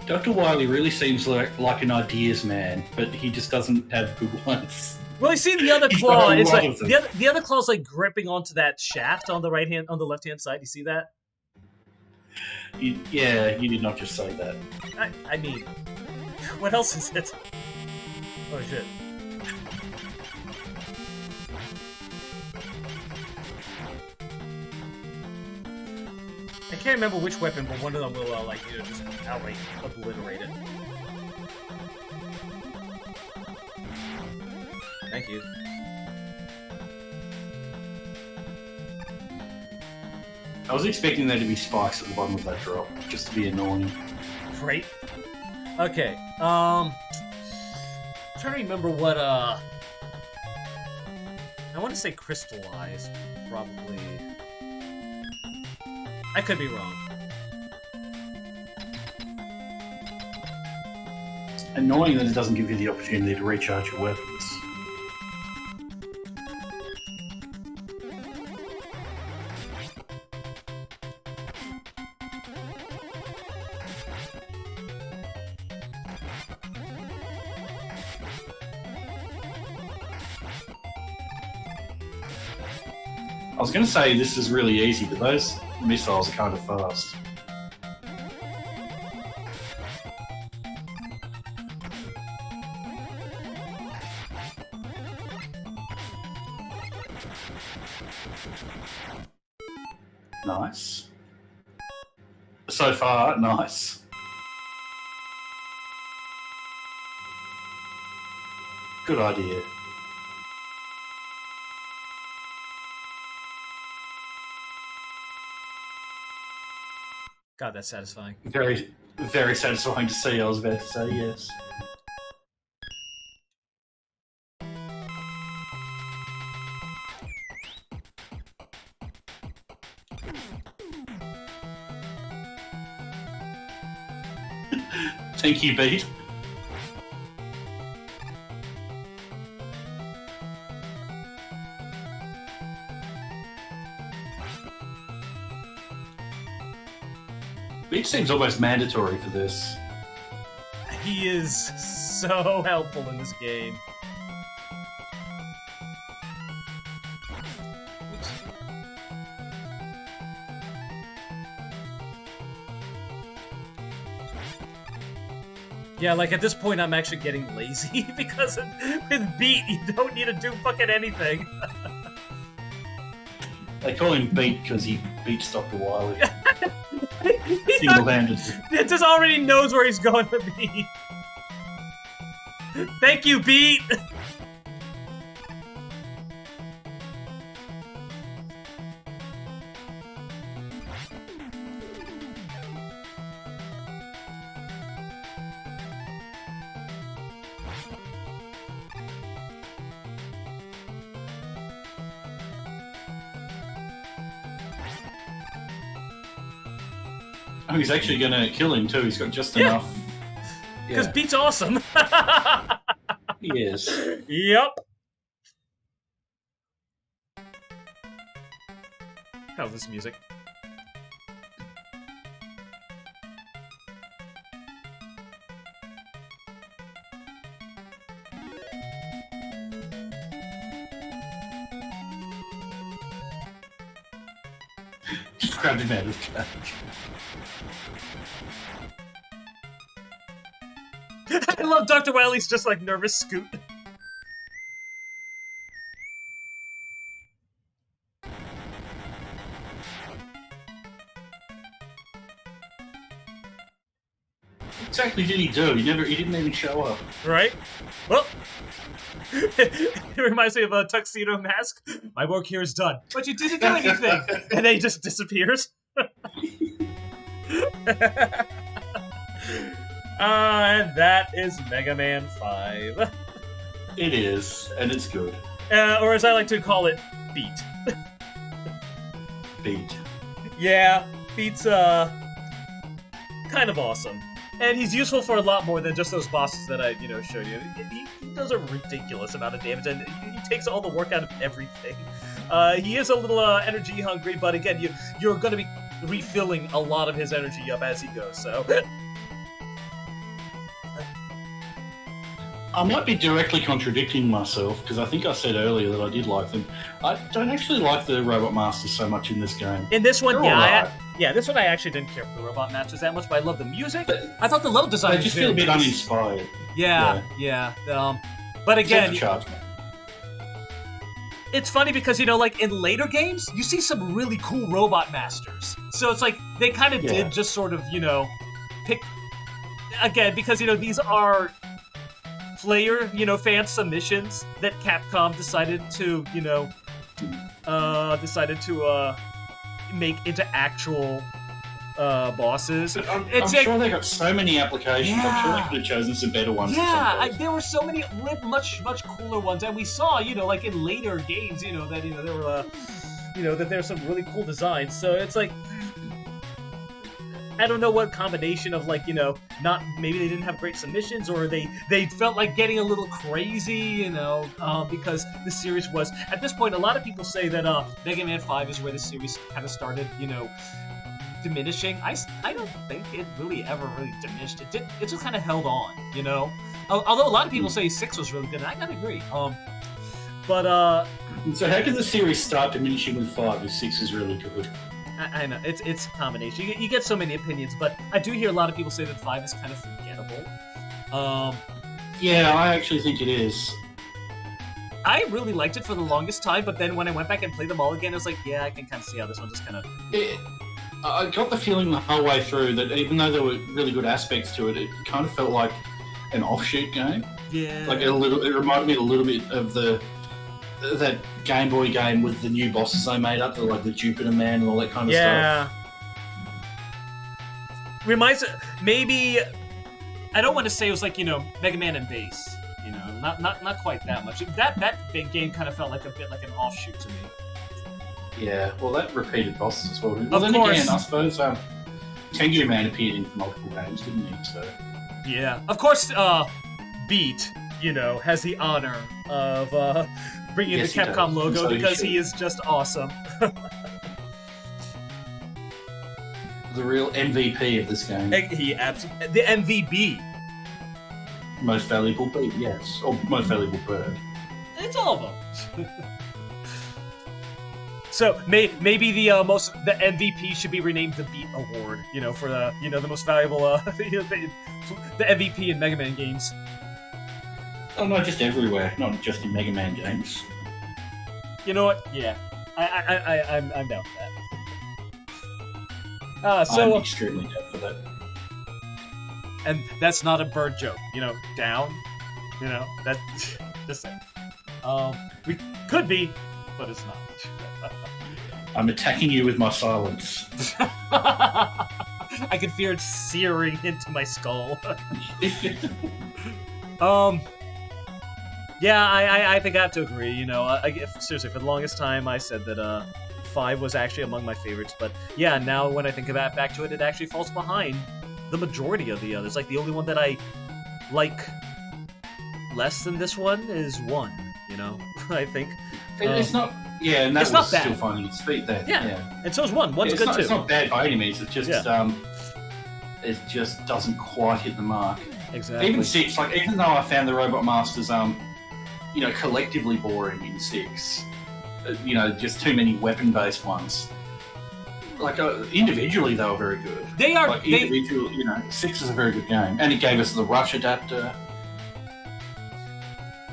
Dr. Wily really seems like an ideas man, but he just doesn't have good ones. Well, you see the other He's claw. got a It's lot like of them. the other claw's like gripping onto that shaft on the left hand side. You see that? Yeah, you did not just say that. I mean, what else is it? Oh shit! I can't remember which weapon, but one of them will just outright obliterate it. Thank you. I was expecting there to be spikes at the bottom of that drop, just to be annoying. Great. Okay. I'm trying to remember what I want to say crystallized, probably. I could be wrong. Annoying that it doesn't give you the opportunity to recharge your weapons. I was going to say this is really easy, but those missiles are kind of fast. Nice. So far, nice. Good idea. God, that's satisfying. Very, very satisfying to see, I was about to say, yes. Thank you, Beat. Beat seems almost mandatory for this. He is so helpful in this game. Oops. Yeah, like at this point I'm actually getting lazy because with Beat you don't need to do fucking anything. They call him Beat because he beats Dr. Wily single-handed. It just already knows where he's going to be. Thank you, Beat. Oh, he's actually going to kill him too. He's got just enough. Because Beat's awesome. He is. Yep. How's this music? Just grabbed him out of the cage. I love Dr. Wily's just like nervous scoot. What exactly did he do? He didn't even show up. Right? Well, it reminds me of a Tuxedo Mask. My work here is done. But you didn't do anything. And then he just disappears. And that is Mega Man 5. It is, and it's good. Or as I like to call it, Beat. Beat. Yeah, Beat's kind of awesome. And he's useful for a lot more than just those bosses that I, showed you. He does a ridiculous amount of damage, and he takes all the work out of everything. He is a little energy hungry, but again, you're going to be refilling a lot of his energy up as he goes, so... I might be directly contradicting myself, because I think I said earlier that I did like them. I don't actually like the Robot Masters so much in this game. In this one, They're alright. this one I actually didn't care for the Robot Masters that much, but I love the music. I thought the level design They was just very feel a bit nice. uninspired. Yeah. But again, Except for Chargeman. it's funny because, like in later games, you see some really cool Robot Masters. So it's like they kind of did just sort of, pick... Again, because, these are... player, fan submissions that Capcom decided to, make into actual bosses. I'm sure they got so many applications. I'm sure they could have chosen some better ones. Yeah, there were so many much cooler ones, and we saw, like in later games, that there were, that there's some really cool designs. So it's like. I don't know what combination of not maybe they didn't have great submissions or they felt like getting a little crazy, because the series was at this point. A lot of people say that Mega Man 5 is where the series kind of started, diminishing. I don't think it really ever really diminished. It just kind of held on, Although a lot of people say 6 was really good, and I gotta agree. But so how can the series start diminishing with 5 if 6 is really good? I know, it's a combination. You get so many opinions, but I do hear a lot of people say that 5 is kind of forgettable. Yeah, I actually think it is. I really liked it for the longest time, but then when I went back and played them all again, I was like, yeah, I can kind of see how this one just kind of... I got the feeling the whole way through that even though there were really good aspects to it, it kind of felt like an offshoot game. Yeah. Like it reminded me a little bit of that Game Boy game with the new bosses they made up, like the Jupiter Man and all that kind of stuff. Reminds maybe I don't want to say it was like Mega Man and Bass, not quite that much. That big game kind of felt like a bit like an offshoot to me. Yeah, well, that repeated bosses as well. Of then course. Again, I suppose Tengu Man appeared in multiple games, didn't he? So yeah, of course. Beat, has the honor of bringing the Capcom logo so because he is just awesome. The real MVP of this game. He absolutely the MVP. Most valuable beat, yes, or most valuable bird. It's all of them. So maybe the MVP should be renamed the Beat Award, for the the most valuable the MVP in Mega Man games. Oh, not just everywhere, not just in Mega Man games. You know what? Yeah. I'm down for that. I'm So, extremely down for that. and that's not a bird joke, down, that, just saying. We could be, but it's not. I'm attacking you with my silence. I can feel it searing into my skull. um, yeah, I think I have to agree. Seriously, for the longest time, I said that 5 was actually among my favorites. But yeah, now when I think about back to it, it actually falls behind the majority of the others. Like the only one that I like less than this one is 1. I think It's not. Yeah, and that it's was not still bad. funny. Sweet that. Yeah. And so is 1. One's good too. It's not bad by any means. It's just it just doesn't quite hit the mark. Exactly. Even 6, even though I found the Robot Masters, collectively boring in 6, just too many weapon-based ones. Individually, they were very good. They are. Individual, 6 is a very good game, and it gave us the Rush adapter.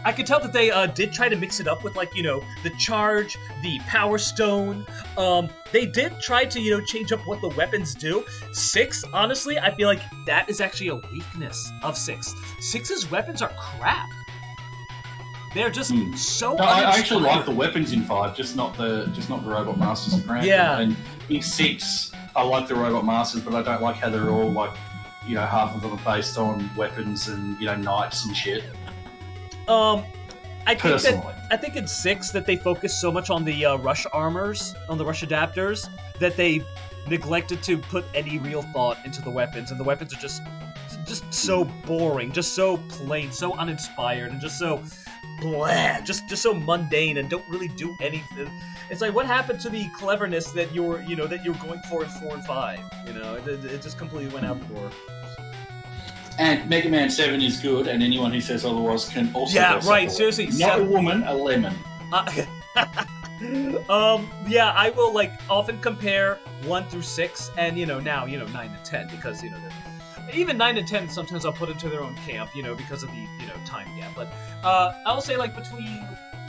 I could tell that they did try to mix it up with the charge, the power stone. They did try to change up what the weapons do. 6, honestly, I feel like that is actually a weakness of 6. 6's weapons are crap. They're just so. No, I actually like the weapons in 5, just not the Robot Masters and Grand. Yeah. And in 6, I like the Robot Masters, but I don't like how they're all half of them are based on weapons and knights and shit. I think in 6 that they focused so much on the rush armors, on the rush adapters, that they neglected to put any real thought into the weapons, and the weapons are just so boring, just so plain, so uninspired, and just so blah, just so mundane, and don't really do anything. It's like, what happened to the cleverness that you're going for in 4 and 5? It just completely went out the door. And Mega Man 7 is good, and anyone who says otherwise can also. Yeah, right. Seriously, not a woman, a lemon. Yeah, I will often compare 1 through 6, and now 9 and 10, because even 9 and 10 sometimes I'll put into their own camp, because of the time gap. But I'll say between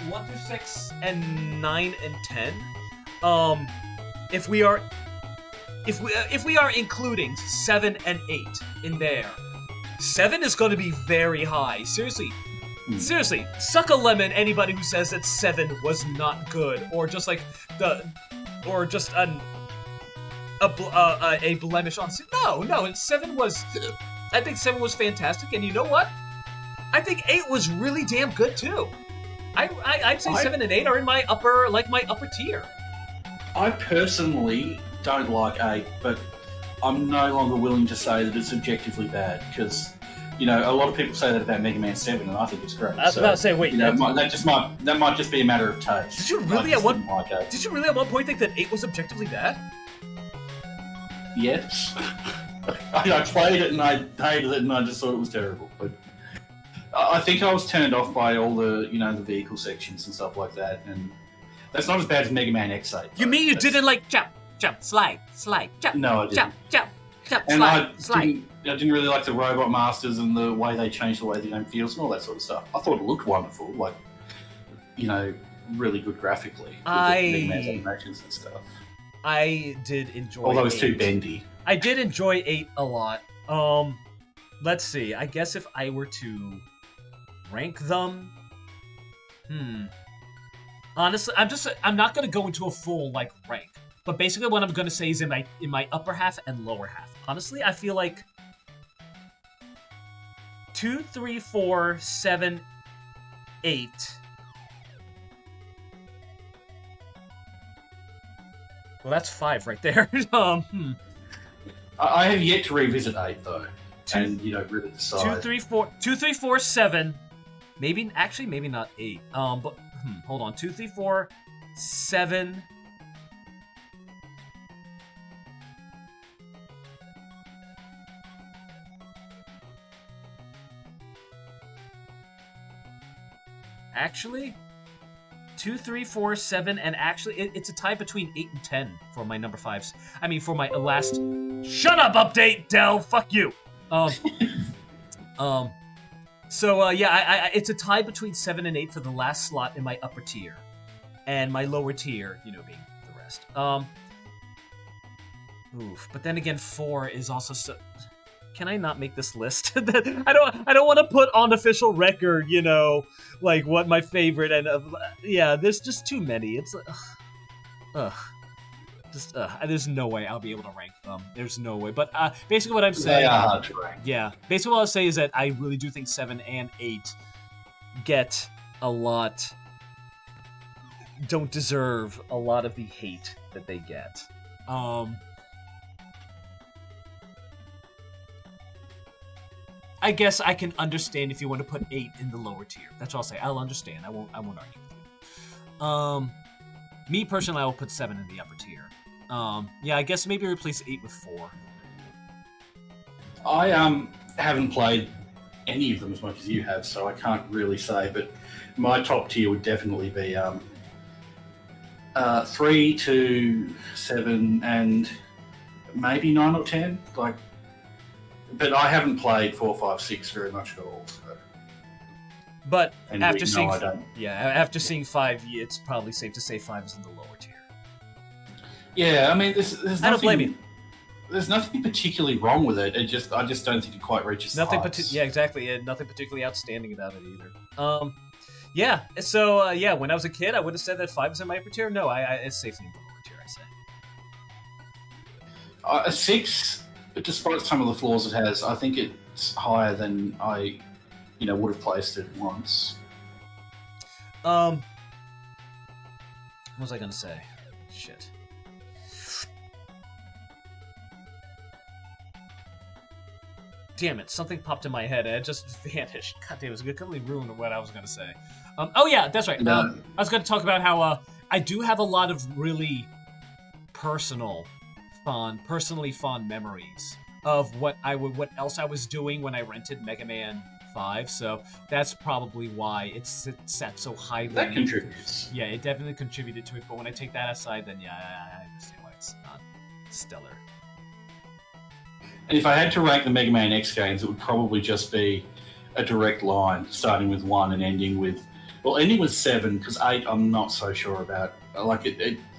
1 through 6 and 9 and 10, if we are including 7 and 8 in there. 7 is going to be very high. Seriously, suck a lemon. Anybody who says that 7 was not good, or just a blemish on. No. And 7 was. I think 7 was fantastic, and you know what? I think 8 was really damn good too. I'd say 7 and 8 are in my upper tier. I personally don't like 8, but I'm no longer willing to say that it's objectively bad, because a lot of people say that about Mega Man 7, and I think it's great. I was about to say, wait, that might just be a matter of taste. Did you really at one point think that 8 was objectively bad? Yes. I played it and I hated it, and I just thought it was terrible. But I think I was turned off by all the the vehicle sections and stuff like that, and that's not as bad as Mega Man X8. You mean you didn't jump, slide, jump, no, I didn't. jump, and slide. I didn't really like the Robot Masters and the way they changed the way the game feels and all that sort of stuff. I thought it looked wonderful, really good graphically. With the Mega Man's animations and stuff. I did enjoy. Although it's too bendy. I did enjoy 8 a lot. Let's see. I guess if I were to rank them, honestly, I'm not gonna go into a full rank. But basically, what I'm gonna say is in my upper half and lower half. Honestly, I feel like 2, 3, 4, 7, 8. Well, that's 5 right there. I have yet to revisit 8 though, and really decide. 2, 3, 4, 7. Maybe not 8. But hold on. 2, 3, 4, 7. Actually, 2, 3, 4, 7, and actually, it's a tie between 8 and 10 for my number 5s. I mean, for my last. Shut up, update, Dell. Fuck you. So yeah, it's a tie between 7 and 8 for the last slot in my upper tier. and my lower tier, being the rest. But then again, 4 is also so. Can I not make this list? I don't want to put on official record, like what my favorite and there's just too many. It's like, there's no way I'll be able to rank them. There's no way. But basically what I'm saying, they are hard to rank. Yeah, basically what I'll say is that I really do think 7 and 8 get a lot, don't deserve a lot of the hate that they get. I guess I can understand if you want to put 8 in the lower tier. That's what I'll say. I'll understand. I won't argue with you. Me personally, I will put 7 in the upper tier. I guess maybe replace 8 with 4. I haven't played any of them as much as you have, so I can't really say. But my top tier would definitely be 3 to 7 and maybe 9 or 10. But I haven't played 4, 5, 6 very much at all. So. But and after seeing, after seeing 5, it's probably safe to say 5 is in the lower tier. Yeah, I mean, there's nothing. I don't blame you. There's nothing particularly wrong with it. I just don't think it quite reaches. Nothing exactly. Yeah, nothing particularly outstanding about it either. So when I was a kid, I would have said that 5 is in my upper tier. No, it's safely in the lower tier. I say. A 6, despite some of the flaws it has, I think it's higher than I, would have placed it once. What was I gonna say? Shit. Damn it! Something popped in my head and it just vanished. God damn, it was completely ruined what I was gonna say. That's right. No. I was gonna talk about how I do have a lot of really personally fond memories of what else I was doing when I rented Mega Man 5. So that's probably why it's set so highly. That contributes. Yeah, it definitely contributed to it. But when I take that aside, then I understand why it's not stellar. And if I had to rank the Mega Man X games, it would probably just be a direct line, starting with 1 and ending with 7, because 8 I'm not so sure about.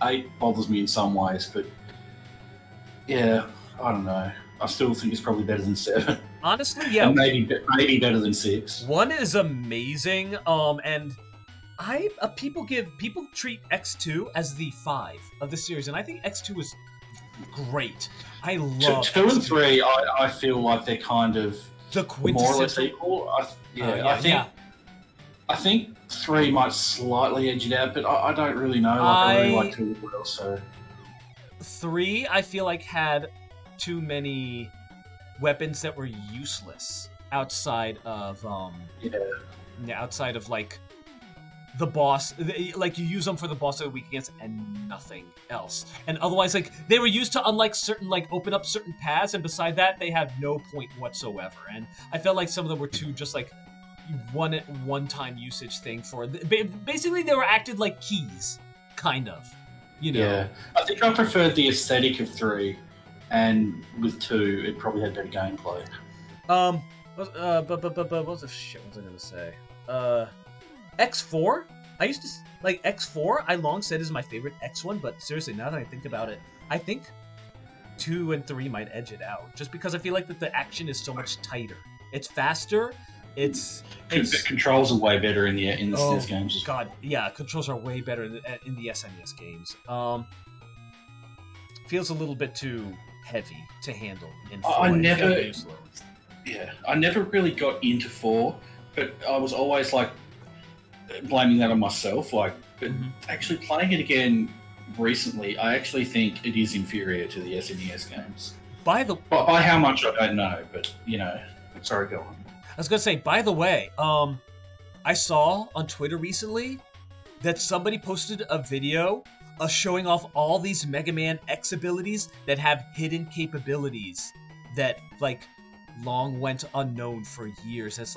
8 bothers me in some ways, but yeah, I don't know. I still think it's probably better than 7. Honestly, yeah. And maybe better than 6. 1 is amazing, and people treat X2 as the 5 of the series, and I think X2 is gret. I love 2 and 3. I feel like they're kind of the more or less equal. I think 3 might slightly edge it out, but I don't really know. I really like 2 as well. So 3, I feel like had too many weapons that were useless outside of outside of like the boss. Like you use them for the boss that we're weak against and nothing else. And otherwise, like they were used to unlike certain open up certain paths, and beside that they have no point whatsoever. And I felt like some of them were too just like one-time usage thing for. Basically, they were acted like keys, kind of. Yeah, I think I preferred the aesthetic of 3, and with 2, it probably had better gameplay. What was I gonna say? X4? I used to like X4. I long said is my favorite X1, but seriously, now that I think about it, I think 2 and 3 might edge it out, just because I feel like that the action is so much tighter. It's faster. It's controls are way better in the SNES games. God, yeah, controls are way better in the SNES games. Feels a little bit too heavy to handle in 4. I never really got into 4, but I was always like blaming that on myself. Actually playing it again recently, I actually think it is inferior to the SNES games. By how much I don't know, but sorry, go on. I was gonna say, by the way, I saw on Twitter recently that somebody posted a video of showing off all these Mega Man X abilities that have hidden capabilities that long went unknown for years. It's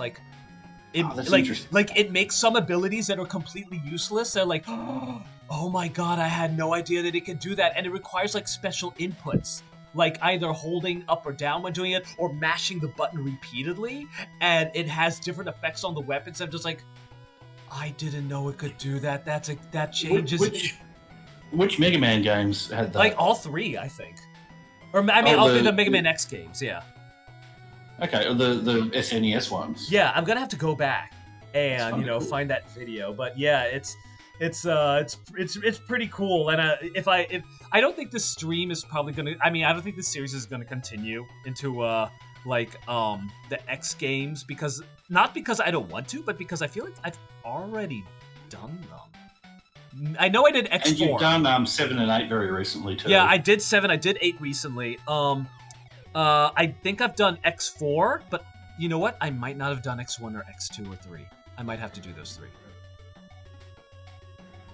it makes some abilities that are completely useless. They're like, oh my god, I had no idea that it could do that, and it requires special inputs. Like either holding up or down when doing it, or mashing the button repeatedly, and it has different effects on the weapons. I'm just like, I didn't know it could do that. That Which, changes which Mega Man games had that? like all three, I think. Or I mean, Oh, all three of the Mega Man X games. Yeah. Okay, the SNES ones. Yeah, I'm gonna have to go back and Cool. find that video. But yeah, it's pretty cool. And if I don't think this stream is probably gonna. I mean, I don't think this series is gonna continue into the X games not because I don't want to, but because I feel like I've already done them. I know I did X4. And you've done 7 and 8 very recently too. Yeah, I did 7. I did 8 recently. I think I've done X4, but you know what? I might not have done X1 or X2 or 3. I might have to do those 3.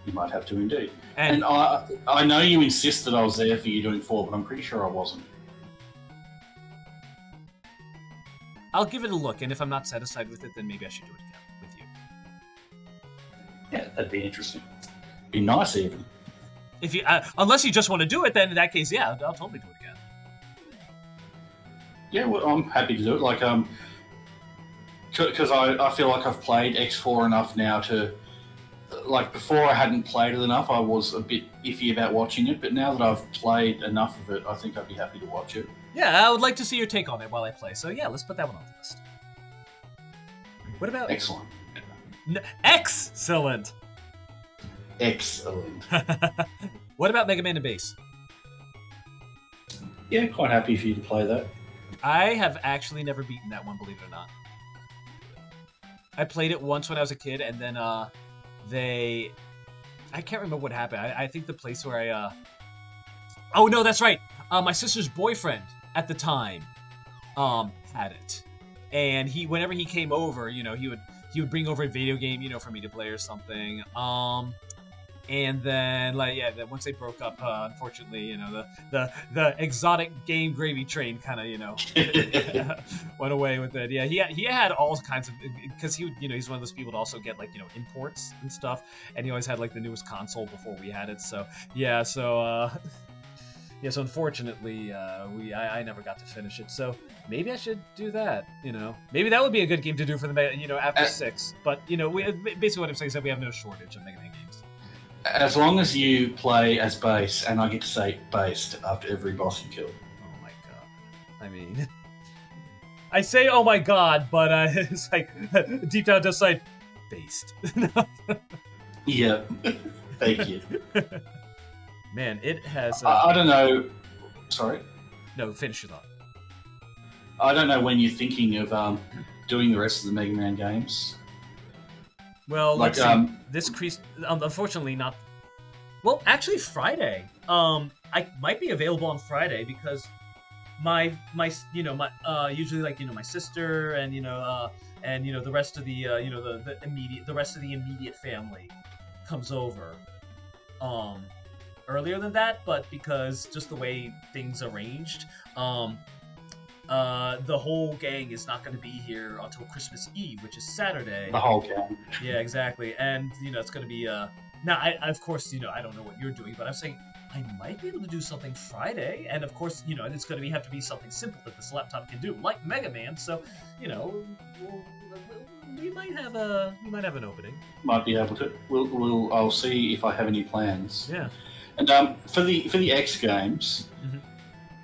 You might have to indeed. And I know you insisted I was there for you doing 4, but I'm pretty sure I wasn't. I'll give it a look, and if I'm not satisfied with it, then maybe I should do it again with you. Yeah, that'd be interesting. Be nice even. If you, unless you just want to do it, then in that case, yeah, I'll totally do it again. Yeah, well, I'm happy to do it. Like, because I feel like I've played X4 enough now to, like, before I hadn't played it enough. I was a bit iffy about watching it, but now that I've played enough of it, I think I'd be happy to watch it. Yeah, I would like to see your take on it while I play. So yeah, let's put that one on the list. What about Excellent. Excellent. Excellent. What about Mega Man and Bass? Yeah, quite happy for you to play that. I have actually never beaten that one, believe it or not. I played it once when I was a kid, and then I can't remember what happened. I think the place where oh no, that's right. My sister's boyfriend at the time had it, and whenever he came over, he would bring over a video game, for me to play or something. And then, once they broke up, unfortunately, the exotic game gravy train kind of, went away with it. Yeah, he had all kinds of, because he's one of those people to also get imports and stuff, and he always had the newest console before we had it. So yeah, so unfortunately, I never got to finish it. So maybe I should do that. Maybe that would be a good game to do for the after 6. But basically what I'm saying is that we have no shortage of Mega Man games. As long as you play as Bass, and I get to say based after every boss you kill. Oh my god. I mean, I say oh my god, but it's deep down just based. Yeah, thank you. Man, it has... I don't know. Sorry? No, finish your thought. I don't know when you're thinking of doing the rest of the Mega Man games. Well, let's see. This crease, unfortunately, not. Well, actually, Friday. I might be available on Friday because my usually my sister and the rest of the the rest of the immediate family comes over. Earlier than that, but because just the way things arranged, the whole gang is not going to be here until Christmas Eve, which is Saturday. The whole gang. Yeah, exactly. And, it's going to be... Now, of course, I don't know what you're doing, but I'm saying I might be able to do something Friday. And, of course, it's going to have to be something simple that this laptop can do, like Mega Man. So, we might have an opening. Might be able to. I'll see if I have any plans. Yeah. And for the X games,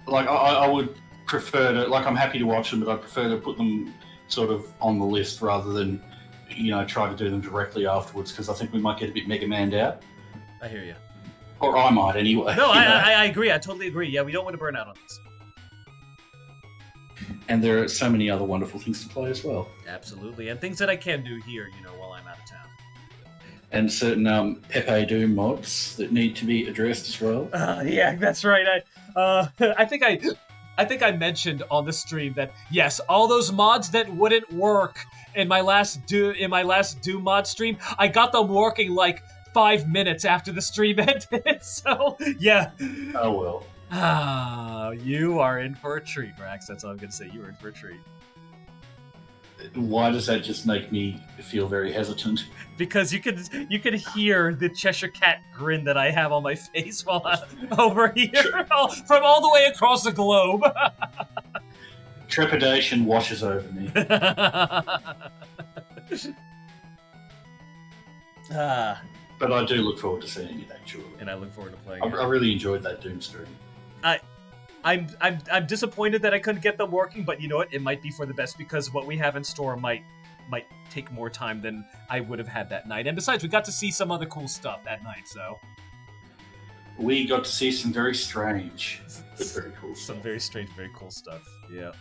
I would prefer to, I'm happy to watch them, but I prefer to put them sort of on the list rather than, try to do them directly afterwards, because I think we might get a bit Mega Man'd out. I hear you. Or I might, anyway. No, I agree. I totally agree. Yeah, we don't want to burn out on this. And there are so many other wonderful things to play as well. Absolutely. And things that I can do here, while I'm out of town. And certain Pepe Doom mods that need to be addressed as well. Yeah, that's right. I think I mentioned on the stream that yes, all those mods that wouldn't work in my last Doom mod stream, I got them working 5 minutes after the stream ended. So yeah. Oh well. You are in for a treat, Rax. That's all I'm gonna say. You are in for a treat. Why does that just make me feel very hesitant? Because you can hear the Cheshire Cat grin that I have on my face while I'm over here from all the way across the globe. Trepidation washes over me. Ah, But I do look forward to seeing it, actually. and I look forward to playing I it. really enjoyed that Doom stream. I'm disappointed that I couldn't get them working, but you know what? It might be for the best because what we have in store might take more time than I would have had that night. And besides, we got to see some other cool stuff that night, so We got to see some very strange, but very cool some stuff. very strange, very cool stuff. Yeah.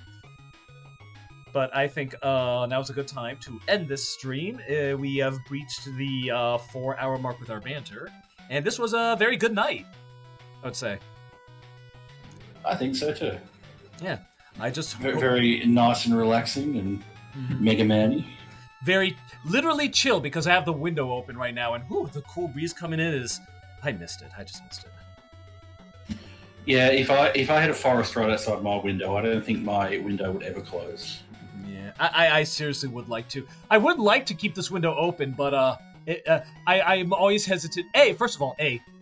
But I think now's a good time to end this stream. We have breached the 4-hour mark with our banter, and this was a very good night, I would say. I think so too. Yeah, I just Very, very nice and relaxing and Mega Man-y. very literally chill because I have the window open right now, and whew, the cool breeze coming in is. I missed it. I just missed it. Yeah, if I had a forest right outside my window, I don't think my window would ever close. Yeah, I seriously would like to. I would like to keep this window open, but I'm always hesitant. First of all,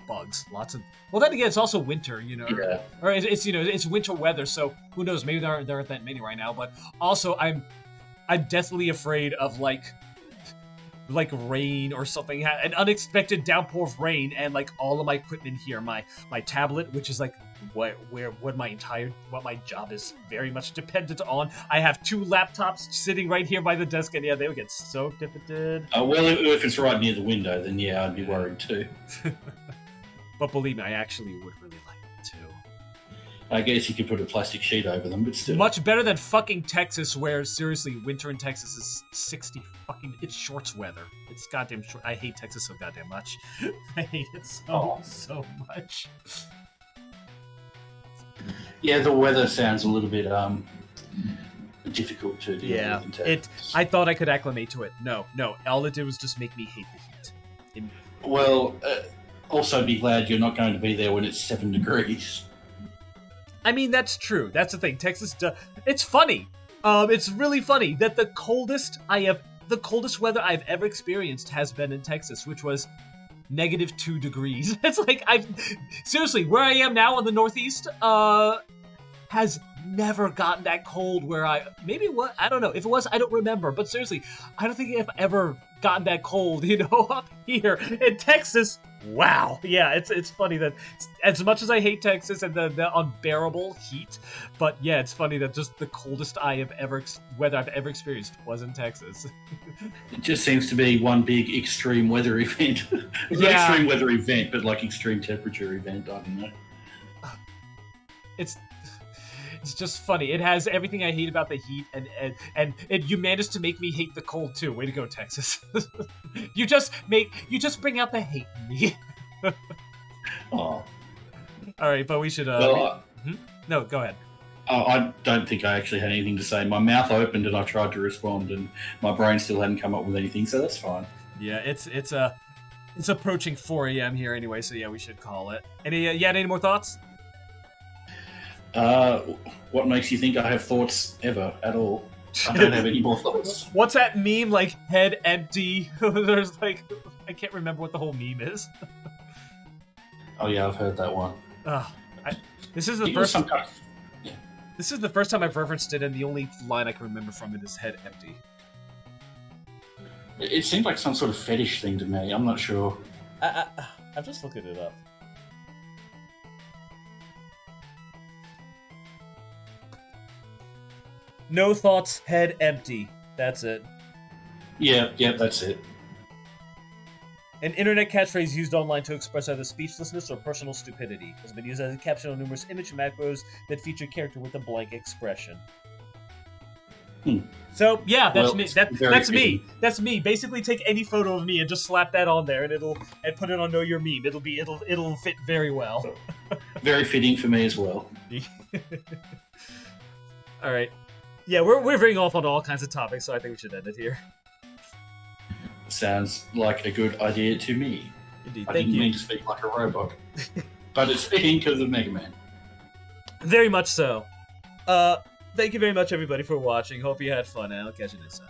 bugs, lots of. Well, then again, it's also winter, you know, Yeah. or it's it's winter weather, so who knows? Maybe there aren't that many right now. But also, I'm deathly afraid of like rain or something, an unexpected downpour of rain, and like all of my equipment here, my tablet, which is like what my job is very much dependent on. I have 2 laptops sitting right here by the desk, and yeah, they would get soaked if it did. Well, if it's right near the window, then yeah, I'd be worried too. But believe me, I actually would really like it too. I guess you could put a plastic sheet over them, but still. Much better than fucking Texas, where seriously, winter in Texas is 60 fucking. It's shorts weather. It's goddamn short. I hate Texas so goddamn much. I hate it so much. Yeah, the weather sounds a little bit difficult to deal Yeah, with in Texas. I thought I could acclimate to it. No. All it did was just make me hate the heat. Well, also be glad you're not going to be there when it's 7 degrees. I mean, that's true. That's the thing. Texas, it's funny. It's really funny that the coldest weather I've ever experienced has been in Texas, which was -2 degrees. It's like seriously, where I am now in the Northeast, has never gotten that cold. Where I don't know if it was, I don't remember. But seriously, I don't think I've ever gotten that cold. Up here in Texas. Wow. Yeah, it's funny that as much as I hate Texas and the unbearable heat, but yeah, it's funny that just the coldest weather I've ever experienced was in Texas. It just seems to be one big extreme weather event. Not extreme weather event, but like extreme temperature event. I don't know. It's just funny. It has everything I hate about the heat, and you managed to make me hate the cold too. Way to go, Texas! you just bring out the hate in me. Oh. All right, but we should. No, go ahead. I don't think I actually had anything to say. My mouth opened and I tried to respond, and my brain still hadn't come up with anything, so that's fine. Yeah, it's approaching 4 a.m. here anyway, so yeah, we should call it. Any more thoughts? What makes you think I have thoughts ever at all? I don't have any more thoughts. What's that meme, like, head empty? There's like, I can't remember what the whole meme is. Oh yeah, I've heard that one. This is the first time I've referenced it, and the only line I can remember from it is head empty. It seemed like some sort of fetish thing to me. I'm not sure. I'm just looking it up. No thoughts, head empty. That's it. Yeah, that's it. An internet catchphrase used online to express either speechlessness or personal stupidity. Has been used as a caption on numerous image macros that feature character with a blank expression. So yeah, that's me. That's me. That's me. Basically, take any photo of me and just slap that on there, and put it on Know Your Meme. It'll fit very well. Very fitting for me as well. All right. Yeah, we're veering off on all kinds of topics, so I think we should end it here. Sounds like a good idea to me. Indeed. I Thank didn't you. mean to speak like a robot, but it's fitting because of Mega Man. Very much so. Thank you very much, everybody, for watching. Hope you had fun, and I'll catch you next time.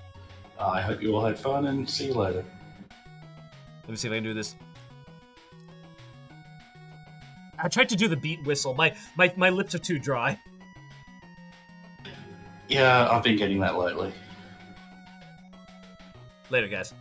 I hope you all had fun, and see you later. Let me see if I can do this. I tried to do the beat whistle. My lips are too dry. Yeah, I've been getting that lately. Later, guys.